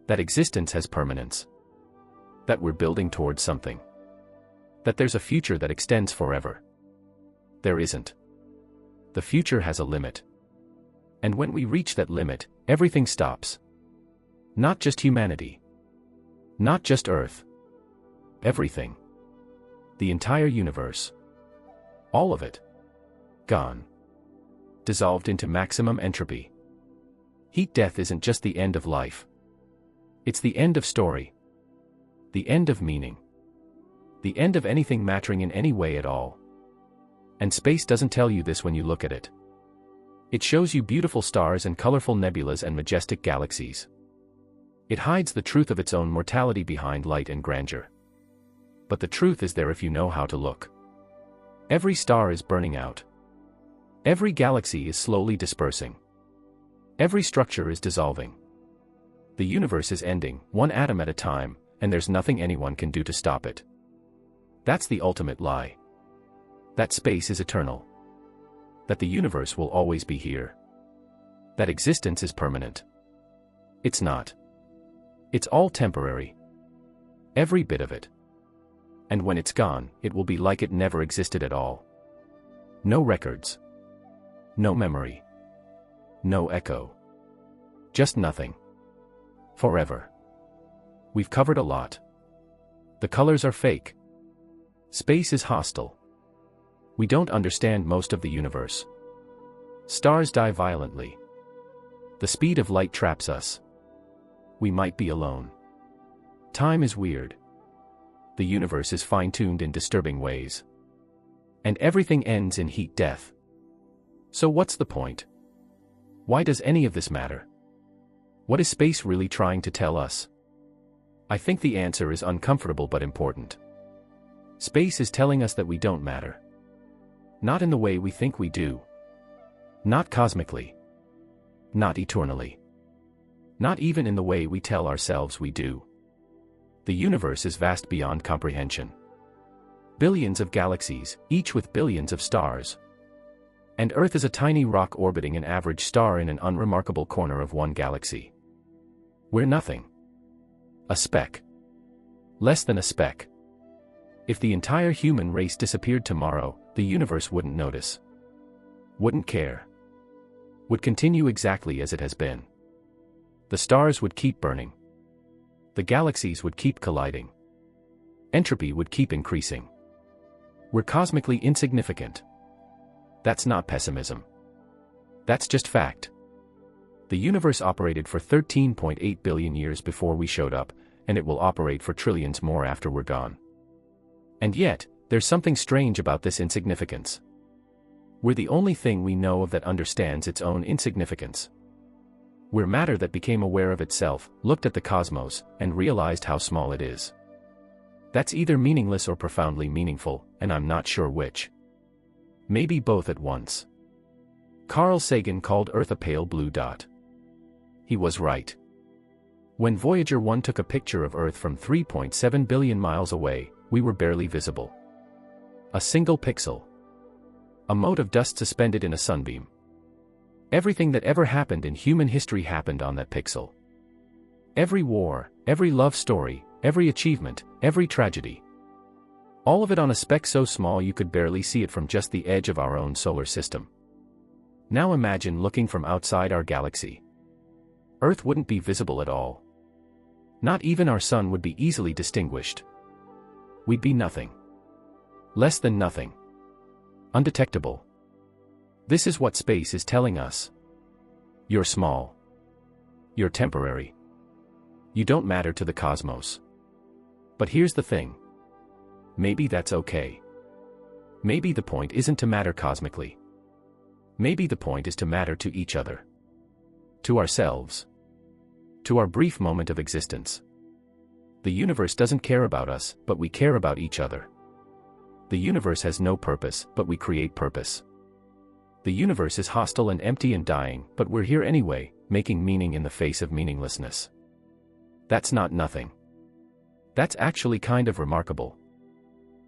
That existence has permanence. That we're building towards something. That there's a future that extends forever. There isn't. The future has a limit. And when we reach that limit, everything stops. Not just humanity. Not just Earth. Everything. The entire universe. All of it. Gone. Dissolved into maximum entropy. Heat death isn't just the end of life. It's the end of story. The end of meaning. The end of anything mattering in any way at all. And space doesn't tell you this when you look at it. It shows you beautiful stars and colorful nebulas and majestic galaxies. It hides the truth of its own mortality behind light and grandeur. But the truth is there if you know how to look. Every star is burning out. Every galaxy is slowly dispersing. Every structure is dissolving. The universe is ending, one atom at a time, and there's nothing anyone can do to stop it. That's the ultimate lie. That space is eternal. That the universe will always be here. That existence is permanent. It's not. It's all temporary. Every bit of it. And when it's gone, it will be like it never existed at all. No records. No memory. No echo. Just nothing. Forever. We've covered a lot. The colors are fake. Space is hostile. We don't understand most of the universe. Stars die violently. The speed of light traps us. We might be alone. Time is weird. The universe is fine-tuned in disturbing ways. And everything ends in heat death. So what's the point? Why does any of this matter? What is space really trying to tell us? I think the answer is uncomfortable but important. Space is telling us that we don't matter. Not in the way we think we do. Not cosmically. Not eternally. Not even in the way we tell ourselves we do. The universe is vast beyond comprehension. Billions of galaxies, each with billions of stars. And Earth is a tiny rock orbiting an average star in an unremarkable corner of one galaxy. We're nothing. A speck. Less than a speck. If the entire human race disappeared tomorrow, the universe wouldn't notice. Wouldn't care. Would continue exactly as it has been. The stars would keep burning. The galaxies would keep colliding. Entropy would keep increasing. We're cosmically insignificant. That's not pessimism. That's just fact. The universe operated for 13.8 billion years before we showed up, and it will operate for trillions more after we're gone. And yet, there's something strange about this insignificance. We're the only thing we know of that understands its own insignificance. We're matter that became aware of itself, looked at the cosmos, and realized how small it is. That's either meaningless or profoundly meaningful, and I'm not sure which. Maybe both at once. Carl Sagan called Earth a pale blue dot. He was right. When Voyager 1 took a picture of Earth from 3.7 billion miles away, we were barely visible. A single pixel. A mote of dust suspended in a sunbeam. Everything that ever happened in human history happened on that pixel. Every war, every love story, every achievement, every tragedy. All of it on a speck so small you could barely see it from just the edge of our own solar system. Now imagine looking from outside our galaxy. Earth wouldn't be visible at all. Not even our sun would be easily distinguished. We'd be nothing. Less than nothing. Undetectable. This is what space is telling us. You're small. You're temporary. You don't matter to the cosmos. But here's the thing. Maybe that's okay. Maybe the point isn't to matter cosmically. Maybe the point is to matter to each other. To ourselves. To our brief moment of existence. The universe doesn't care about us, but we care about each other. The universe has no purpose, but we create purpose. The universe is hostile and empty and dying, but we're here anyway, making meaning in the face of meaninglessness. That's not nothing. That's actually kind of remarkable.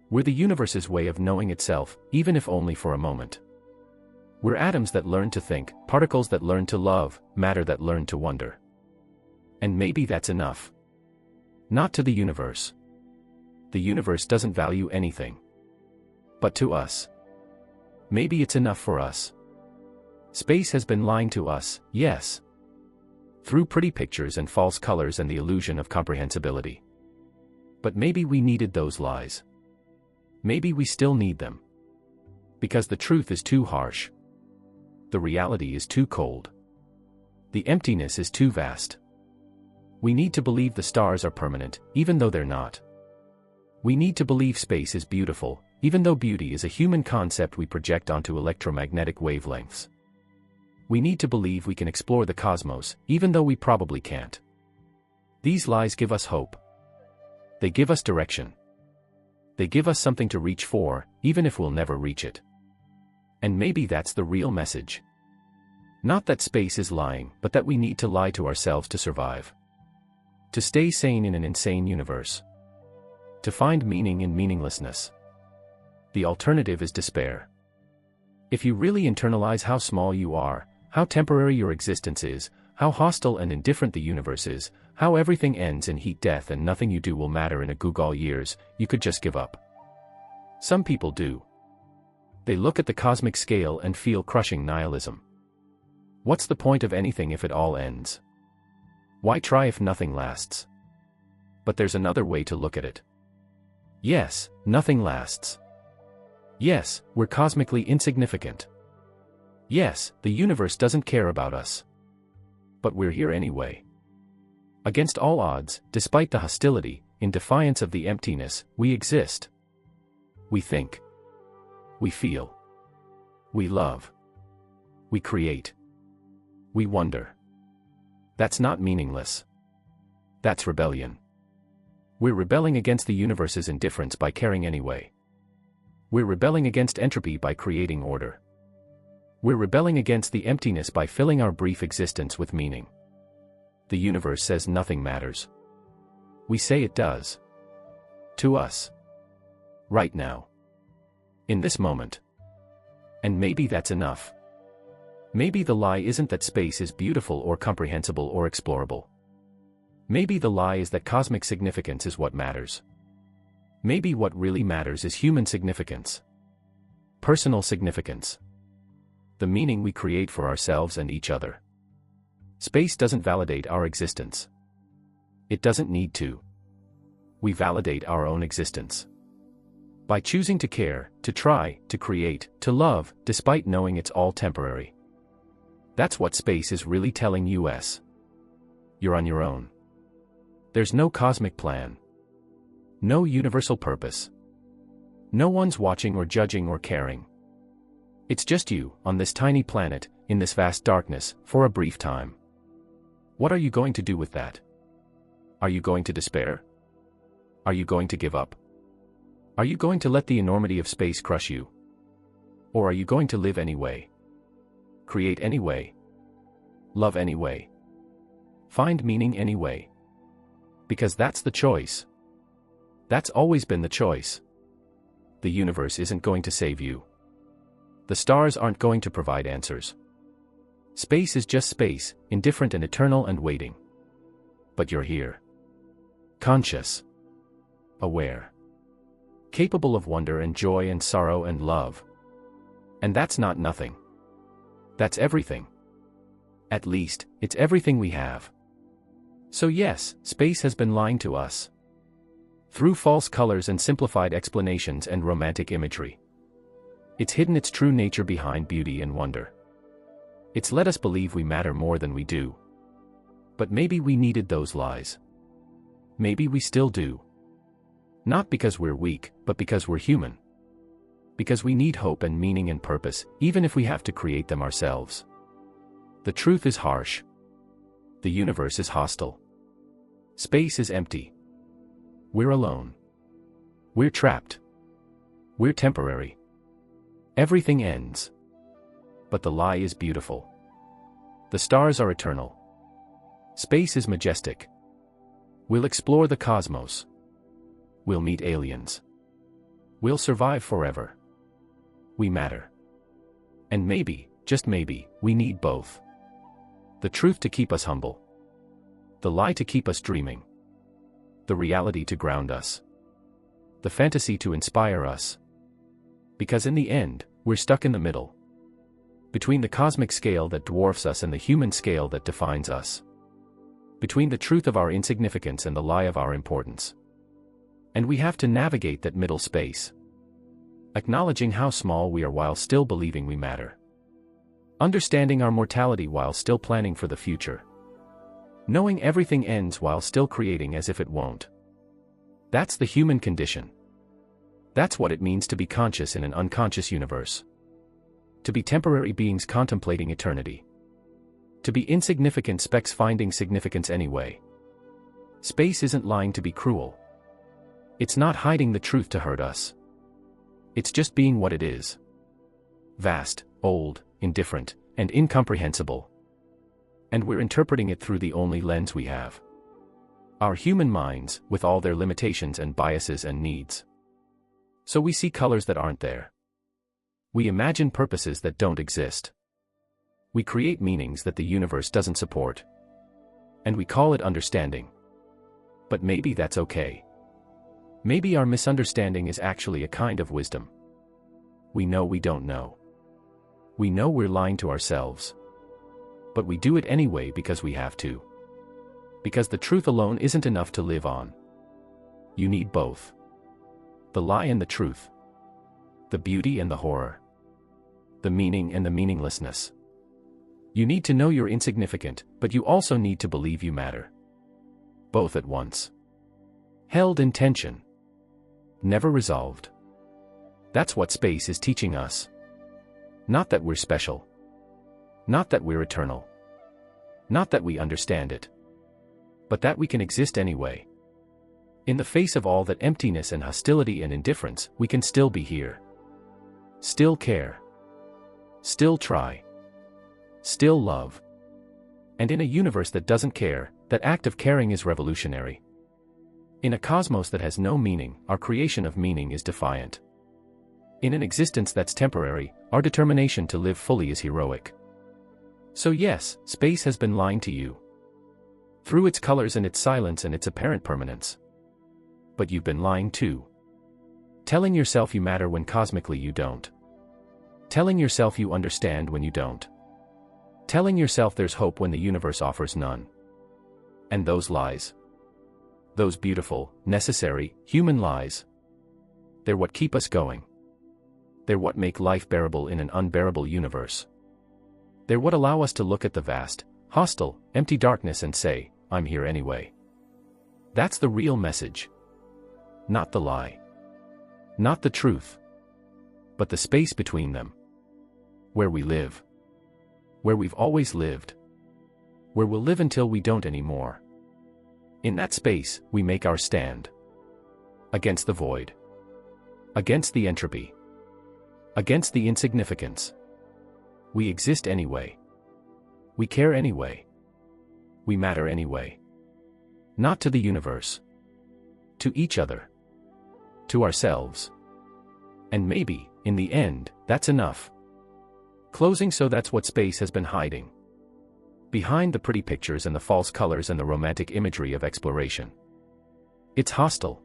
We're the universe's way of knowing itself, even if only for a moment. We're atoms that learn to think, particles that learn to love, matter that learn to wonder. And maybe that's enough. Not to the universe. The universe doesn't value anything. But to us. Maybe it's enough for us. Space has been lying to us, yes. Through pretty pictures and false colors and the illusion of comprehensibility. But maybe we needed those lies. Maybe we still need them. Because the truth is too harsh. The reality is too cold. The emptiness is too vast. We need to believe the stars are permanent, even though they're not. We need to believe space is beautiful, even though beauty is a human concept we project onto electromagnetic wavelengths. We need to believe we can explore the cosmos, even though we probably can't. These lies give us hope. They give us direction. They give us something to reach for, even if we'll never reach it. And maybe that's the real message. Not that space is lying, but that we need to lie to ourselves to survive. To stay sane in an insane universe. To find meaning in meaninglessness. The alternative is despair. If you really internalize how small you are, how temporary your existence is, how hostile and indifferent the universe is, how everything ends in heat death and nothing you do will matter in a Google years, you could just give up. Some people do. They look at the cosmic scale and feel crushing nihilism. What's the point of anything if it all ends? Why try if nothing lasts? But there's another way to look at it. Yes, nothing lasts. Yes, we're cosmically insignificant. Yes, the universe doesn't care about us. But we're here anyway. Against all odds, despite the hostility, in defiance of the emptiness, we exist. We think. We feel. We love. We create. We wonder. That's not meaningless. That's rebellion. We're rebelling against the universe's indifference by caring anyway. We're rebelling against entropy by creating order. We're rebelling against the emptiness by filling our brief existence with meaning. The universe says nothing matters. We say it does. To us. Right now. In this moment. And maybe that's enough. Maybe the lie isn't that space is beautiful or comprehensible or explorable. Maybe the lie is that cosmic significance is what matters. Maybe what really matters is human significance. Personal significance. The meaning we create for ourselves and each other. Space doesn't validate our existence. It doesn't need to. We validate our own existence. By choosing to care, to try, to create, to love, despite knowing it's all temporary. That's what space is really telling us. You're on your own. There's no cosmic plan. No universal purpose. No one's watching or judging or caring. It's just you, on this tiny planet, in this vast darkness, for a brief time. What are you going to do with that? Are you going to despair? Are you going to give up? Are you going to let the enormity of space crush you? Or are you going to live anyway? Create anyway? Love anyway? Find meaning anyway? Because that's the choice. That's always been the choice. The universe isn't going to save you. The stars aren't going to provide answers. Space is just space, indifferent and eternal and waiting. But you're here. Conscious. Aware. Capable of wonder and joy and sorrow and love. And that's not nothing. That's everything. At least, it's everything we have. So yes, space has been lying to us. Through false colors and simplified explanations and romantic imagery. It's hidden its true nature behind beauty and wonder. It's let us believe we matter more than we do. But maybe we needed those lies. Maybe we still do. Not because we're weak, but because we're human. Because we need hope and meaning and purpose, even if we have to create them ourselves. The truth is harsh. The universe is hostile. Space is empty. We're alone. We're trapped. We're temporary. Everything ends. But the lie is beautiful. The stars are eternal. Space is majestic. We'll explore the cosmos. We'll meet aliens. We'll survive forever. We matter. And maybe, just maybe, we need both. The truth to keep us humble. The lie to keep us dreaming. The reality to ground us. The fantasy to inspire us. Because in the end, we're stuck in the middle. Between the cosmic scale that dwarfs us and the human scale that defines us. Between the truth of our insignificance and the lie of our importance. And we have to navigate that middle space. Acknowledging how small we are while still believing we matter. Understanding our mortality while still planning for the future. Knowing everything ends while still creating as if it won't. That's the human condition. That's what it means to be conscious in an unconscious universe. To be temporary beings contemplating eternity. To be insignificant specks finding significance anyway. Space isn't lying to be cruel. It's not hiding the truth to hurt us. It's just being what it is. Vast, old, indifferent, and incomprehensible. And we're interpreting it through the only lens we have. Our human minds, with all their limitations and biases and needs. So we see colors that aren't there. We imagine purposes that don't exist. We create meanings that the universe doesn't support. And we call it understanding. But maybe that's okay. Maybe our misunderstanding is actually a kind of wisdom. We know we don't know. We know we're lying to ourselves. But we do it anyway because we have to. Because the truth alone isn't enough to live on. You need both. The lie and the truth. The beauty and the horror. The meaning and the meaninglessness. You need to know you're insignificant, but you also need to believe you matter. Both at once. Held in tension. Never resolved. That's what space is teaching us. Not that we're special. Not that we're eternal. Not that we understand it. But that we can exist anyway. In the face of all that emptiness and hostility and indifference, we can still be here. Still care. Still try. Still love. And in a universe that doesn't care, that act of caring is revolutionary. In a cosmos that has no meaning, our creation of meaning is defiant. In an existence that's temporary, our determination to live fully is heroic. So yes, space has been lying to you. Through its colors and its silence and its apparent permanence. But you've been lying too. Telling yourself you matter when cosmically you don't. Telling yourself you understand when you don't. Telling yourself there's hope when the universe offers none. And those lies. Those beautiful, necessary, human lies. They're what keep us going. They're what make life bearable in an unbearable universe. They're what allow us to look at the vast, hostile, empty darkness and say, I'm here anyway. That's the real message. Not the lie. Not the truth. But the space between them. Where we live. Where we've always lived. Where we'll live until we don't anymore. In that space, we make our stand. Against the void. Against the entropy. Against the insignificance. We exist anyway. We care anyway. We matter anyway. Not to the universe. To each other. To ourselves. And maybe, in the end, that's enough. Closing. So that's what space has been hiding. Behind the pretty pictures and the false colors and the romantic imagery of exploration. It's hostile.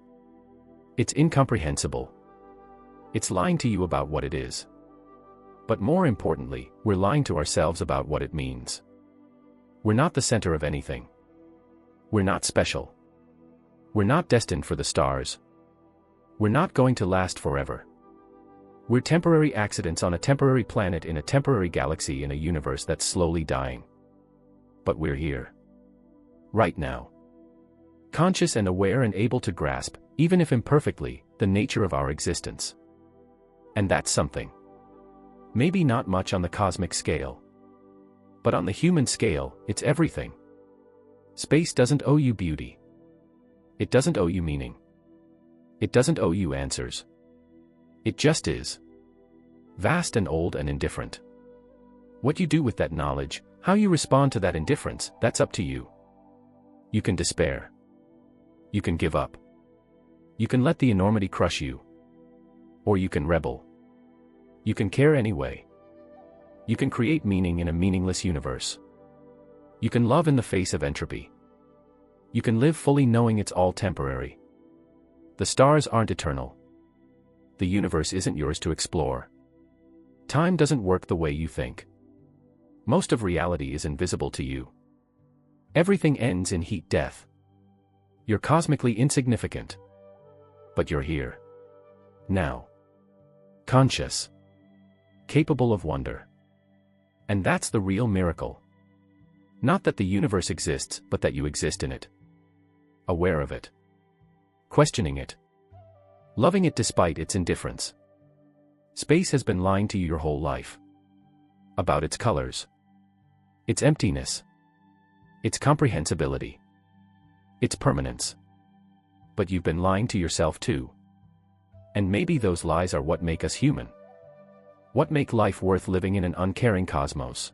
It's incomprehensible. It's lying to you about what it is. But more importantly, we're lying to ourselves about what it means. We're not the center of anything. We're not special. We're not destined for the stars. We're not going to last forever. We're temporary accidents on a temporary planet in a temporary galaxy in a universe that's slowly dying. But we're here. Right now. Conscious and aware and able to grasp, even if imperfectly, the nature of our existence. And that's something. Maybe not much on the cosmic scale. But on the human scale, it's everything. Space doesn't owe you beauty. It doesn't owe you meaning. It doesn't owe you answers. It just is. Vast and old and indifferent. What you do with that knowledge, how you respond to that indifference, that's up to you. You can despair. You can give up. You can let the enormity crush you. Or you can rebel. You can care anyway. You can create meaning in a meaningless universe. You can love in the face of entropy. You can live fully knowing it's all temporary. The stars aren't eternal. The universe isn't yours to explore. Time doesn't work the way you think. Most of reality is invisible to you. Everything ends in heat death. You're cosmically insignificant. But you're here. Now. Conscious. Capable of wonder. And that's the real miracle. Not that the universe exists, but that you exist in it. Aware of it. questioning it, loving it despite its indifference. Space has been lying to you your whole life. About its colors, its emptiness, its comprehensibility, its permanence. But you've been lying to yourself too. And maybe those lies are what make us human. What make life worth living in an uncaring cosmos.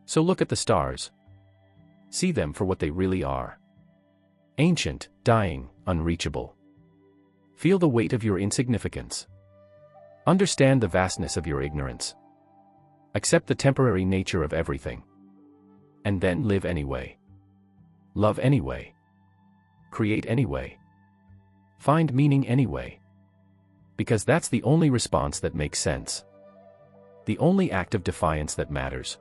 So look at the stars. See them for what they really are. Ancient, dying, unreachable. Feel the weight of your insignificance. Understand the vastness of your ignorance. Accept the temporary nature of everything. And then live anyway. Love anyway. Create anyway. Find meaning anyway. Because that's the only response that makes sense. The only act of defiance that matters.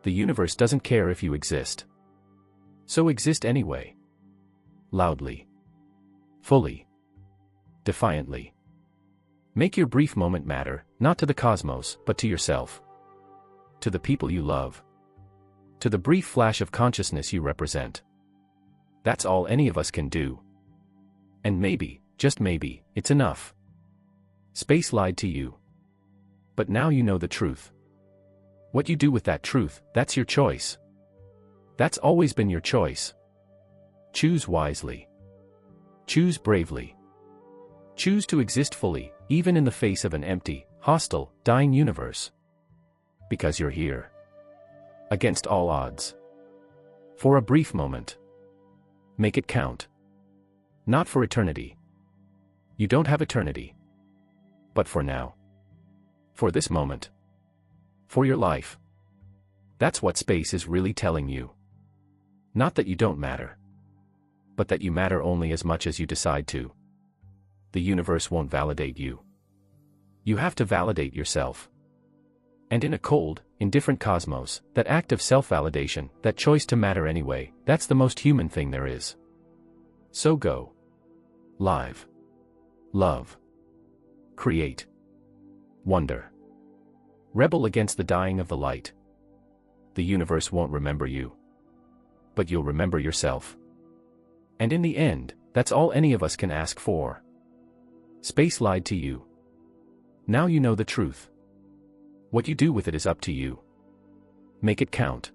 The universe doesn't care if you exist. So exist anyway. Loudly. Fully. Defiantly. Make your brief moment matter, not to the cosmos, but to yourself. To the people you love. To the brief flash of consciousness you represent. That's all any of us can do. And maybe, just maybe, it's enough. Space lied to you. But now you know the truth. What you do with that truth, that's your choice. That's always been your choice. Choose wisely. Choose bravely. Choose to exist fully, even in the face of an empty, hostile, dying universe. Because you're here. Against all odds. For a brief moment. Make it count. Not for eternity. You don't have eternity. But for now. For this moment. For your life. That's what space is really telling you. Not that you don't matter. But that you matter only as much as you decide to. The universe won't validate you. You have to validate yourself. And in a cold, indifferent cosmos, that act of self-validation, that choice to matter anyway, that's the most human thing there is. So go. Live. Love. Create. Wonder. Rebel against the dying of the light. The universe won't remember you. But you'll remember yourself. And in the end, that's all any of us can ask for. Space lied to you. Now you know the truth. What you do with it is up to you. Make it count.